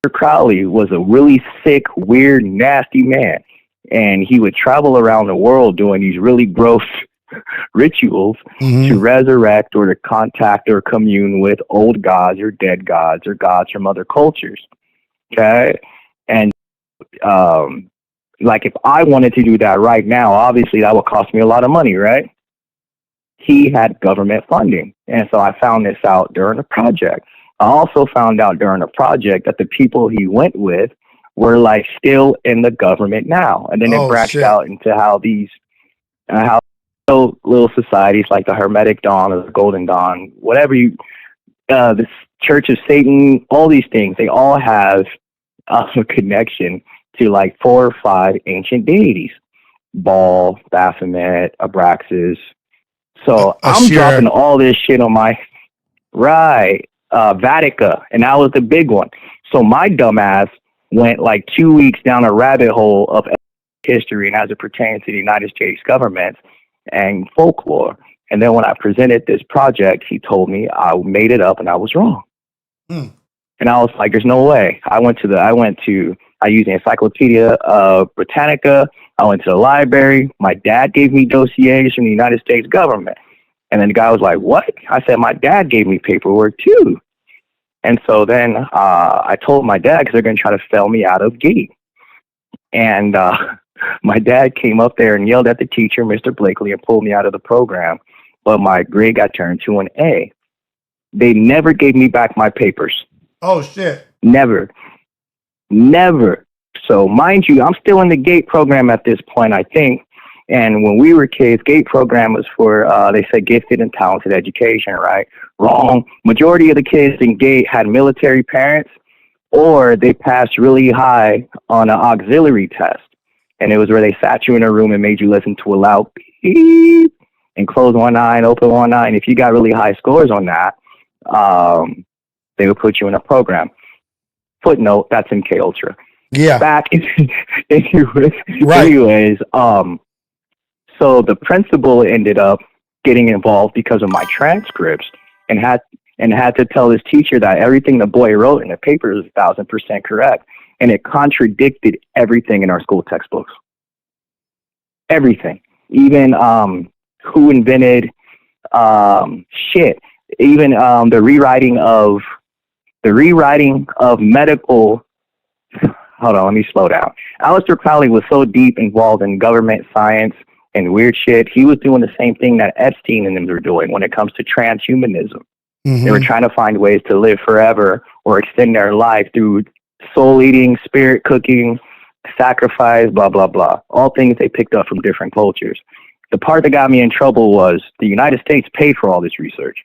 Aleister Crowley was a really sick, weird, nasty man, and he would travel around the world doing these really gross rituals to resurrect or to contact or commune with old gods or dead gods or gods from other cultures. Okay, and like if I wanted to do that right now, obviously that would cost me a lot of money, right? He had government funding. And so I found this out during the project. I also found out during the project that the people he went with were like still in the government now. And then it branched out into how these, how little societies like the Hermetic Dawn or the Golden Dawn, whatever this Church of Satan, all these things, they all have a connection to like 4 or 5 ancient deities: Baal, Baphomet, Abraxas. So I'm dropping all this shit on my Vatica, and that was the big one. So my dumbass went like 2 weeks down a rabbit hole of history and as it pertains to the United States government and folklore. And then when I presented this project, he told me I made it up and I was wrong. And I was like, "There's no way." I used the Encyclopedia Britannica. I went to the library. My dad gave me dossiers from the United States government. And then the guy was like, "What?" I said, "My dad gave me paperwork too." And so then I told my dad, because they're going to try to fail me out of Gate. And my dad came up there and yelled at the teacher, Mr. Blakely, and pulled me out of the program. But my grade got turned to an A. They never gave me back my papers. Oh, shit. Never. So mind you, I'm still in the GATE program at this point, I think. And when we were kids, GATE program was for, they said gifted and talented education, right? Wrong. Majority of the kids in GATE had military parents, or they passed really high on an auxiliary test. And it was where they sat you in a room and made you listen to a loud beep and close one eye and open one eye. And if you got really high scores on that, they would put you in a program. Footnote, that's MK Ultra. Yeah. Back anyways, so the principal ended up getting involved because of my transcripts and had to tell his teacher that everything the boy wrote in the paper is 1,000% correct. And it contradicted everything in our school textbooks. Everything. Even who invented even the rewriting of medical. Hold on, let me slow down. Aleister Crowley was so deep involved in government science and weird shit. He was doing the same thing that Epstein and them were doing when it comes to transhumanism. They were trying to find ways to live forever or extend their life through soul eating, spirit cooking, sacrifice, blah, blah, blah. All things they picked up from different cultures. The part that got me in trouble was the United States paid for all this research.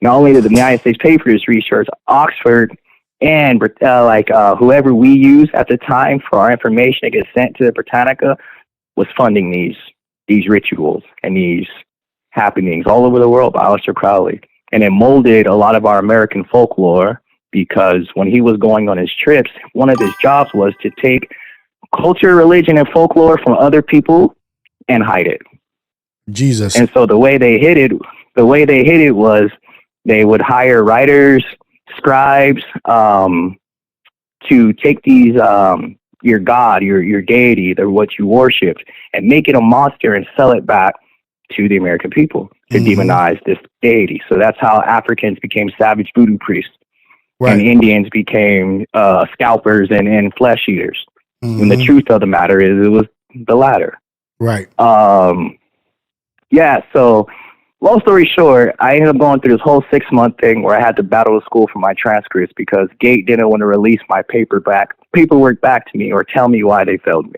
Not only did the United States pay for this research, Oxford and whoever we use at the time for our information to get sent to the Britannica was funding these rituals and these happenings all over the world by Aleister Crowley. And it molded a lot of our American folklore because when he was going on his trips, one of his jobs was to take culture, religion, and folklore from other people and hide it. Jesus. And so the way they hid it was they would hire writers, scribes, to take these, your God, your deity, what you worshipped, and make it a monster and sell it back to the American people to demonize this deity. So that's how Africans became savage voodoo priests. Right. And Indians became scalpers and flesh eaters. And the truth of the matter is it was the latter. Right. Yeah, so long story short, I ended up going through this whole 6-month thing where I had to battle the school for my transcripts because Gate didn't want to release my paperwork back to me or tell me why they failed me.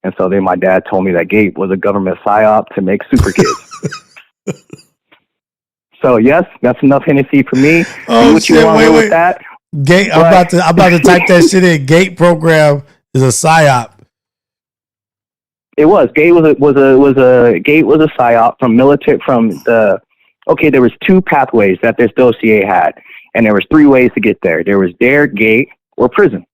And so then my dad told me that Gate was a government psyop to make super kids. So yes, that's enough Hennessy for me. Oh, what shit, you want with that? Gate, I'm about to type that shit in. Gate program is a psyop. It was. Gate was a psyop there was 2 pathways that this dossier had, and there was 3 ways to get there. There was dare, gate, or prison.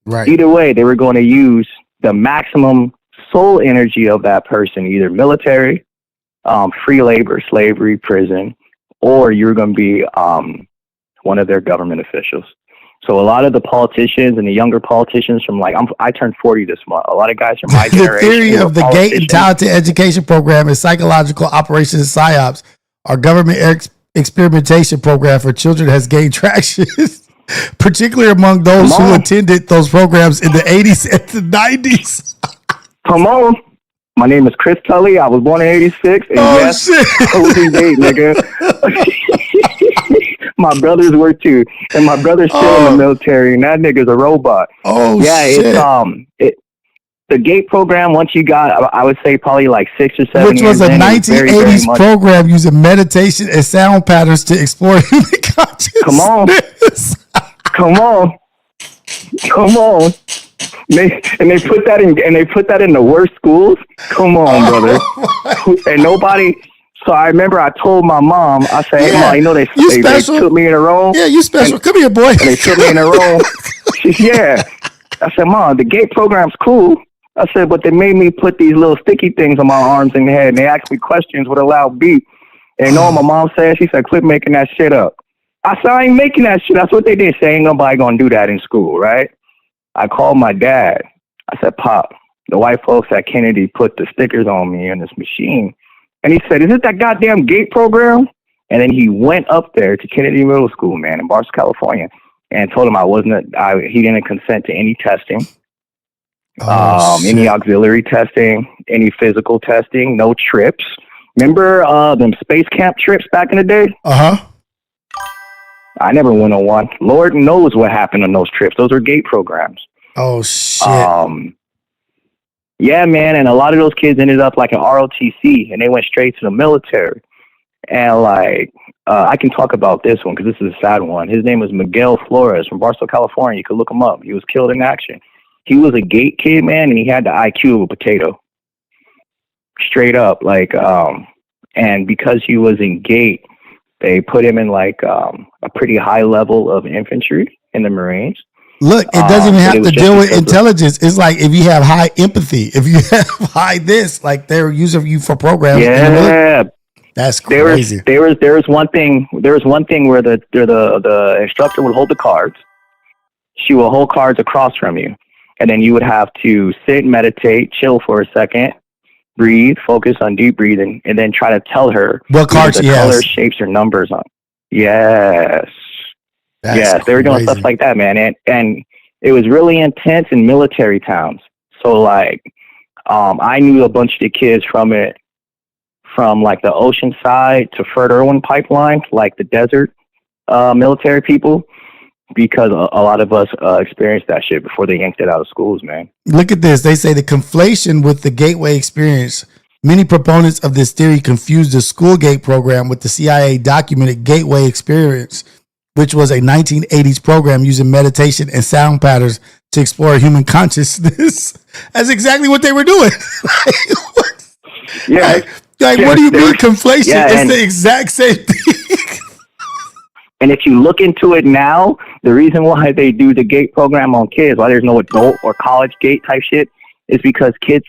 Right. Either way, they were going to use the maximum soul energy of that person, either military, free labor, slavery, prison, or you're going to be one of their government officials. So a lot of the politicians and the younger politicians from I turned 40 this month. A lot of guys from my generation. The theory of the Gate and Talented Education Program is psychological operations and psyops. Our government experimentation program for children has gained traction, particularly among those who attended those programs in the 80s and the 90s. Come on. My name is Chris Tully. I was born in 86. And yes, closing date, nigga. My brothers were too. And my brother's still in the military, and that nigga's a robot. Oh, yeah, shit. The GATE program, once you got, I would say probably 6 or 7 Which was a 1980s program using meditation and sound patterns to explore human consciousness. Come on. They put that in the worst schools. Come on, brother. And nobody. So I remember I told my mom, I said, "Hey, Mom, you know they took me in a room. Yeah, you special. Come here, boy." They took me in a room. Yeah. I said, "Mom, the GATE program's cool." I said, "But they made me put these little sticky things on my arms and head, and they asked me questions with a loud beat." And you know what my mom said? She said, "Quit making that shit up." I said, "I ain't making that shit." That's what they did. Say ain't nobody gonna do that in school, right? I called my dad. I said, "Pop, the white folks at Kennedy put the stickers on me in this machine." And he said, "Is it that goddamn GATE program?" And then he went up there to Kennedy Middle School, man, in Barstow, California, and told him he didn't consent to any testing, any auxiliary testing, any physical testing, no trips. Remember them space camp trips back in the day? Uh-huh. I never went on one. Lord knows what happened on those trips. Those are GATE programs. Oh, shit. Yeah, man, and a lot of those kids ended up like an ROTC, and they went straight to the military. And I can talk about this one because this is a sad one. His name was Miguel Flores from Barstow, California. You could look him up. He was killed in action. He was a GATE kid, man, and he had the IQ of a potato. Straight up, and because he was in GATE, They put him in like a pretty high level of infantry in the Marines. Look, it doesn't even have to deal with intelligence. It's like if you have high empathy, if you have high this, like they're using you for programs. Yeah, that's crazy. There was one thing where the instructor would hold the cards. She will hold cards across from you, and then you would have to sit, meditate, chill for a second, breathe, focus on deep breathing, and then try to tell her what cards the colors, shapes, or numbers on. Yes. Yes, they were doing stuff like that, man. And it was really intense in military towns. So, like, I knew a bunch of the kids from like the ocean side to Fort Irwin pipeline, like the desert military people, because a lot of us experienced that shit before they yanked it out of schools, man. Look at this. They say the conflation with the Gateway experience. Many proponents of this theory confuse the School Gate program with the CIA documented Gateway experience, which was a 1980s program using meditation and sound patterns to explore human consciousness. That's exactly what they were doing. Yeah. What do you mean conflation? Yeah, it's the exact same thing. And if you look into it now, the reason why they do the GATE program on kids, why there's no adult or college GATE type shit, is because kids'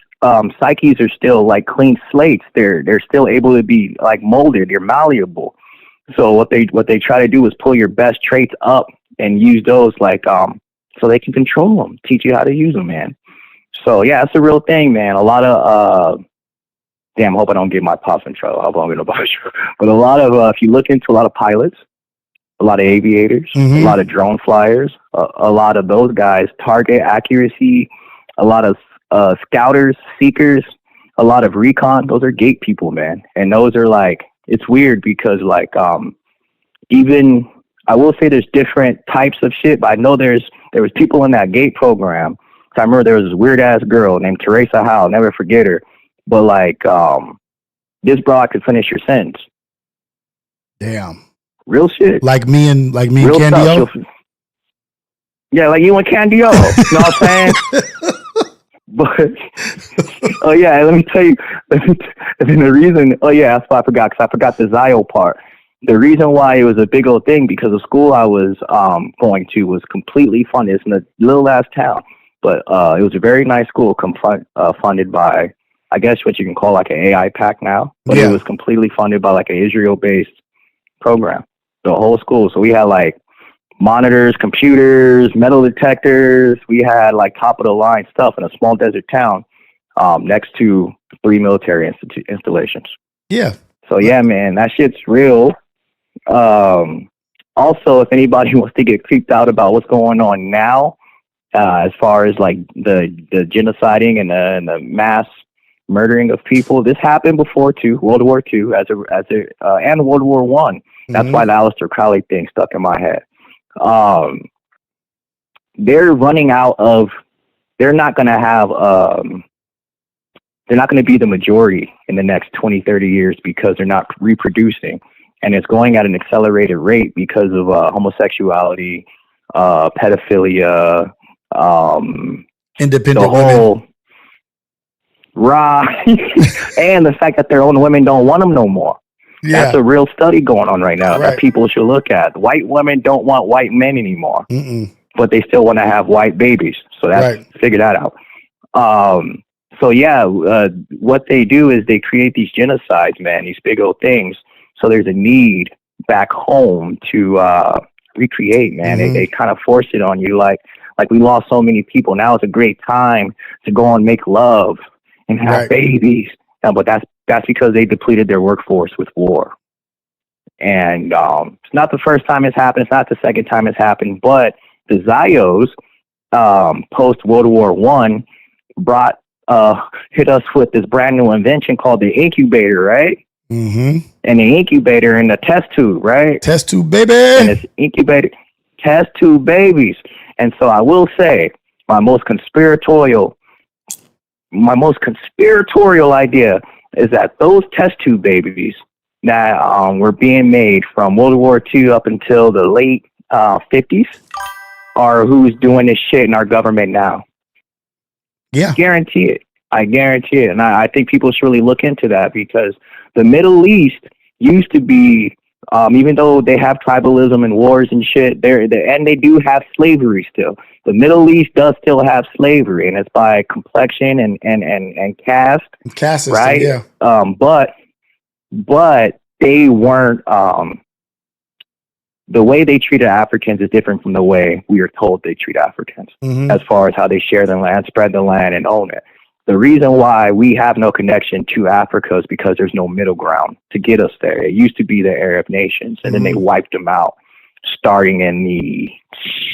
psyches are still like clean slates. They're still able to be like molded. They're malleable. So what they try to do is pull your best traits up and use those like so they can control them, teach you how to use them, man. So yeah, it's a real thing, man. A lot of damn, I hope I don't get my pops in trouble. I hope I don't get no pops in trouble. But a lot of if you look into a lot of pilots, a lot of aviators, a lot of drone flyers, a lot of those guys, target accuracy, a lot of scouters, seekers, a lot of recon, those are gate people, man. And those are like, it's weird because like even I will say there's different types of shit, but I know there was people in that gate program. So I remember there was this weird ass girl named Teresa Howe, never forget her. But like this broad could finish your sentence. Damn. Real shit. Like me and real Candio. Yeah, like you and Candio. You know what I'm saying? But oh yeah, let me tell you. The reason. Oh yeah, that's why I forgot. Because I forgot the Zio part. The reason why it was a big old thing because the school I was going to was completely funded. It's in a little ass town, but it was a very nice school, funded by, I guess what you can call like an AI pack now. But it was completely funded by like an Israel-based program. The whole school. So we had like monitors, computers, metal detectors. We had like top of the line stuff in a small desert town next to 3 military installations. Yeah. So yeah, man, that shit's real. Also, if anybody wants to get creeped out about what's going on now, as far as like the genociding and the mass murdering of people, this happened before too, World War II and World War One. That's why the Aleister Crowley thing stuck in my head. They're running out of. They're not going to have. They're not going to be the majority in the next 20, 30 years because they're not reproducing, and it's going at an accelerated rate because of homosexuality, pedophilia, independent whole women. Right, and the fact that their own women don't want them no more. Yeah. That's a real study going on right now that people should look at. White women don't want white men anymore, but they still want to have white babies. So that's figure that out. So yeah, what they do is they create these genocides, man, these big old things. So there's a need back home to recreate, man. They kind of force it on you, like we lost so many people. Now it's a great time to go and make love and have babies. But that's because they depleted their workforce with war. And it's not the first time it's happened. It's not the second time it's happened. But the Zios, post World War One, hit us with this brand new invention called the incubator, right? And the incubator and the test tube, right? Test tube, baby. And it's incubator, test tube babies. And so I will say, my most conspiratorial idea is that those test tube babies that were being made from World War II up until the late 50s are who's doing this shit in our government now. Yeah. I guarantee it. And I think people should really look into that because the Middle East used to be Even though they have tribalism and wars and shit, and they do have slavery still. The Middle East does still have slavery, and it's by complexion and caste, system, right? yeah. But they weren't. The way they treated Africans is different from the way we are told they treat Africans, as far as how they share the land, spread the land, and own it. The reason why we have no connection to Africa is because there's no middle ground to get us there. It used to be the Arab nations, and then they wiped them out starting in the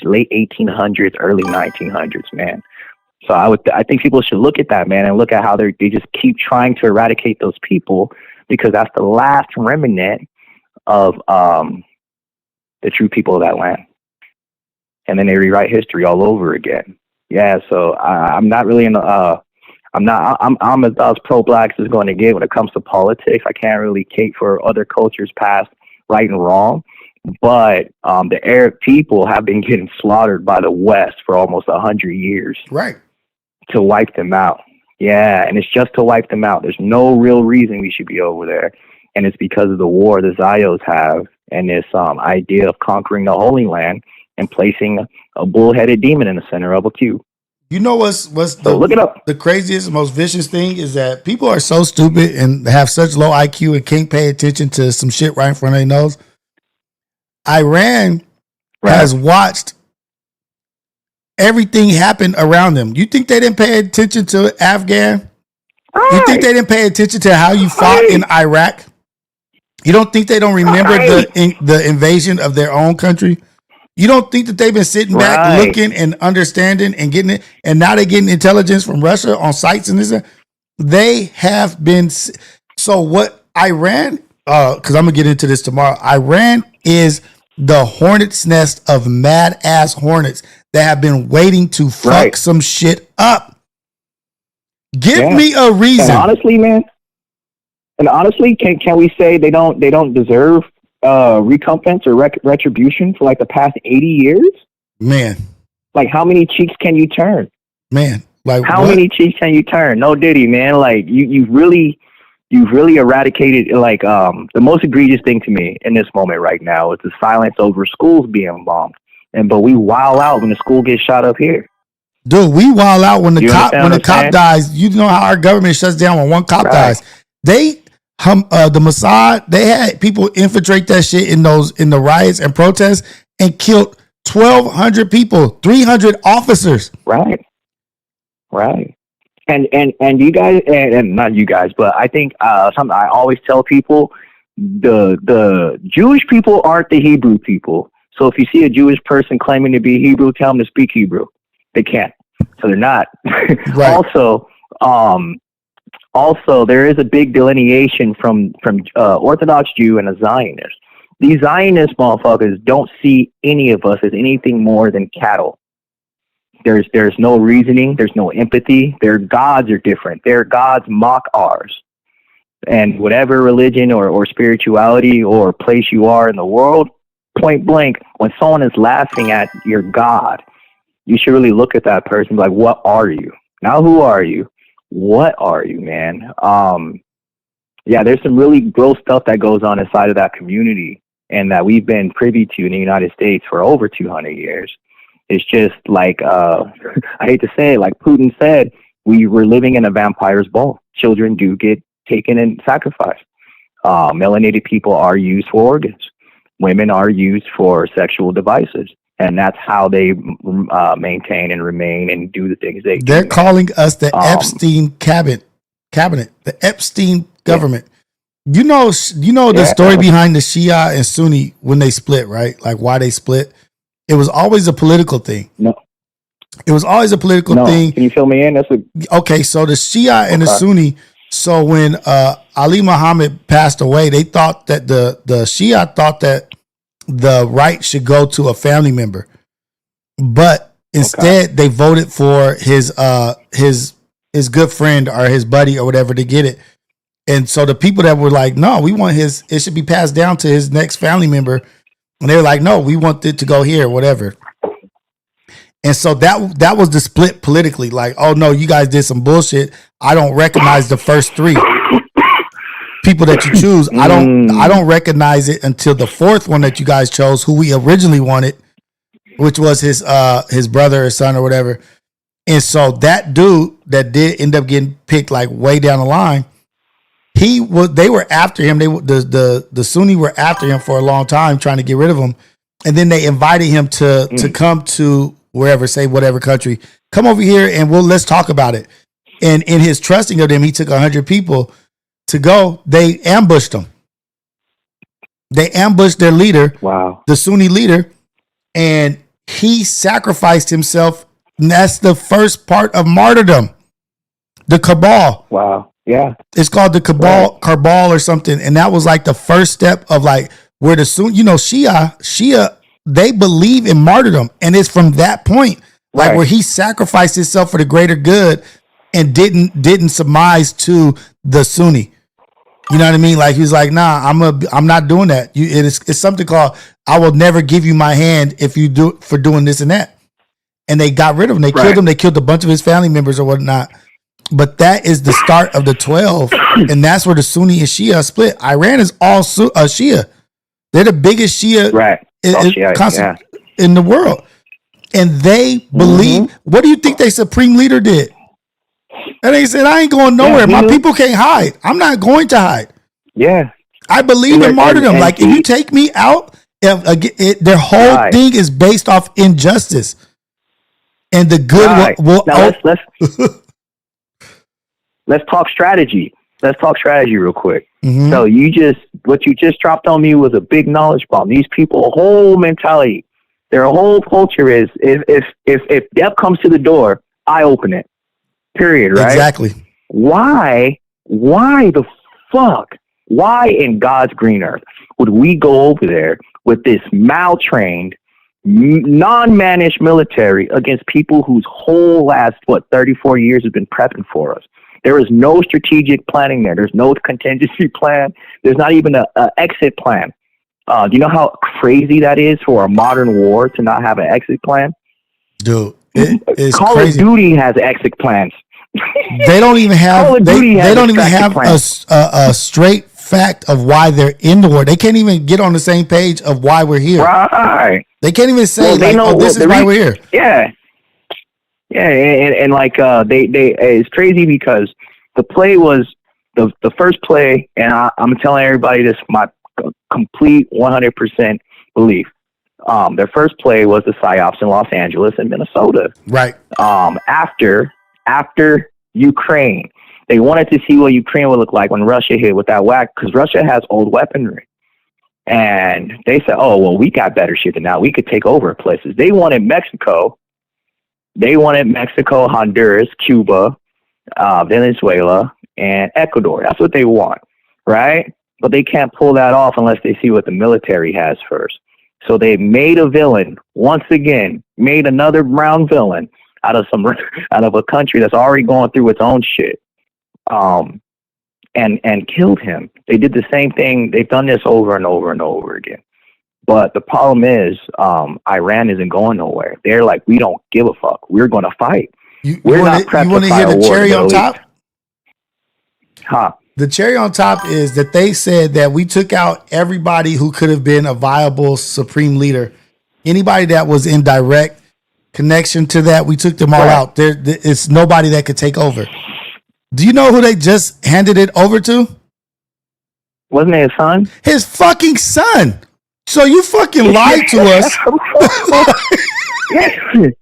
late 1800s, early 1900s, man. So I think people should look at that, man, and look at how they just keep trying to eradicate those people, because that's the last remnant of the true people of that land. And then they rewrite history all over again. Yeah, so I'm not really in the I'm as pro-black as it's going to get when it comes to politics. I can't really cape for other cultures past right and wrong, but the Arab people have been getting slaughtered by the West for almost 100 years, right? To wipe them out. Yeah, and it's just to wipe them out. There's no real reason we should be over there, and it's because of the war the Zios have and this idea of conquering the Holy Land and placing a bull-headed demon in the center of a cube. You know what's look it up. The craziest, most vicious thing is that people are so stupid and have such low IQ and can't pay attention to some shit right in front of their nose. Iran has watched everything happen around them. You think they didn't pay attention to Afghan? Right. You think they didn't pay attention to how you fought in Iraq? You don't think they don't remember the invasion of their own country? You don't think that they've been sitting back looking and understanding and getting it, and now they're getting intelligence from Russia on sites and this? They have been. So what Iran, because I'm going to get into this tomorrow, Iran is the hornet's nest of mad ass hornets that have been waiting to fuck some shit up. Give me a reason. And honestly, can we say they don't deserve recompense or retribution for like the past 80 years? Man, like how many cheeks can you turn? Man, like how many cheeks can you turn? No Diddy, man. Like you've really eradicated. Like the most egregious thing to me in this moment right now is the silence over schools being bombed. But we wild out when the school gets shot up here. Dude, we wild out when the cop dies. You know how our government shuts down when one cop dies. They the Mossad, they had people infiltrate that shit in the riots and protests and killed 1,200 people, 300 officers. Right. And you guys, and not you guys, but I think something I always tell people: the Jewish people aren't the Hebrew people. So if you see a Jewish person claiming to be Hebrew, tell them to speak Hebrew. They can't, so they're not. Right. Also, there is a big delineation from Orthodox Jew and a Zionist. These Zionist motherfuckers don't see any of us as anything more than cattle. There's no reasoning. There's no empathy. Their gods are different. Their gods mock ours. And whatever religion or spirituality or place you are in the world, point blank, when someone is laughing at your God, you should really look at that person like, what are you? Now, who are you? What are you, man? Yeah, there's some really gross stuff that goes on inside of that community and that we've been privy to in the United States for over 200 years. It's just like, I hate to say it, like Putin said, we were living in a vampire's bowl. Children do get taken and sacrificed. Melanated people are used for organs. Women are used for sexual devices. And that's how they maintain and remain and do the things they do. They're calling us the Epstein cabinet, the Epstein government. You know the story behind the Shia and Sunni when they split, right? Like why they split. It was always a political thing. No. It was always a political thing. Can you fill me in? Okay, so the Shia and the Sunni. So when Ali Muhammad passed away, they thought that the Shia thought that the right should go to a family member, but instead they voted for his good friend or his buddy or whatever to get it. And so the people that were like, no, we want it should be passed down to his next family member. And they were like, no, we want it to go here, whatever. And so that was the split politically. Like, oh no, you guys did some bullshit. I don't recognize the first three. people that you choose. I don't recognize it until the fourth one that you guys chose, who we originally wanted, which was his brother or son or whatever. And so that dude that did end up getting picked like way down the line, they were after him. The Sunni were after him for a long time, trying to get rid of him. And then they invited him to come to wherever, say whatever country, come over here and let's talk about it. And in his trusting of them, he took 100 people to go. They ambushed him. They ambushed their leader, the Sunni leader, and he sacrificed himself. And that's the first part of martyrdom, the Cabal. Wow. Yeah. It's called the Cabal or something. And that was like the first step of like where the Sunni, Shia, they believe in martyrdom. And it's from that point, like where he sacrificed himself for the greater good and didn't submise to the Sunni. You know what I mean? Like he's like, nah, I'm not doing that. It's something called, I will never give you my hand if you do for doing this and that. And they got rid of him. They killed him. They killed a bunch of his family members or whatnot. But that is the start of the 12. And that's where the Sunni and Shia split. Iran is all Shia. They're the biggest Shia, in the world. And they believe, what do you think their supreme leader did? And they said, I ain't going nowhere. My people can't hide. I'm not going to hide. Yeah. I believe in martyrdom. Like if you take me out, their whole thing is based off injustice. And the good will now let's talk strategy. Let's talk strategy real quick. So what you just dropped on me was a big knowledge bomb. These people, whole mentality, their whole culture is if death comes to the door, I open it. Period. Right? Exactly. Why the fuck? Why in God's green earth would we go over there with this maltrained, non-managed military against people whose whole last 34 years have been prepping for us? There is no strategic planning there. There's no contingency plan. There's not even a exit plan. Do you know how crazy that is for a modern war to not have an exit plan? Dude, it's Call crazy. of Duty has exit plans. They don't even have they don't even have a straight fact of why they're in the war. They can't even get on the same page of why we're here. Right. They can't even say this is why we're here. Yeah. Yeah, and like they it's crazy because the play was the first play, and I'm telling everybody this, my complete 100% belief. Their first play was the PSYOPs in Los Angeles and Minnesota. Right. After Ukraine, they wanted to see what Ukraine would look like when Russia hit with that whack, because Russia has old weaponry. And they said, oh, well, we got better shit than that. We could take over places. They wanted Mexico. They wanted Mexico, Honduras, Cuba, Venezuela, and Ecuador. That's what they want, right? But they can't pull that off unless they see what the military has first. So they made a villain, once again, made another brown villain out of a country that's already going through its own shit, and killed him. They did the same thing. They've done this over and over and over again. But the problem is, Iran isn't going nowhere. They're like, we don't give a fuck. We're going to fight. We're not prepped to fight a war. You want to hear the cherry on top? Huh? The cherry on top is that they said that we took out everybody who could have been a viable supreme leader. Anybody that was in direct connection to that, we took them all out. It's nobody that could take over. Do you know who they just handed it over to? Wasn't it his son? His fucking son. So you fucking lied to us.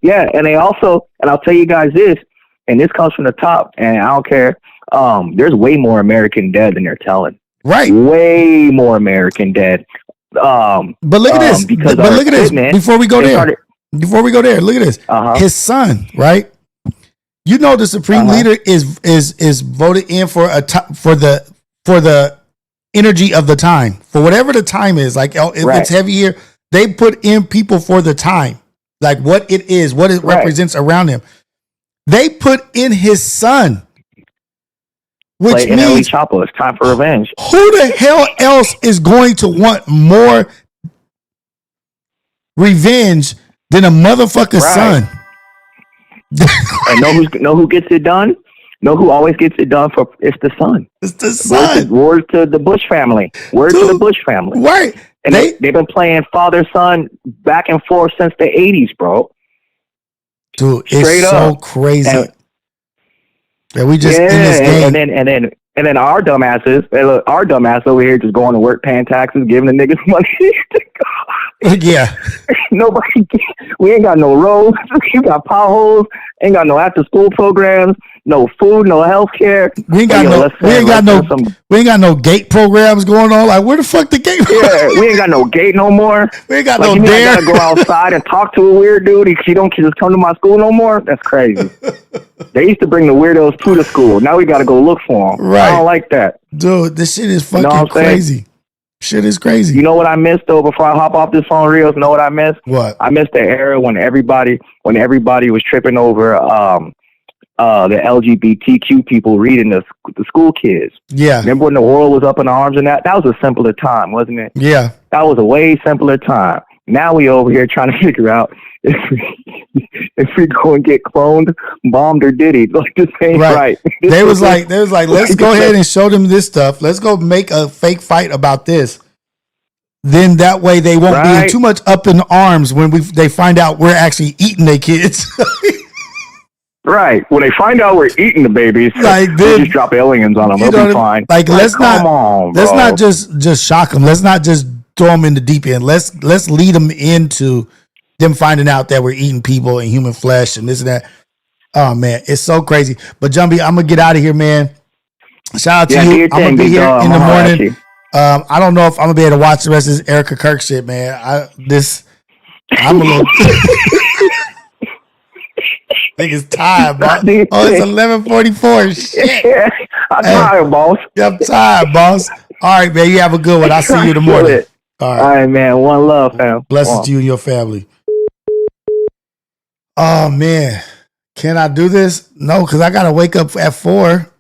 Yeah, and they also, and I'll tell you guys this, and this comes from the top, and I don't care. There's way more American dead than they're telling. Right. Way more American dead. But look at this. But look at this. Before we go there, look at this. His son, right? You know the supreme leader is voted in for for the energy of the time, for whatever the time is. Like if it's heavy here, they put in people for the time, like what it is, what it represents around him. They put in his son, which means Chapo. It's time for revenge. Who the hell else is going to want more revenge than a motherfucking son? And know who gets it done? Know who always gets it done for? It's the son. It's the son. Word to the Bush family. Word to the Bush family. Right. And they've been playing father-son back and forth since the 80s, bro. Dude, Straight it's so up. crazy. And we just in this game. And then our dumbasses, our dumbass over here just going to work, paying taxes, giving the niggas money. Yeah. Nobody, we ain't got no roads. We got potholes. Ain't got no after school programs. No food. No health care. We ain't got no gate programs going on. Like, where the fuck the gate? Yeah, we ain't got no gate no more. We ain't got like, no you mean dare. I gotta go outside and talk to a weird dude. You don't just come to my school no more. That's crazy. They used to bring the weirdos to the school. Now we got to go look for them. Right. I don't like that. Dude, this shit is fucking crazy. Shit is crazy. You know what I missed, though, before I hop off this phone, Rios? Know what I missed? What? I missed the era when everybody was tripping over the LGBTQ people reading the school kids. Yeah. Remember when the world was up in arms and that? That was a simpler time, wasn't it? Yeah. That was a way simpler time. Now we over here trying to figure out if we go and get cloned, bombed, or diddy. Like, this ain't right. They was like, let's go ahead and show them this stuff. Let's go make a fake fight about this. Then that way they won't be in too much up in arms when they find out we're actually eating their kids. Right. When they find out we're eating the babies, like they just drop aliens on them. It'll be fine. Like, let's not just shock them. Let's not just throw them in the deep end. Let's lead them into them finding out that we're eating people and human flesh and this and that. Oh man, it's so crazy. But Jumbie, I'm gonna get out of here, man. Shout out to you. I'm gonna be here in the morning. I don't know if I'm gonna be able to watch the rest of this Erica Kirk shit, man. I'm a little. I think it's time, boss. Oh, it's 11:44. Shit. Yeah, I'm tired, boss. I'm tired, boss. All right, man. You have a good one. I'll see you in the morning. All right, man. One love, fam. Blessings to you and your family. Oh, man. Can I do this? No, because I got to wake up at 4.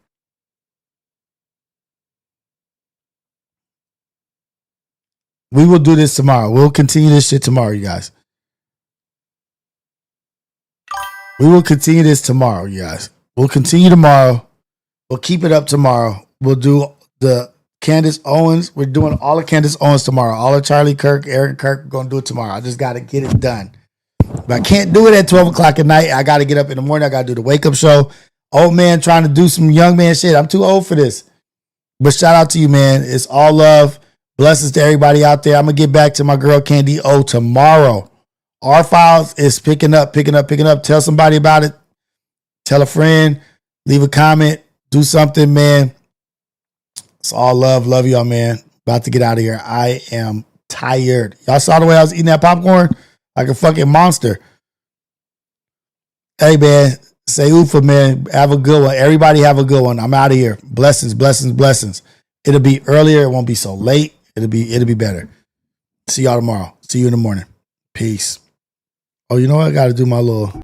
We will do this tomorrow. We'll continue this shit tomorrow, you guys. We will continue this tomorrow, you guys. We'll continue tomorrow. We'll keep it up tomorrow. We'll do the Candace Owens. We're doing all of Candace Owens tomorrow. All of Charlie Kirk, Eric Kirk, we're going to do it tomorrow. I just got to get it done. But I can't do it at 12 o'clock at night. I got to get up in the morning. I got to do the wake-up show. Old man trying to do some young man shit. I'm too old for this. But shout out to you, man. It's all love. Blessings to everybody out there. I'm going to get back to my girl Candy O tomorrow. Our Files is picking up. Tell somebody about it. Tell a friend. Leave a comment. Do something, man. It's all love. Love y'all, man. About to get out of here. I am tired. Y'all saw the way I was eating that popcorn? Like a fucking monster. Hey, man. Say oofa, man. Have a good one. Everybody have a good one. I'm out of here. Blessings, blessings, blessings. It'll be earlier. It won't be so late. It'll be better. See y'all tomorrow. See you in the morning. Peace. Oh, you know what? I got to do my little...